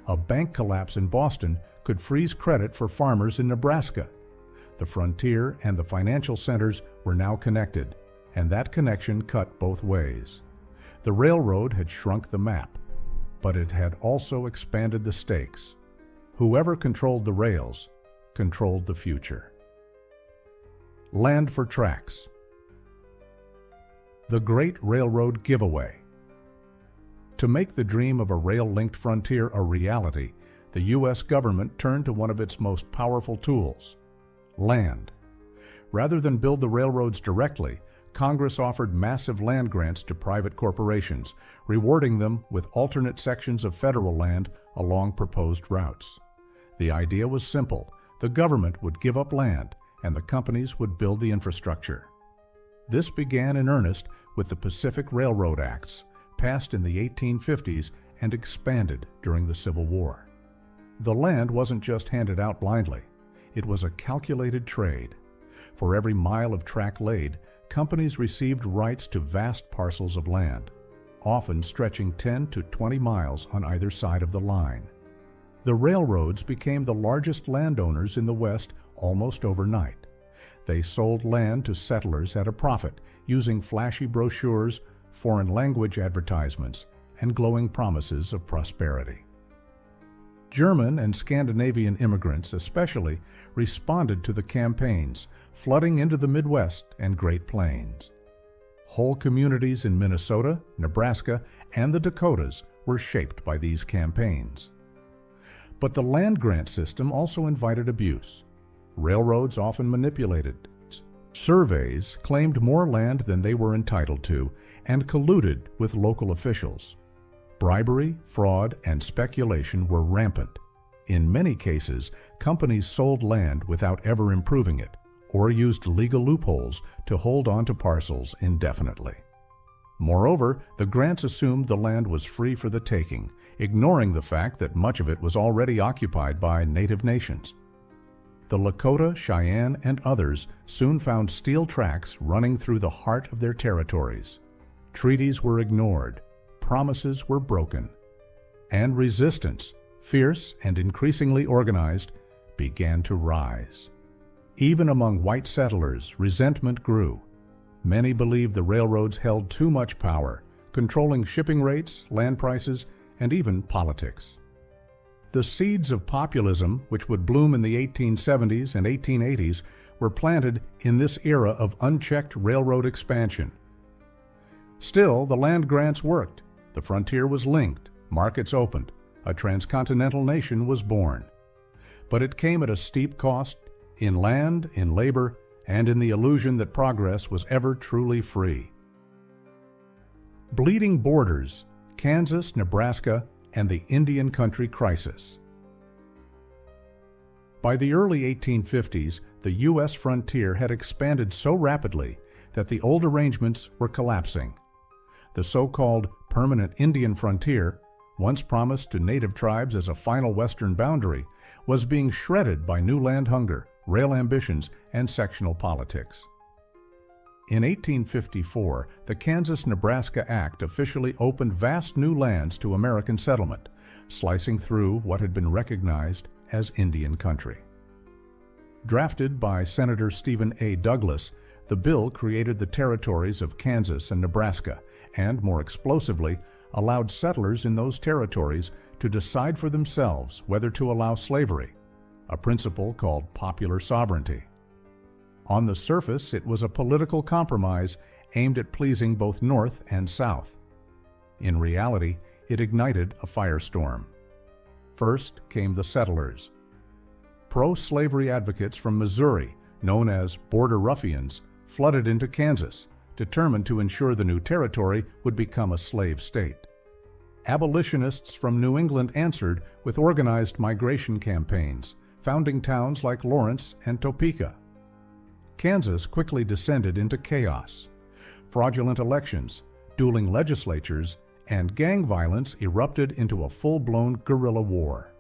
A bank collapse in Boston could freeze credit for farmers in Nebraska. The frontier and the financial centers were now connected, and that connection cut both ways. The railroad had shrunk the map, but it had also expanded the stakes. Whoever controlled the rails controlled the future. Land for tracks. The Great Railroad Giveaway. To make the dream of a rail-linked frontier a reality, the U.S. government turned to one of its most powerful tools, land. Rather than build the railroads directly, Congress offered massive land grants to private corporations, rewarding them with alternate sections of federal land along proposed routes. The idea was simple. The government would give up land, and the companies would build the infrastructure. This began in earnest with the Pacific Railroad Acts, passed in the 1850s and expanded during the Civil War. The land wasn't just handed out blindly. It was a calculated trade. For every mile of track laid, companies received rights to vast parcels of land, often stretching 10 to 20 miles on either side of the line. The railroads became the largest landowners in the West almost overnight. They sold land to settlers at a profit, using flashy brochures, foreign language advertisements, and glowing promises of prosperity. German and Scandinavian immigrants especially responded to the campaigns, flooding into the Midwest and Great Plains. Whole communities in Minnesota, Nebraska, and the Dakotas were shaped by these campaigns. But the land grant system also invited abuse. Railroads often manipulated it. Surveys claimed more land than they were entitled to and colluded with local officials. Bribery, fraud, and speculation were rampant. In many cases, companies sold land without ever improving it, or used legal loopholes to hold on to parcels indefinitely. Moreover, the grants assumed the land was free for the taking, ignoring the fact that much of it was already occupied by native nations. The Lakota, Cheyenne, and others soon found steel tracks running through the heart of their territories. Treaties were ignored, promises were broken, and resistance, fierce and increasingly organized, began to rise. Even among white settlers, resentment grew. Many believed the railroads held too much power, controlling shipping rates, land prices, and even politics. The seeds of populism, which would bloom in the 1870s and 1880s, were planted in this era of unchecked railroad expansion. Still, the land grants worked. The frontier was linked, markets opened, a transcontinental nation was born. But it came at a steep cost, in land, in labor, and in the illusion that progress was ever truly free. Bleeding borders, Kansas, Nebraska, and the Indian Country crisis. By the early 1850s, the U.S. frontier had expanded so rapidly that the old arrangements were collapsing. The so-called permanent Indian frontier, once promised to native tribes as a final western boundary, was being shredded by new land hunger, rail ambitions, and sectional politics. In 1854, the Kansas-Nebraska Act officially opened vast new lands to American settlement, slicing through what had been recognized as Indian country. Drafted by Senator Stephen A. Douglas, the bill created the territories of Kansas and Nebraska, and, more explosively, allowed settlers in those territories to decide for themselves whether to allow slavery, a principle called popular sovereignty. On the surface, it was a political compromise aimed at pleasing both North and South. In reality, it ignited a firestorm. First came the settlers. Pro-slavery advocates from Missouri, known as border ruffians, flooded into Kansas, determined to ensure the new territory would become a slave state. Abolitionists from New England answered with organized migration campaigns, founding towns like Lawrence and Topeka. Kansas quickly descended into chaos. Fraudulent elections, dueling legislatures, and gang violence erupted into a full-blown guerrilla war.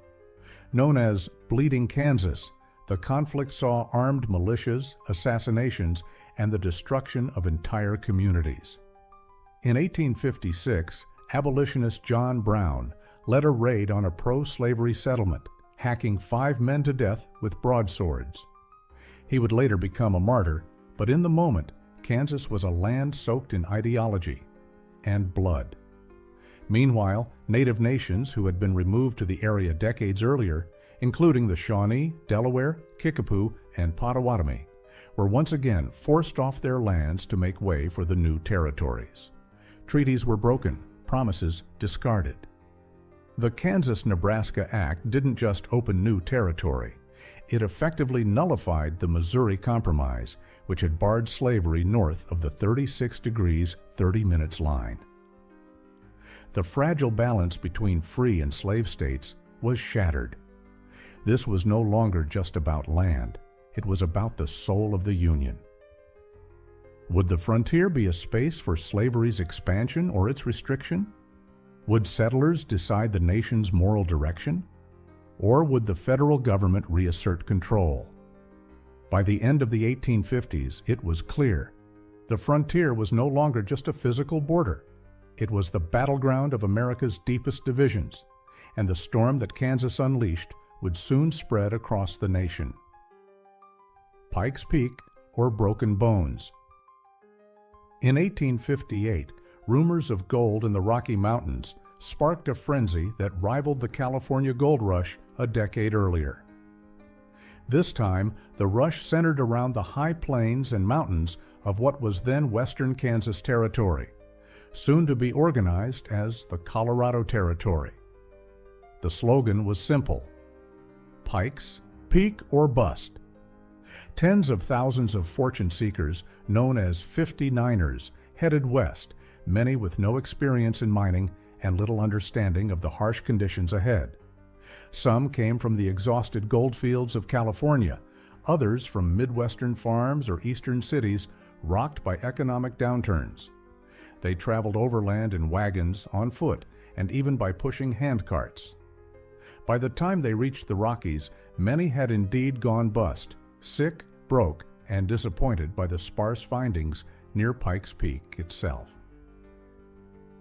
Known as Bleeding Kansas, the conflict saw armed militias, assassinations, and the destruction of entire communities. In 1856, abolitionist John Brown led a raid on a pro-slavery settlement, hacking 5 men to death with broadswords. He would later become a martyr, but in the moment, Kansas was a land soaked in ideology and blood. Meanwhile, native nations who had been removed to the area decades earlier, including the Shawnee, Delaware, Kickapoo, and Potawatomi, were once again forced off their lands to make way for the new territories. Treaties were broken, promises discarded. The Kansas-Nebraska Act didn't just open new territory. It effectively nullified the Missouri Compromise, which had barred slavery north of the 36 degrees 30 minutes line. The fragile balance between free and slave states was shattered. This was no longer just about land. It was about the soul of the Union. Would the frontier be a space for slavery's expansion or its restriction? Would settlers decide the nation's moral direction? Or would the federal government reassert control? By the end of the 1850s, it was clear The frontier was no longer just a physical border. It was the battleground of America's deepest divisions, and the storm that Kansas unleashed would soon spread across the nation. Pike's Peak, or Broken Bones. In 1858, rumors of gold in the Rocky Mountains sparked a frenzy that rivaled the California gold rush a decade earlier. This time, the rush centered around the high plains and mountains of what was then western Kansas Territory, soon to be organized as the Colorado Territory. The slogan was simple: Pike's Peak or Bust. Tens of thousands of fortune seekers, known as 59ers, headed west, many with no experience in mining and little understanding of the harsh conditions ahead. Some came from the exhausted goldfields of California, others from Midwestern farms or eastern cities rocked by economic downturns. They traveled overland in wagons, on foot, and even by pushing handcarts. By the time they reached the Rockies, many had indeed gone bust, sick, broke, and disappointed by the sparse findings near Pike's Peak itself.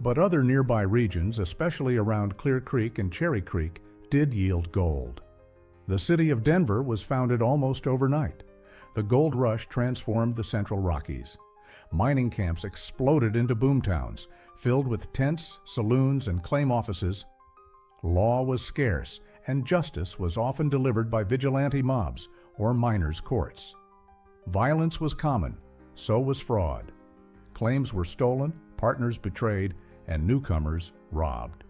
But other nearby regions, especially around Clear Creek and Cherry Creek, did yield gold. The city of Denver was founded almost overnight. The gold rush transformed the Central Rockies. Mining camps exploded into boomtowns, filled with tents, saloons, and claim offices. Law was scarce, and justice was often delivered by vigilante mobs or miners' courts. Violence was common, so was fraud. Claims were stolen, partners betrayed, and newcomers robbed.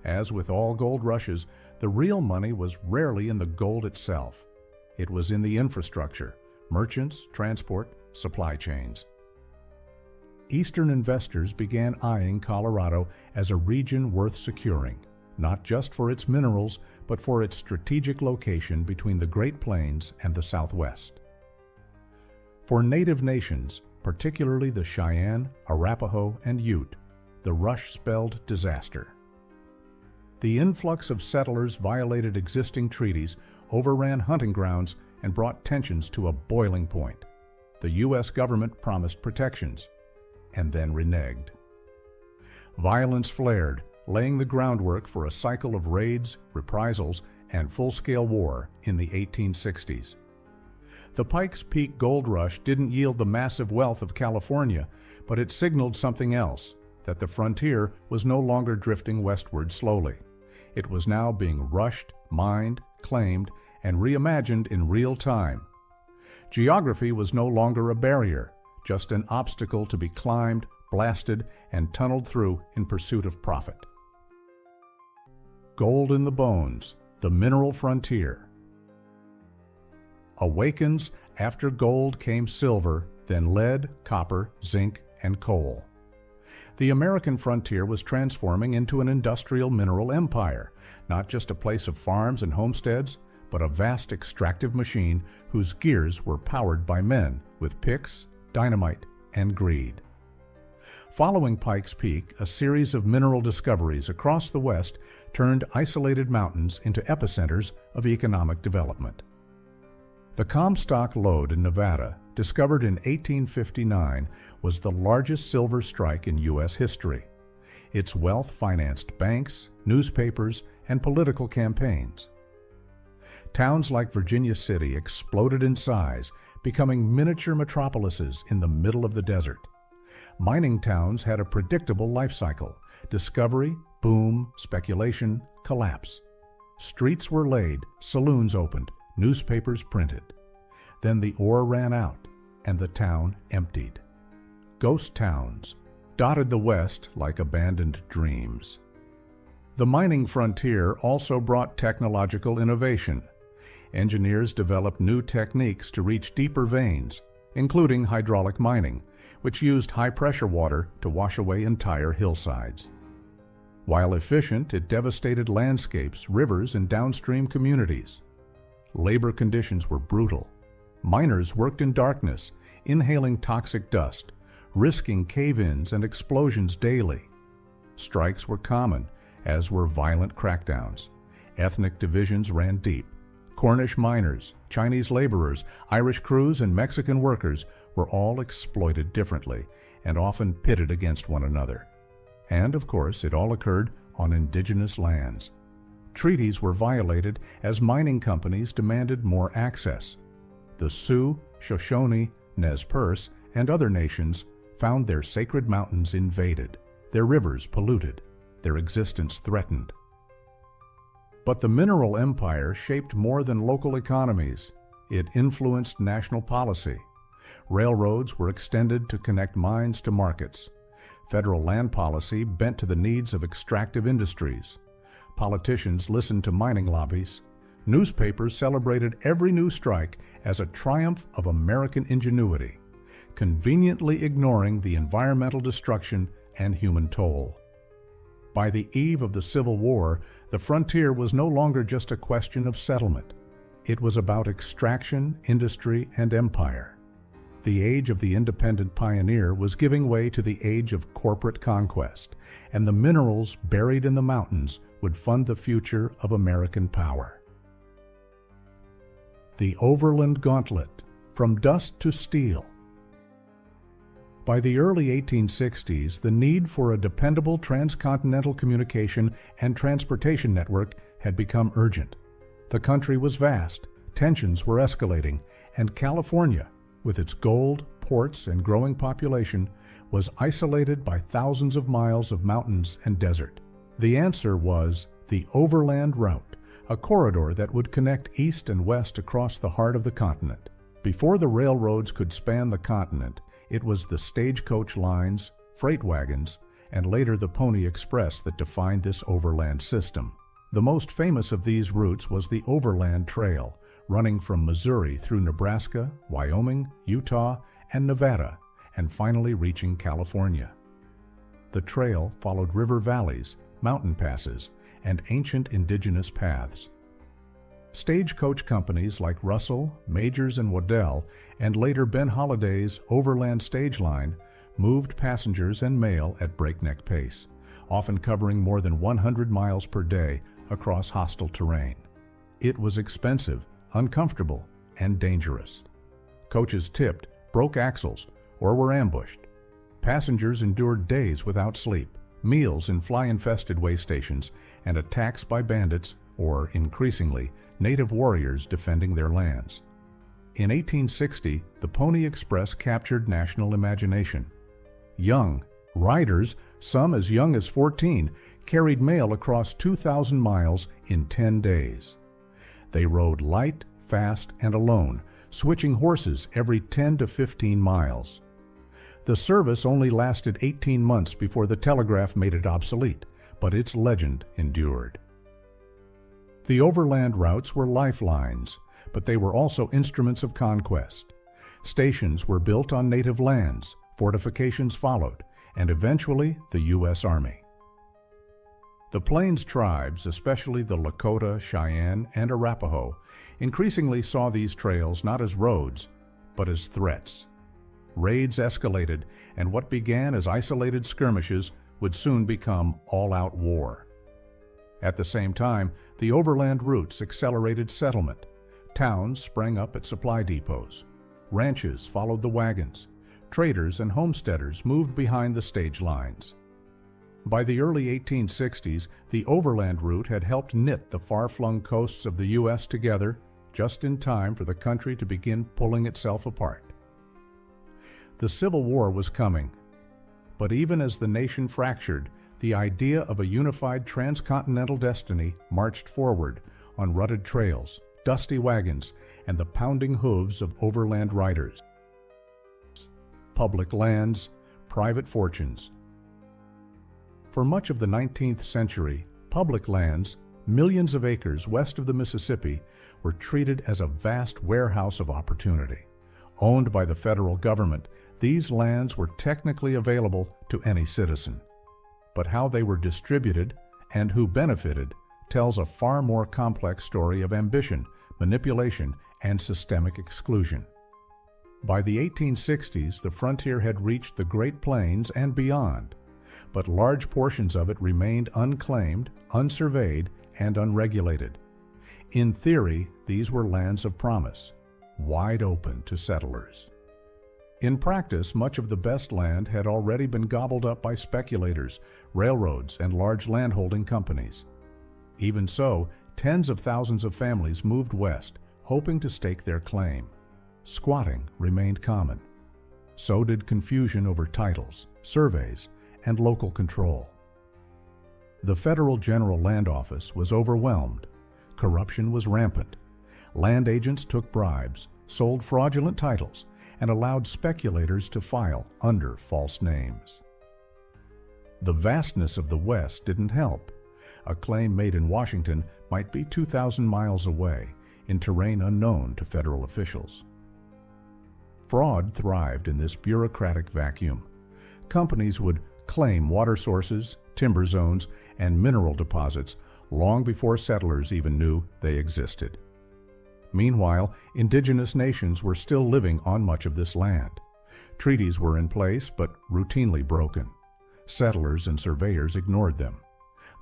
As with all gold rushes, the real money was rarely in the gold itself. It was in the infrastructure, merchants, transport, supply chains. Eastern investors began eyeing Colorado as a region worth securing, not just for its minerals, but for its strategic location between the Great Plains and the Southwest. For native nations, particularly the Cheyenne, Arapaho, and Ute, the rush spelled disaster. The influx of settlers violated existing treaties, overran hunting grounds, and brought tensions to a boiling point. The U.S. government promised protections, and then reneged. Violence flared, laying the groundwork for a cycle of raids, reprisals, and full-scale war in the 1860s. The Pike's Peak gold rush didn't yield the massive wealth of California, but it signaled something else, that the frontier was no longer drifting westward slowly. It was now being rushed, mined, claimed, and reimagined in real time. Geography was no longer a barrier, just an obstacle to be climbed, blasted, and tunneled through in pursuit of profit. Gold in the bones, the mineral frontier. Awakens, after gold came silver, then lead, copper, zinc, and coal. The American frontier was transforming into an industrial mineral empire, not just a place of farms and homesteads, but a vast extractive machine whose gears were powered by men with picks, dynamite, and greed. Following Pike's Peak, a series of mineral discoveries across the West turned isolated mountains into epicenters of economic development. The Comstock lode in Nevada, discovered in 1859, was the largest silver strike in U.S. history. Its wealth financed banks, newspapers, and political campaigns. Towns like Virginia City exploded in size, becoming miniature metropolises in the middle of the desert. Mining towns had a predictable life cycle: discovery, boom, speculation, collapse. Streets were laid, saloons opened, newspapers printed. Then the ore ran out, and the town emptied. Ghost towns dotted the West like abandoned dreams. The mining frontier also brought technological innovation. Engineers developed new techniques to reach deeper veins, including hydraulic mining, which used high-pressure water to wash away entire hillsides. While efficient, it devastated landscapes, rivers, and downstream communities. Labor conditions were brutal. Miners worked in darkness, inhaling toxic dust, risking cave-ins and explosions daily. Strikes were common, as were violent crackdowns. Ethnic divisions ran deep. Cornish miners, Chinese laborers, Irish crews, and Mexican workers were all exploited differently and often pitted against one another. And, of course, it all occurred on indigenous lands. Treaties were violated as mining companies demanded more access. The Sioux, Shoshone, Nez Perce, and other nations found their sacred mountains invaded, their rivers polluted, their existence threatened. But the mineral empire shaped more than local economies. It influenced national policy. Railroads were extended to connect mines to markets. Federal land policy bent to the needs of extractive industries. Politicians listened to mining lobbies. Newspapers celebrated every new strike as a triumph of American ingenuity, conveniently ignoring the environmental destruction and human toll. By the eve of the Civil War, the frontier was no longer just a question of settlement. It was about extraction, industry, and empire. The age of the independent pioneer was giving way to the age of corporate conquest, and the minerals buried in the mountains would fund the future of American power. The Overland Gauntlet, from dust to steel. By the early 1860s, the need for a dependable transcontinental communication and transportation network had become urgent. The country was vast, tensions were escalating, and California, with its gold, ports, and growing population, was isolated by thousands of miles of mountains and desert. The answer was the Overland Route, a corridor that would connect east and west across the heart of the continent. Before the railroads could span the continent, it was the stagecoach lines, freight wagons, and later the Pony Express that defined this overland system. The most famous of these routes was the Overland Trail, running from Missouri through Nebraska, Wyoming, Utah, and Nevada, and finally reaching California. The trail followed river valleys, mountain passes, and ancient indigenous paths. Stagecoach companies like Russell, Majors, and Waddell, and later Ben Holliday's Overland Stage Line, moved passengers and mail at breakneck pace, often covering more than 100 miles per day across hostile terrain. It was expensive, uncomfortable, and dangerous. Coaches tipped, broke axles, or were ambushed. Passengers endured days without sleep, meals in fly-infested way stations, and attacks by bandits or, increasingly, native warriors defending their lands. In 1860, the Pony Express captured national imagination. Young riders, some as young as 14, carried mail across 2,000 miles in 10 days. They rode light, fast, and alone, switching horses every 10 to 15 miles. The service only lasted 18 months before the telegraph made it obsolete, but its legend endured. The overland routes were lifelines, but they were also instruments of conquest. Stations were built on native lands, fortifications followed, and eventually the U.S. Army. The Plains tribes, especially the Lakota, Cheyenne, and Arapaho, increasingly saw these trails not as roads, but as threats. Raids escalated, and what began as isolated skirmishes would soon become all-out war. At the same time, the overland routes accelerated settlement. Towns sprang up at supply depots. Ranches followed the wagons. Traders and homesteaders moved behind the stage lines. By the early 1860s, the overland route had helped knit the far-flung coasts of the U.S. together just in time for the country to begin pulling itself apart. The Civil War was coming, but even as the nation fractured, the idea of a unified transcontinental destiny marched forward on rutted trails, dusty wagons, and the pounding hooves of overland riders. Public lands, private fortunes. For much of the 19th century, public lands, millions of acres west of the Mississippi, were treated as a vast warehouse of opportunity. Owned by the federal government, these lands were technically available to any citizen. But how they were distributed and who benefited tells a far more complex story of ambition, manipulation, and systemic exclusion. By the 1860s, the frontier had reached the Great Plains and beyond, but large portions of it remained unclaimed, unsurveyed, and unregulated. In theory, these were lands of promise, wide open to settlers. In practice, much of the best land had already been gobbled up by speculators, railroads, and large landholding companies. Even so, tens of thousands of families moved west, hoping to stake their claim. Squatting remained common. So did confusion over titles, surveys, and local control. The Federal General Land Office was overwhelmed. Corruption was rampant. Land agents took bribes, sold fraudulent titles, and allowed speculators to file under false names. The vastness of the West didn't help. A claim made in Washington might be 2,000 miles away, in terrain unknown to federal officials. Fraud thrived in this bureaucratic vacuum. Companies would claim water sources, timber zones, and mineral deposits long before settlers even knew they existed. Meanwhile, indigenous nations were still living on much of this land. Treaties were in place, but routinely broken. Settlers and surveyors ignored them.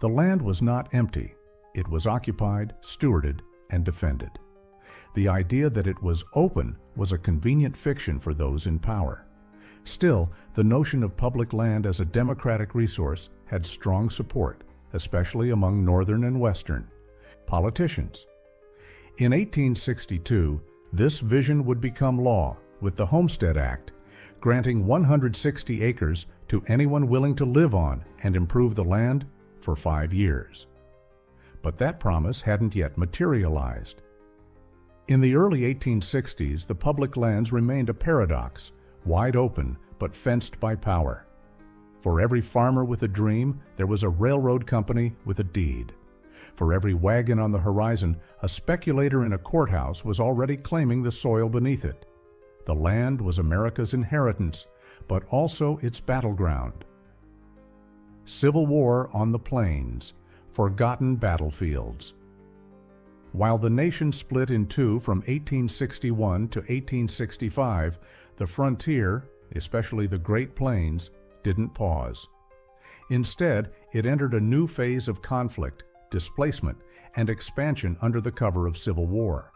The land was not empty. It was occupied, stewarded, and defended. The idea that it was open was a convenient fiction for those in power. Still, the notion of public land as a democratic resource had strong support, especially among Northern and Western politicians. In 1862, this vision would become law with the Homestead Act, granting 160 acres to anyone willing to live on and improve the land for 5 years. But that promise hadn't yet materialized. In the early 1860s, the public lands remained a paradox, wide open but fenced by power. For every farmer with a dream, there was a railroad company with a deed. For every wagon on the horizon, a speculator in a courthouse was already claiming the soil beneath it. The land was America's inheritance, but also its battleground. Civil War on the plains, forgotten battlefields. While the nation split in two from 1861 to 1865, the frontier, especially the Great Plains, didn't pause. Instead, it entered a new phase of conflict, displacement, and expansion under the cover of civil war.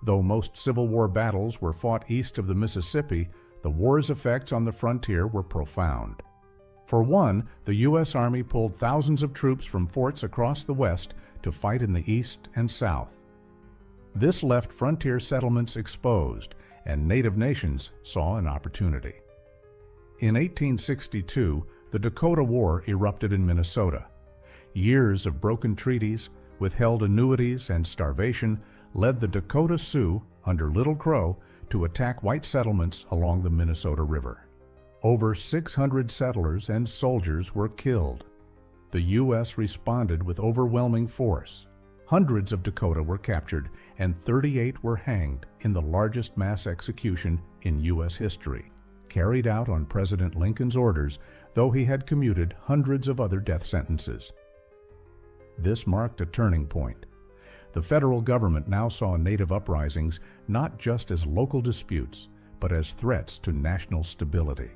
Though most Civil War battles were fought east of the Mississippi, the war's effects on the frontier were profound. For one, the U.S. Army pulled thousands of troops from forts across the West to fight in the East and South. This left frontier settlements exposed, and native nations saw an opportunity. In 1862, the Dakota War erupted in Minnesota. Years of broken treaties, withheld annuities, and starvation led the Dakota Sioux, under Little Crow, to attack white settlements along the Minnesota River. Over 600 settlers and soldiers were killed. The U.S. responded with overwhelming force. Hundreds of Dakota were captured, and 38 were hanged in the largest mass execution in U.S. history, carried out on President Lincoln's orders, though he had commuted hundreds of other death sentences. This marked a turning point. The federal government now saw native uprisings not just as local disputes, but as threats to national stability.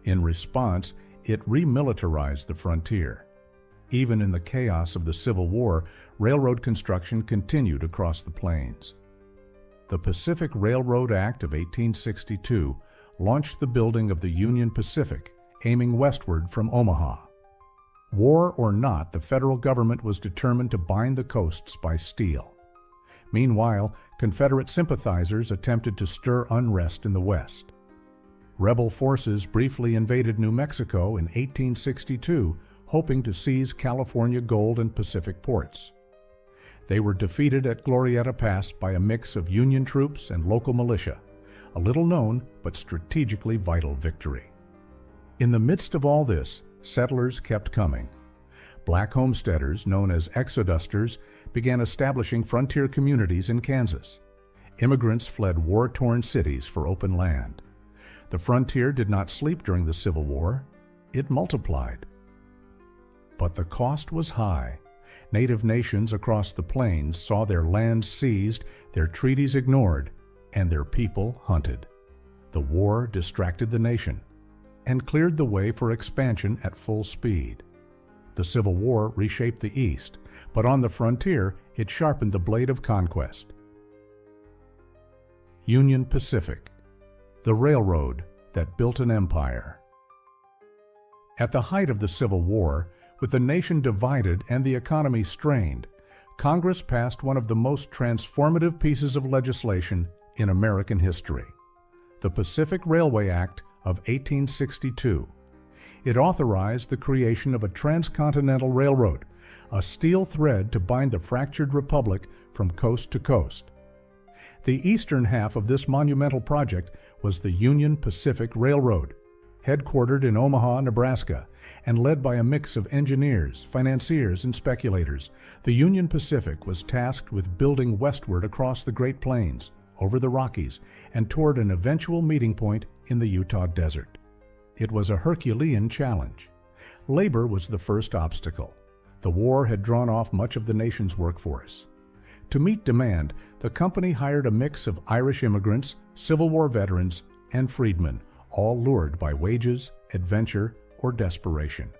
In response, it remilitarized the frontier. Even in the chaos of the Civil War, railroad construction continued across the plains. The Pacific Railroad Act of 1862 launched the building of the Union Pacific, aiming westward from Omaha. War or not, the federal government was determined to bind the coasts by steel. Meanwhile, Confederate sympathizers attempted to stir unrest in the West. Rebel forces briefly invaded New Mexico in 1862, hoping to seize California gold and Pacific ports. They were defeated at Glorieta Pass by a mix of Union troops and local militia, a little-known but strategically vital victory. In the midst of all this, settlers kept coming. Black homesteaders, known as exodusters, began establishing frontier communities in Kansas. Immigrants fled war-torn cities for open land. The frontier did not sleep during the Civil War. It multiplied. But the cost was high. Native nations across the plains saw their lands seized, their treaties ignored, and their people hunted. The war distracted the nation and cleared the way for expansion at full speed. The Civil War reshaped the East, but on the frontier it sharpened the blade of conquest. Union Pacific, the railroad that built an empire. At the height of the Civil War, with the nation divided and the economy strained, Congress passed one of the most transformative pieces of legislation in American history, the Pacific Railway Act of 1862. It authorized the creation of a transcontinental railroad, a steel thread to bind the fractured republic from coast to coast. The eastern half of this monumental project was the Union Pacific Railroad, headquartered in Omaha, Nebraska, and led by a mix of engineers, financiers, and speculators. The Union Pacific was tasked with building westward across the Great Plains, over the Rockies, and toward an eventual meeting point in the Utah desert. It was a Herculean challenge. Labor was the first obstacle. The war had drawn off much of the nation's workforce. To meet demand, the company hired a mix of Irish immigrants, Civil War veterans, and freedmen, all lured by wages, adventure, or desperation.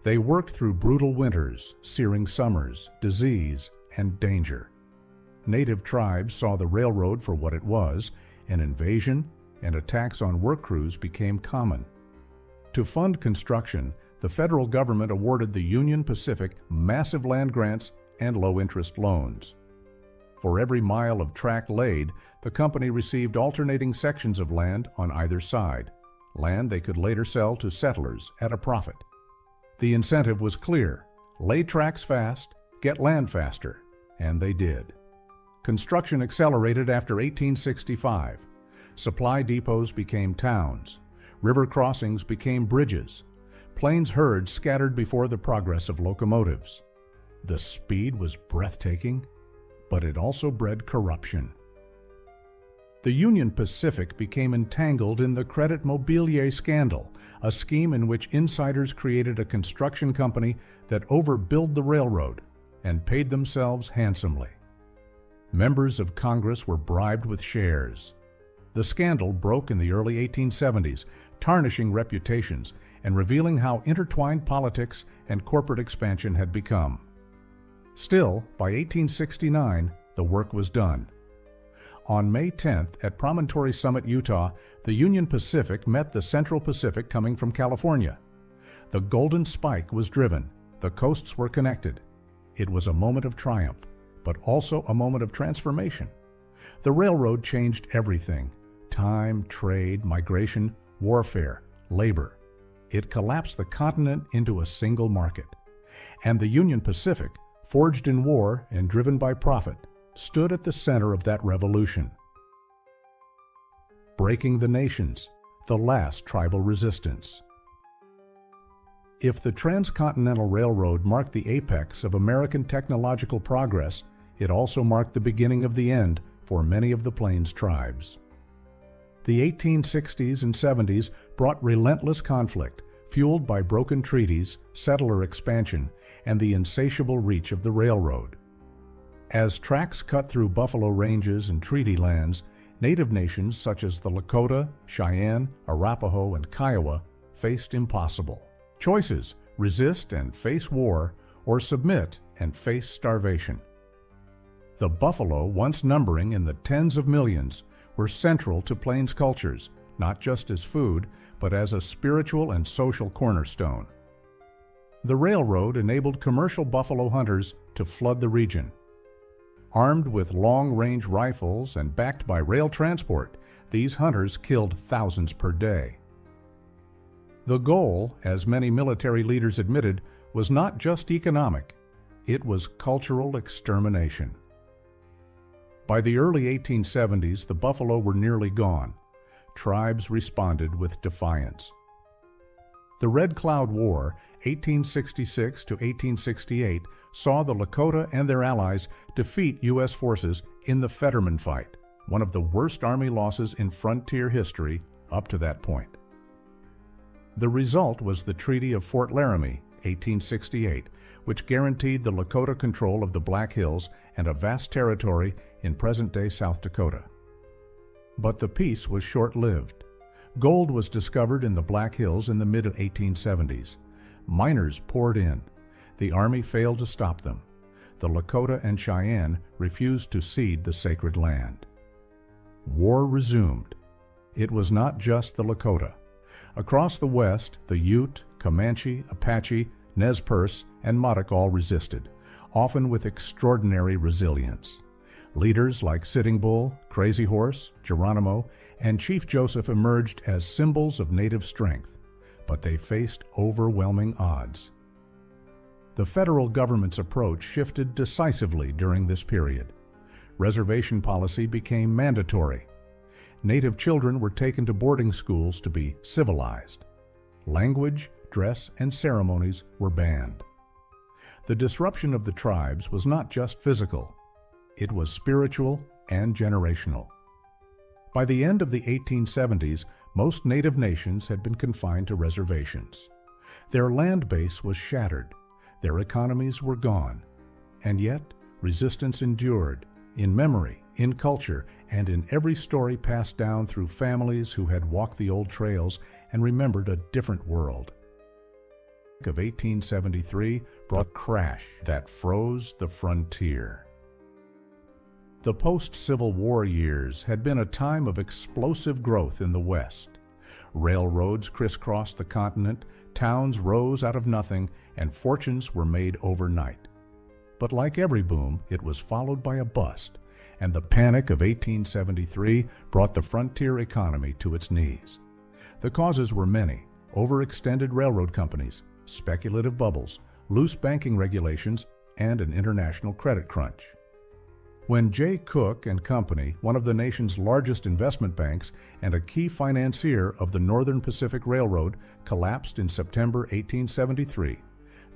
They worked through brutal winters, searing summers, disease, and danger. Native tribes saw the railroad for what it was, an invasion, and attacks on work crews became common. To fund construction, the federal government awarded the Union Pacific massive land grants and low-interest loans. For every mile of track laid, the company received alternating sections of land on either side, land they could later sell to settlers at a profit. The incentive was clear: lay tracks fast, get land faster, and they did. Construction accelerated after 1865. Supply depots became towns. River crossings became bridges. Plains herds scattered before the progress of locomotives. The speed was breathtaking, but it also bred corruption. The Union Pacific became entangled in the Credit Mobilier scandal, a scheme in which insiders created a construction company that overbilled the railroad and paid themselves handsomely. Members of Congress were bribed with shares. The scandal broke in the early 1870s, tarnishing reputations and revealing how intertwined politics and corporate expansion had become. Still, by 1869, the work was done. On May 10th, at Promontory Summit, Utah, the Union Pacific met the Central Pacific coming from California. The Golden Spike was driven. The coasts were connected. It was a moment of triumph, but also a moment of transformation. The railroad changed everything: time, trade, migration, warfare, labor. It collapsed the continent into a single market. And the Union Pacific, forged in war and driven by profit, stood at the center of that revolution. Breaking the nations, the last tribal resistance. If the Transcontinental Railroad marked the apex of American technological progress, it also marked the beginning of the end for many of the Plains tribes. The 1860s and 70s brought relentless conflict, fueled by broken treaties, settler expansion, and the insatiable reach of the railroad. As tracks cut through buffalo ranges and treaty lands, native nations such as the Lakota, Cheyenne, Arapaho, and Kiowa faced impossible choices: resist and face war, or submit and face starvation. The buffalo, once numbering in the tens of millions, were central to Plains cultures, not just as food, but as a spiritual and social cornerstone. The railroad enabled commercial buffalo hunters to flood the region. Armed with long-range rifles and backed by rail transport, these hunters killed thousands per day. The goal, as many military leaders admitted, was not just economic. It was cultural extermination. By the early 1870s, the buffalo were nearly gone. Tribes responded with defiance. The Red Cloud War, 1866 to 1868, saw the Lakota and their allies defeat U.S. forces in the Fetterman Fight, one of the worst Army losses in frontier history up to that point. The result was the Treaty of Fort Laramie, 1868, which guaranteed the Lakota control of the Black Hills and a vast territory in present-day South Dakota. But the peace was short-lived. Gold was discovered in the Black Hills in the mid-1870s. Miners poured in, The army failed to stop them. The Lakota and Cheyenne refused to cede the sacred land. War resumed. It was not just the Lakota. Across the West, the Ute, Comanche, Apache, Nez Perce, and Modoc all resisted, often with extraordinary resilience. Leaders like Sitting Bull, Crazy Horse, Geronimo, and Chief Joseph emerged as symbols of native strength, but they faced overwhelming odds. The federal government's approach shifted decisively during this period. Reservation policy became mandatory. Native children were taken to boarding schools to be civilized. Language, dress, and ceremonies were banned. The disruption of the tribes was not just physical. It was spiritual and generational. By the end of the 1870s, most native nations had been confined to reservations. Their land base was shattered. Their economies were gone. And yet, resistance endured, in memory, in culture, and in every story passed down through families who had walked the old trails and remembered a different world. Of 1873 brought a crash that froze the frontier. The post-Civil War years had been a time of explosive growth in the West. Railroads crisscrossed the continent, towns rose out of nothing, and fortunes were made overnight. But like every boom, it was followed by a bust, and the Panic of 1873 brought the frontier economy to its knees. The causes were many: overextended railroad companies, speculative bubbles, loose banking regulations, and an international credit crunch. When J. Cook and Company, one of the nation's largest investment banks and a key financier of the Northern Pacific Railroad, collapsed in September 1873,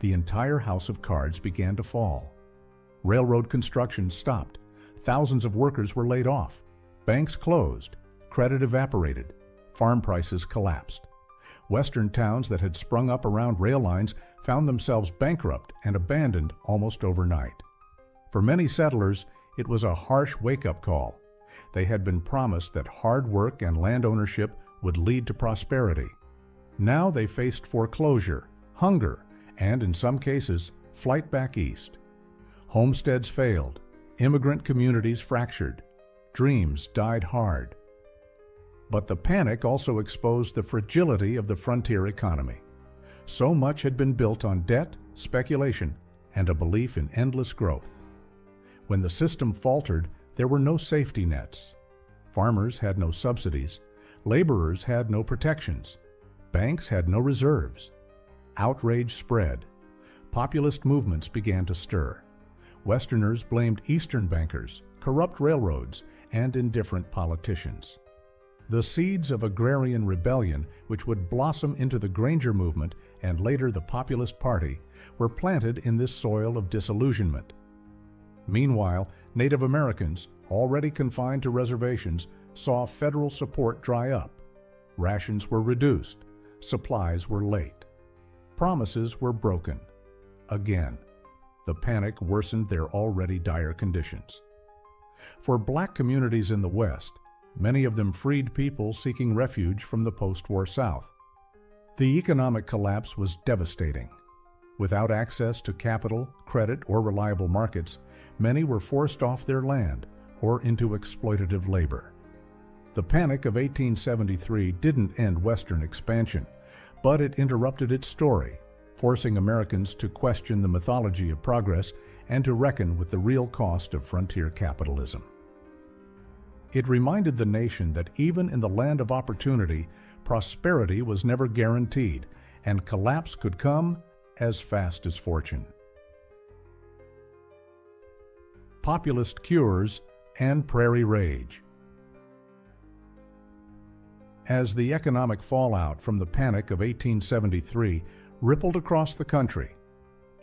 the entire house of cards began to fall. Railroad construction stopped. Thousands of workers were laid off. Banks closed. Credit evaporated. Farm prices collapsed. Western towns that had sprung up around rail lines found themselves bankrupt and abandoned almost overnight. For many settlers, it was a harsh wake-up call. They had been promised that hard work and land ownership would lead to prosperity. Now they faced foreclosure, hunger, and in some cases, flight back east. Homesteads failed. Immigrant communities fractured. Dreams died hard. But the panic also exposed the fragility of the frontier economy. So much had been built on debt, speculation, and a belief in endless growth. When the system faltered, there were no safety nets. Farmers had no subsidies. Laborers had no protections. Banks had no reserves. Outrage spread. Populist movements began to stir. Westerners blamed Eastern bankers, corrupt railroads, and indifferent politicians. The seeds of agrarian rebellion, which would blossom into the Granger movement and later the Populist Party, were planted in this soil of disillusionment. Meanwhile, Native Americans, already confined to reservations, saw federal support dry up. Rations were reduced. Supplies were late. Promises were broken. Again, the panic worsened their already dire conditions. For black communities in the West, many of them freed people seeking refuge from the post-war South, the economic collapse was devastating. Without access to capital, credit, or reliable markets, many were forced off their land or into exploitative labor. The Panic of 1873 didn't end Western expansion, but it interrupted its story, forcing Americans to question the mythology of progress and to reckon with the real cost of frontier capitalism. It reminded the nation that even in the land of opportunity, prosperity was never guaranteed, and collapse could come as fast as fortune. Populist cures and prairie rage. As the economic fallout from the Panic of 1873 rippled across the country,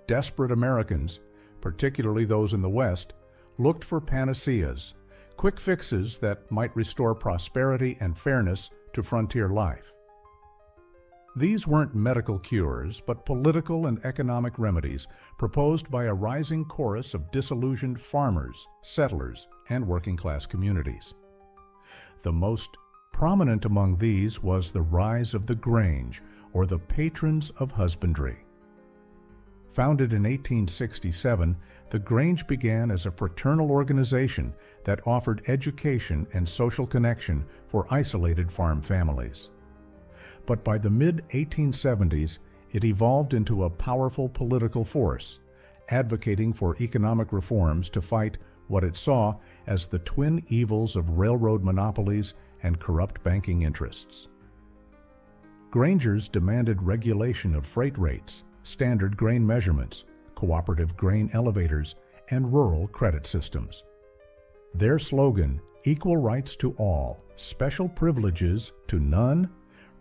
desperate Americans, particularly those in the West, looked for panaceas, quick fixes that might restore prosperity and fairness to frontier life. These weren't medical cures, but political and economic remedies proposed by a rising chorus of disillusioned farmers, settlers, and working-class communities. The most prominent among these was the rise of the Grange, or the patrons of husbandry. Founded in 1867, the Grange began as a fraternal organization that offered education and social connection for isolated farm families. But by the mid-1870s, it evolved into a powerful political force, advocating for economic reforms to fight what it saw as the twin evils of railroad monopolies and corrupt banking interests. Grangers demanded regulation of freight rates, standard grain measurements, cooperative grain elevators, and rural credit systems. Their slogan, "Equal rights to all, special privileges to none,"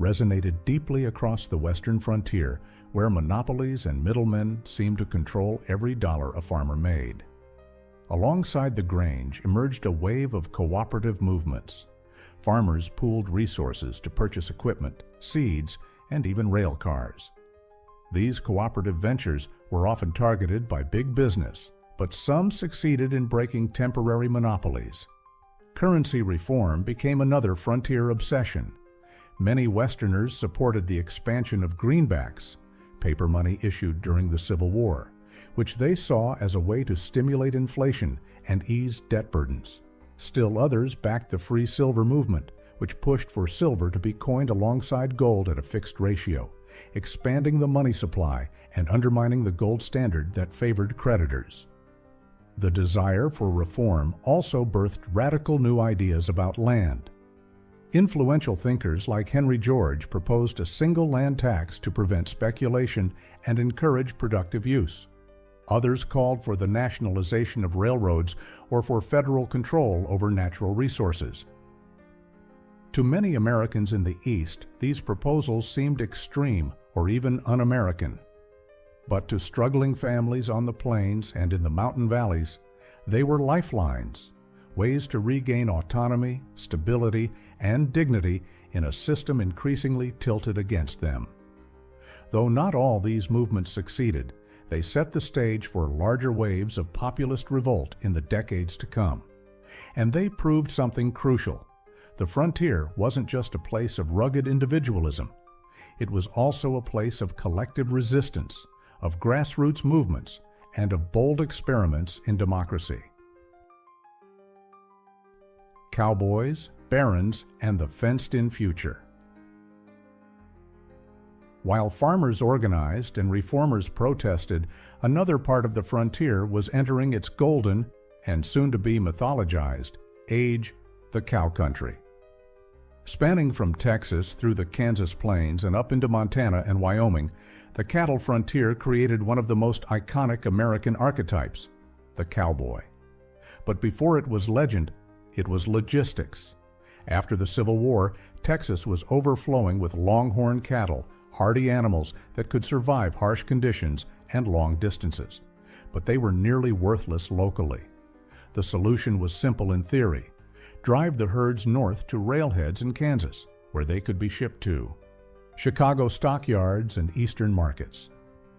resonated deeply across the western frontier, where monopolies and middlemen seemed to control every dollar a farmer made. Alongside the Grange emerged a wave of cooperative movements. Farmers pooled resources to purchase equipment, seeds, and even rail cars. These cooperative ventures were often targeted by big business, but some succeeded in breaking temporary monopolies. Currency reform became another frontier obsession. Many Westerners supported the expansion of greenbacks, paper money issued during the Civil War, which they saw as a way to stimulate inflation and ease debt burdens. Still others backed the free silver movement, which pushed for silver to be coined alongside gold at a fixed ratio, expanding the money supply and undermining the gold standard that favored creditors. The desire for reform also birthed radical new ideas about land. Influential thinkers like Henry George proposed a single land tax to prevent speculation and encourage productive use. Others called for the nationalization of railroads or for federal control over natural resources. To many Americans in the East, these proposals seemed extreme or even un-American. But to struggling families on the plains and in the mountain valleys, they were lifelines, ways to regain autonomy, stability, and dignity in a system increasingly tilted against them. Though not all these movements succeeded, they set the stage for larger waves of populist revolt in the decades to come. And they proved something crucial. The frontier wasn't just a place of rugged individualism. It was also a place of collective resistance, of grassroots movements, and of bold experiments in democracy. Cowboys, barons, and the fenced-in future. While farmers organized and reformers protested, another part of the frontier was entering its golden, and soon-to-be mythologized, age, the cow country. Spanning from Texas through the Kansas plains and up into Montana and Wyoming, the cattle frontier created one of the most iconic American archetypes, the cowboy. But before it was legend, it was logistics. After the Civil War, Texas was overflowing with longhorn cattle, hardy animals that could survive harsh conditions and long distances. But they were nearly worthless locally. The solution was simple in theory. Drive the herds north to railheads in Kansas, where they could be shipped to Chicago stockyards and eastern markets.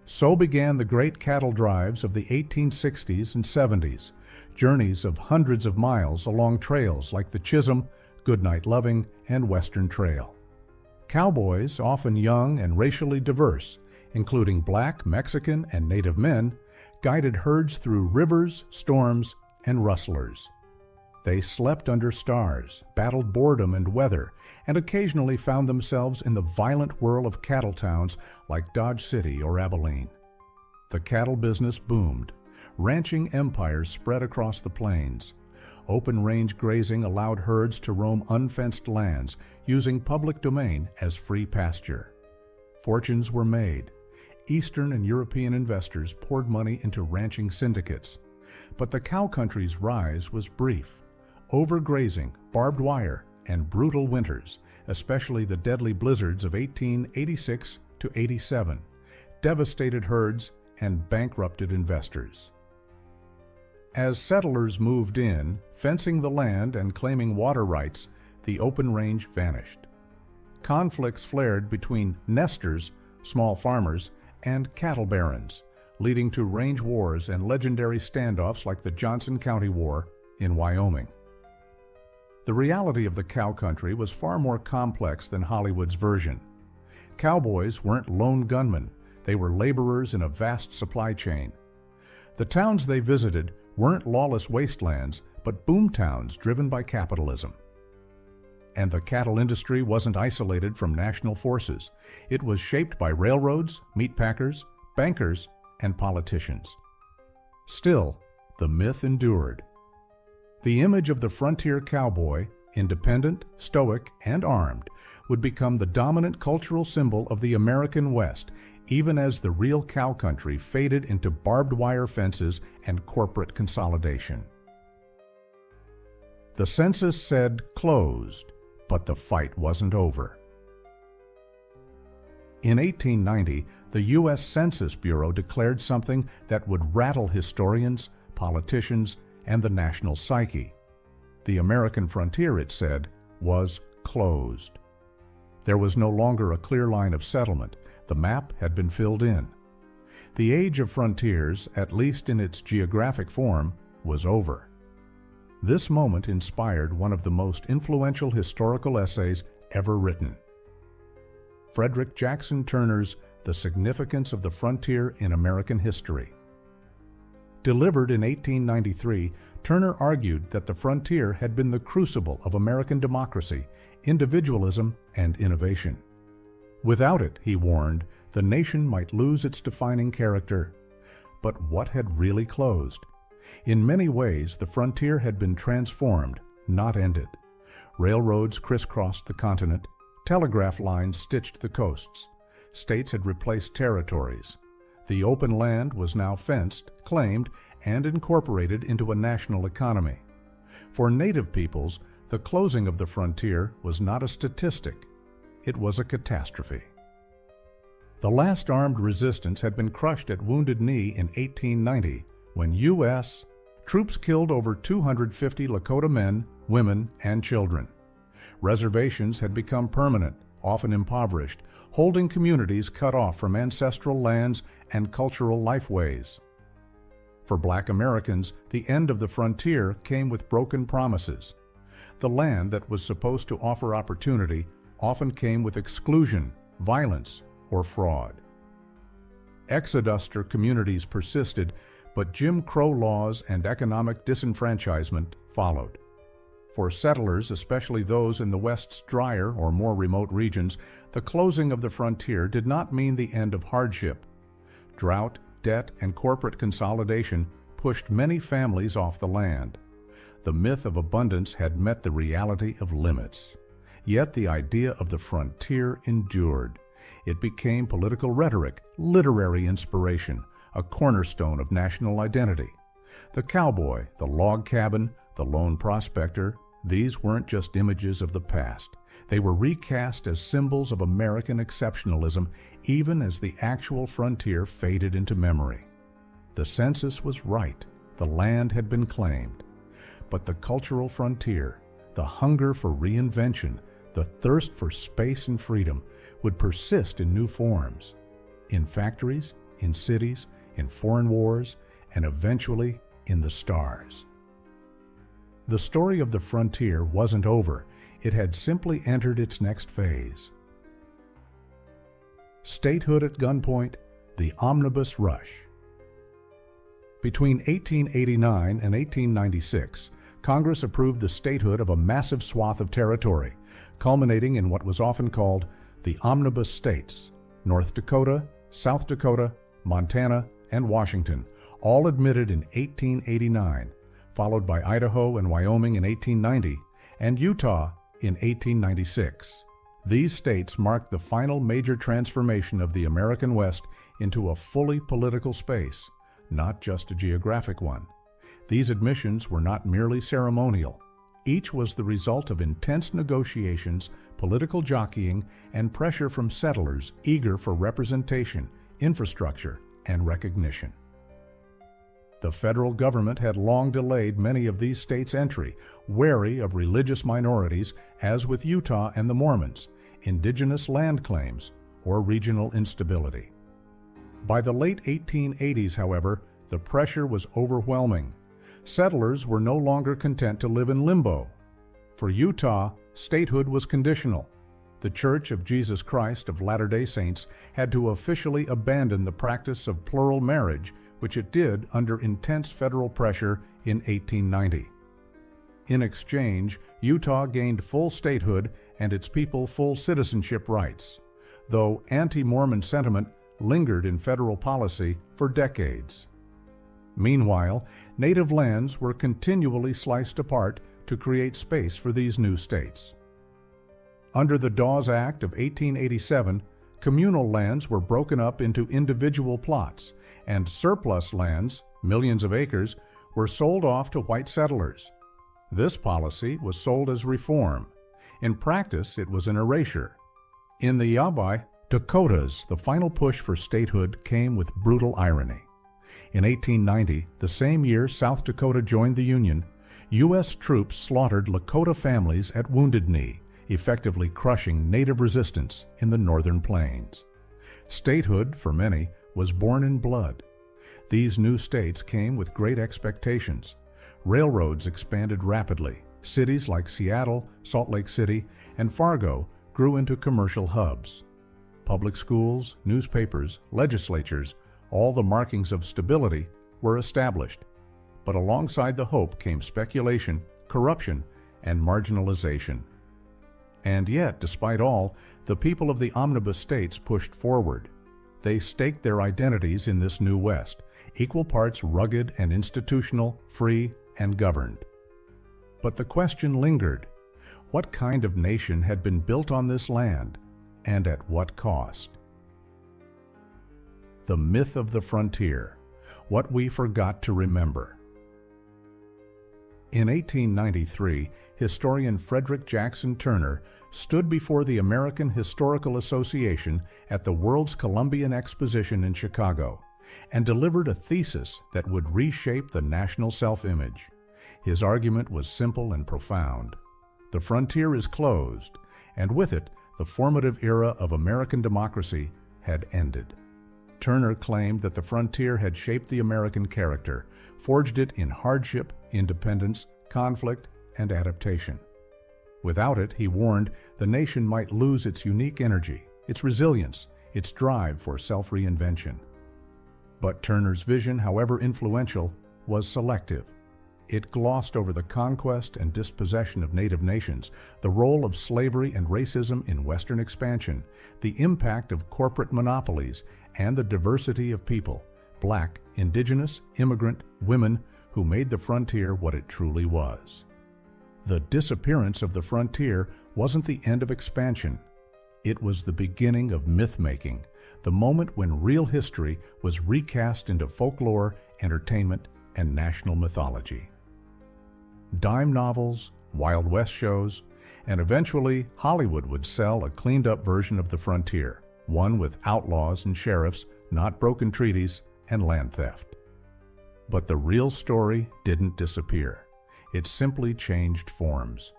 So began the great cattle drives of the 1860s and 70s, journeys of hundreds of miles along trails like the Chisholm, Goodnight Loving, and Western Trail. Cowboys, often young and racially diverse, including black, Mexican, and Native men, guided herds through rivers, storms, and rustlers. They slept under stars, battled boredom and weather, and occasionally found themselves in the violent whirl of cattle towns like Dodge City or Abilene. The cattle business boomed. Ranching empires spread across the plains. Open-range grazing allowed herds to roam unfenced lands, using public domain as free pasture. Fortunes were made. Eastern and European investors poured money into ranching syndicates. But the cow country's rise was brief. Overgrazing, barbed wire, and brutal winters, especially the deadly blizzards of 1886 to 87, devastated herds and bankrupted investors. As settlers moved in, fencing the land and claiming water rights, the open range vanished. Conflicts flared between nesters, small farmers, and cattle barons, leading to range wars and legendary standoffs like the Johnson County War in Wyoming. The reality of the cow country was far more complex than Hollywood's version. Cowboys weren't lone gunmen. They were laborers in a vast supply chain. The towns they visited weren't lawless wastelands, but boom towns driven by capitalism. And the cattle industry wasn't isolated from national forces. It was shaped by railroads, meat packers, bankers, and politicians. Still, the myth endured. The image of the frontier cowboy, independent, stoic, and armed, would become the dominant cultural symbol of the American West, even as the real cow country faded into barbed wire fences and corporate consolidation. The census said closed, but the fight wasn't over. In 1890, the U.S. Census Bureau declared something that would rattle historians, politicians, and the national psyche. The American frontier, it said, was closed. There was no longer a clear line of settlement. The map had been filled in. The age of frontiers, at least in its geographic form, was over. This moment inspired one of the most influential historical essays ever written. Frederick Jackson Turner's The Significance of the Frontier in American History. Delivered in 1893, Turner argued that the frontier had been the crucible of American democracy, individualism, and innovation. Without it, he warned, the nation might lose its defining character. But what had really closed? In many ways, the frontier had been transformed, not ended. Railroads crisscrossed the continent, telegraph lines stitched the coasts. States had replaced territories. The open land was now fenced, claimed, and incorporated into a national economy. For native peoples, the closing of the frontier was not a statistic. It was a catastrophe. The last armed resistance had been crushed at Wounded Knee in 1890, when U.S. troops killed over 250 Lakota men, women, and children. Reservations had become permanent, often impoverished, holding communities cut off from ancestral lands and cultural lifeways. For Black Americans, the end of the frontier came with broken promises. The land that was supposed to offer opportunity often came with exclusion, violence, or fraud. Exoduster communities persisted, but Jim Crow laws and economic disenfranchisement followed. For settlers, especially those in the West's drier or more remote regions, the closing of the frontier did not mean the end of hardship. Drought, debt, and corporate consolidation pushed many families off the land. The myth of abundance had met the reality of limits. Yet the idea of the frontier endured. It became political rhetoric, literary inspiration, a cornerstone of national identity. The cowboy, the log cabin, the lone prospector, these weren't just images of the past. They were recast as symbols of American exceptionalism, even as the actual frontier faded into memory. The census was right. The land had been claimed. But the cultural frontier, the hunger for reinvention, the thirst for space and freedom, would persist in new forms. In factories, in cities, in foreign wars, and eventually in the stars. The story of the frontier wasn't over. It had simply entered its next phase. Statehood at gunpoint, the Omnibus rush. Between 1889 and 1896, Congress approved the statehood of a massive swath of territory, culminating in what was often called the Omnibus states: North Dakota, South Dakota, Montana, and Washington, all admitted in 1889, followed by Idaho and Wyoming in 1890, and Utah in 1896. These states marked the final major transformation of the American West into a fully political space, not just a geographic one. These admissions were not merely ceremonial. Each was the result of intense negotiations, political jockeying, and pressure from settlers eager for representation, infrastructure, and recognition. The federal government had long delayed many of these states' entry, wary of religious minorities, as with Utah and the Mormons, indigenous land claims, or regional instability. By the late 1880s, however, the pressure was overwhelming. Settlers were no longer content to live in limbo. For Utah, statehood was conditional. The Church of Jesus Christ of Latter-day Saints had to officially abandon the practice of plural marriage, which it did under intense federal pressure in 1890. In exchange, Utah gained full statehood and its people full citizenship rights, though anti-Mormon sentiment lingered in federal policy for decades. Meanwhile, native lands were continually sliced apart to create space for these new states. Under the Dawes Act of 1887, communal lands were broken up into individual plots, and surplus lands, millions of acres, were sold off to white settlers. This policy was sold as reform. In practice, it was an erasure. In the Yabai, Dakotas, the final push for statehood came with brutal irony. In 1890, the same year South Dakota joined the Union, U.S. troops slaughtered Lakota families at Wounded Knee, effectively crushing native resistance in the northern plains. Statehood, for many, was born in blood. These new states came with great expectations. Railroads expanded rapidly. Cities like Seattle, Salt Lake City, and Fargo grew into commercial hubs. Public schools, newspapers, legislatures, all the markings of stability were established. But alongside the hope came speculation, corruption, and marginalization. And yet, despite all, the people of the Omnibus states pushed forward. They staked their identities in this new West, equal parts rugged and institutional, free and governed. But the question lingered: what kind of nation had been built on this land, and at what cost? The myth of the frontier, what we forgot to remember. In 1893, historian Frederick Jackson Turner stood before the American Historical Association at the World's Columbian Exposition in Chicago and delivered a thesis that would reshape the national self-image. His argument was simple and profound. The frontier is closed, and with it, the formative era of American democracy had ended. Turner claimed that the frontier had shaped the American character, forged it in hardship, independence, conflict, and adaptation. Without it, he warned, the nation might lose its unique energy, its resilience, its drive for self-reinvention. But Turner's vision, however influential, was selective. It glossed over the conquest and dispossession of native nations, the role of slavery and racism in Western expansion, the impact of corporate monopolies, and the diversity of people, black, indigenous, immigrant, women, who made the frontier what it truly was. The disappearance of the frontier wasn't the end of expansion. It was the beginning of myth-making, the moment when real history was recast into folklore, entertainment, and national mythology. Dime novels, Wild West shows, and eventually Hollywood would sell a cleaned-up version of the frontier, one with outlaws and sheriffs, not broken treaties, and land theft. But the real story didn't disappear. It simply changed forms.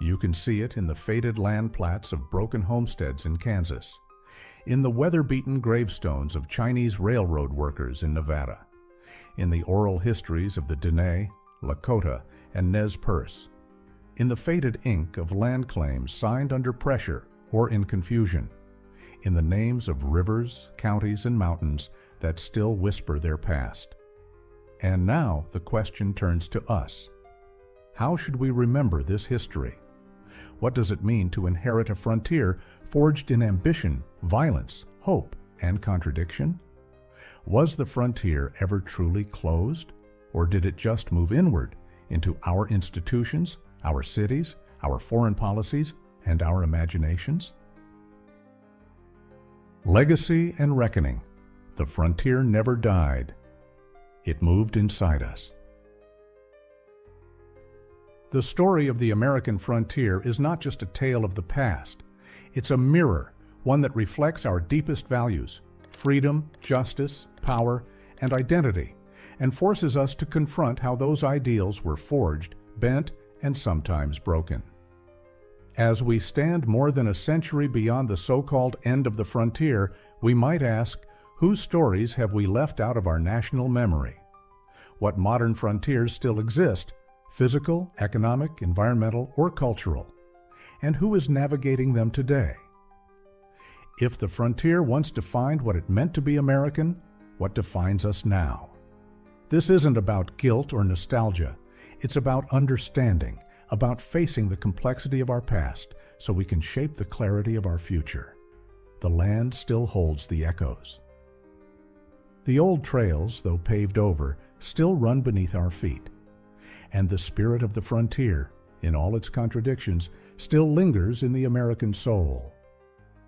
You can see it in the faded land plats of broken homesteads in Kansas, in the weather-beaten gravestones of Chinese railroad workers in Nevada, in the oral histories of the Dene, Lakota, and Nez Perce, in the faded ink of land claims signed under pressure or in confusion, in the names of rivers, counties, and mountains that still whisper their past. And now the question turns to us. How should we remember this history? What does it mean to inherit a frontier forged in ambition, violence, hope, and contradiction? Was the frontier ever truly closed? Or did it just move inward into our institutions, our cities, our foreign policies, and our imaginations? Legacy and reckoning. The frontier never died. It moved inside us. The story of the American frontier is not just a tale of the past. It's a mirror, one that reflects our deepest values: freedom, justice, power, and identity, and forces us to confront how those ideals were forged, bent, and sometimes broken. As we stand more than a century beyond the so-called end of the frontier, we might ask, whose stories have we left out of our national memory? What modern frontiers still exist, physical, economic, environmental, or cultural? and who is navigating them today? If the frontier once defined what it meant to be American, what defines us now? This isn't about guilt or nostalgia. It's about understanding, about facing the complexity of our past so we can shape the clarity of our future. The land still holds the echoes. The old trails, though paved over, still run beneath our feet. And the spirit of the frontier, in all its contradictions, still lingers in the American soul.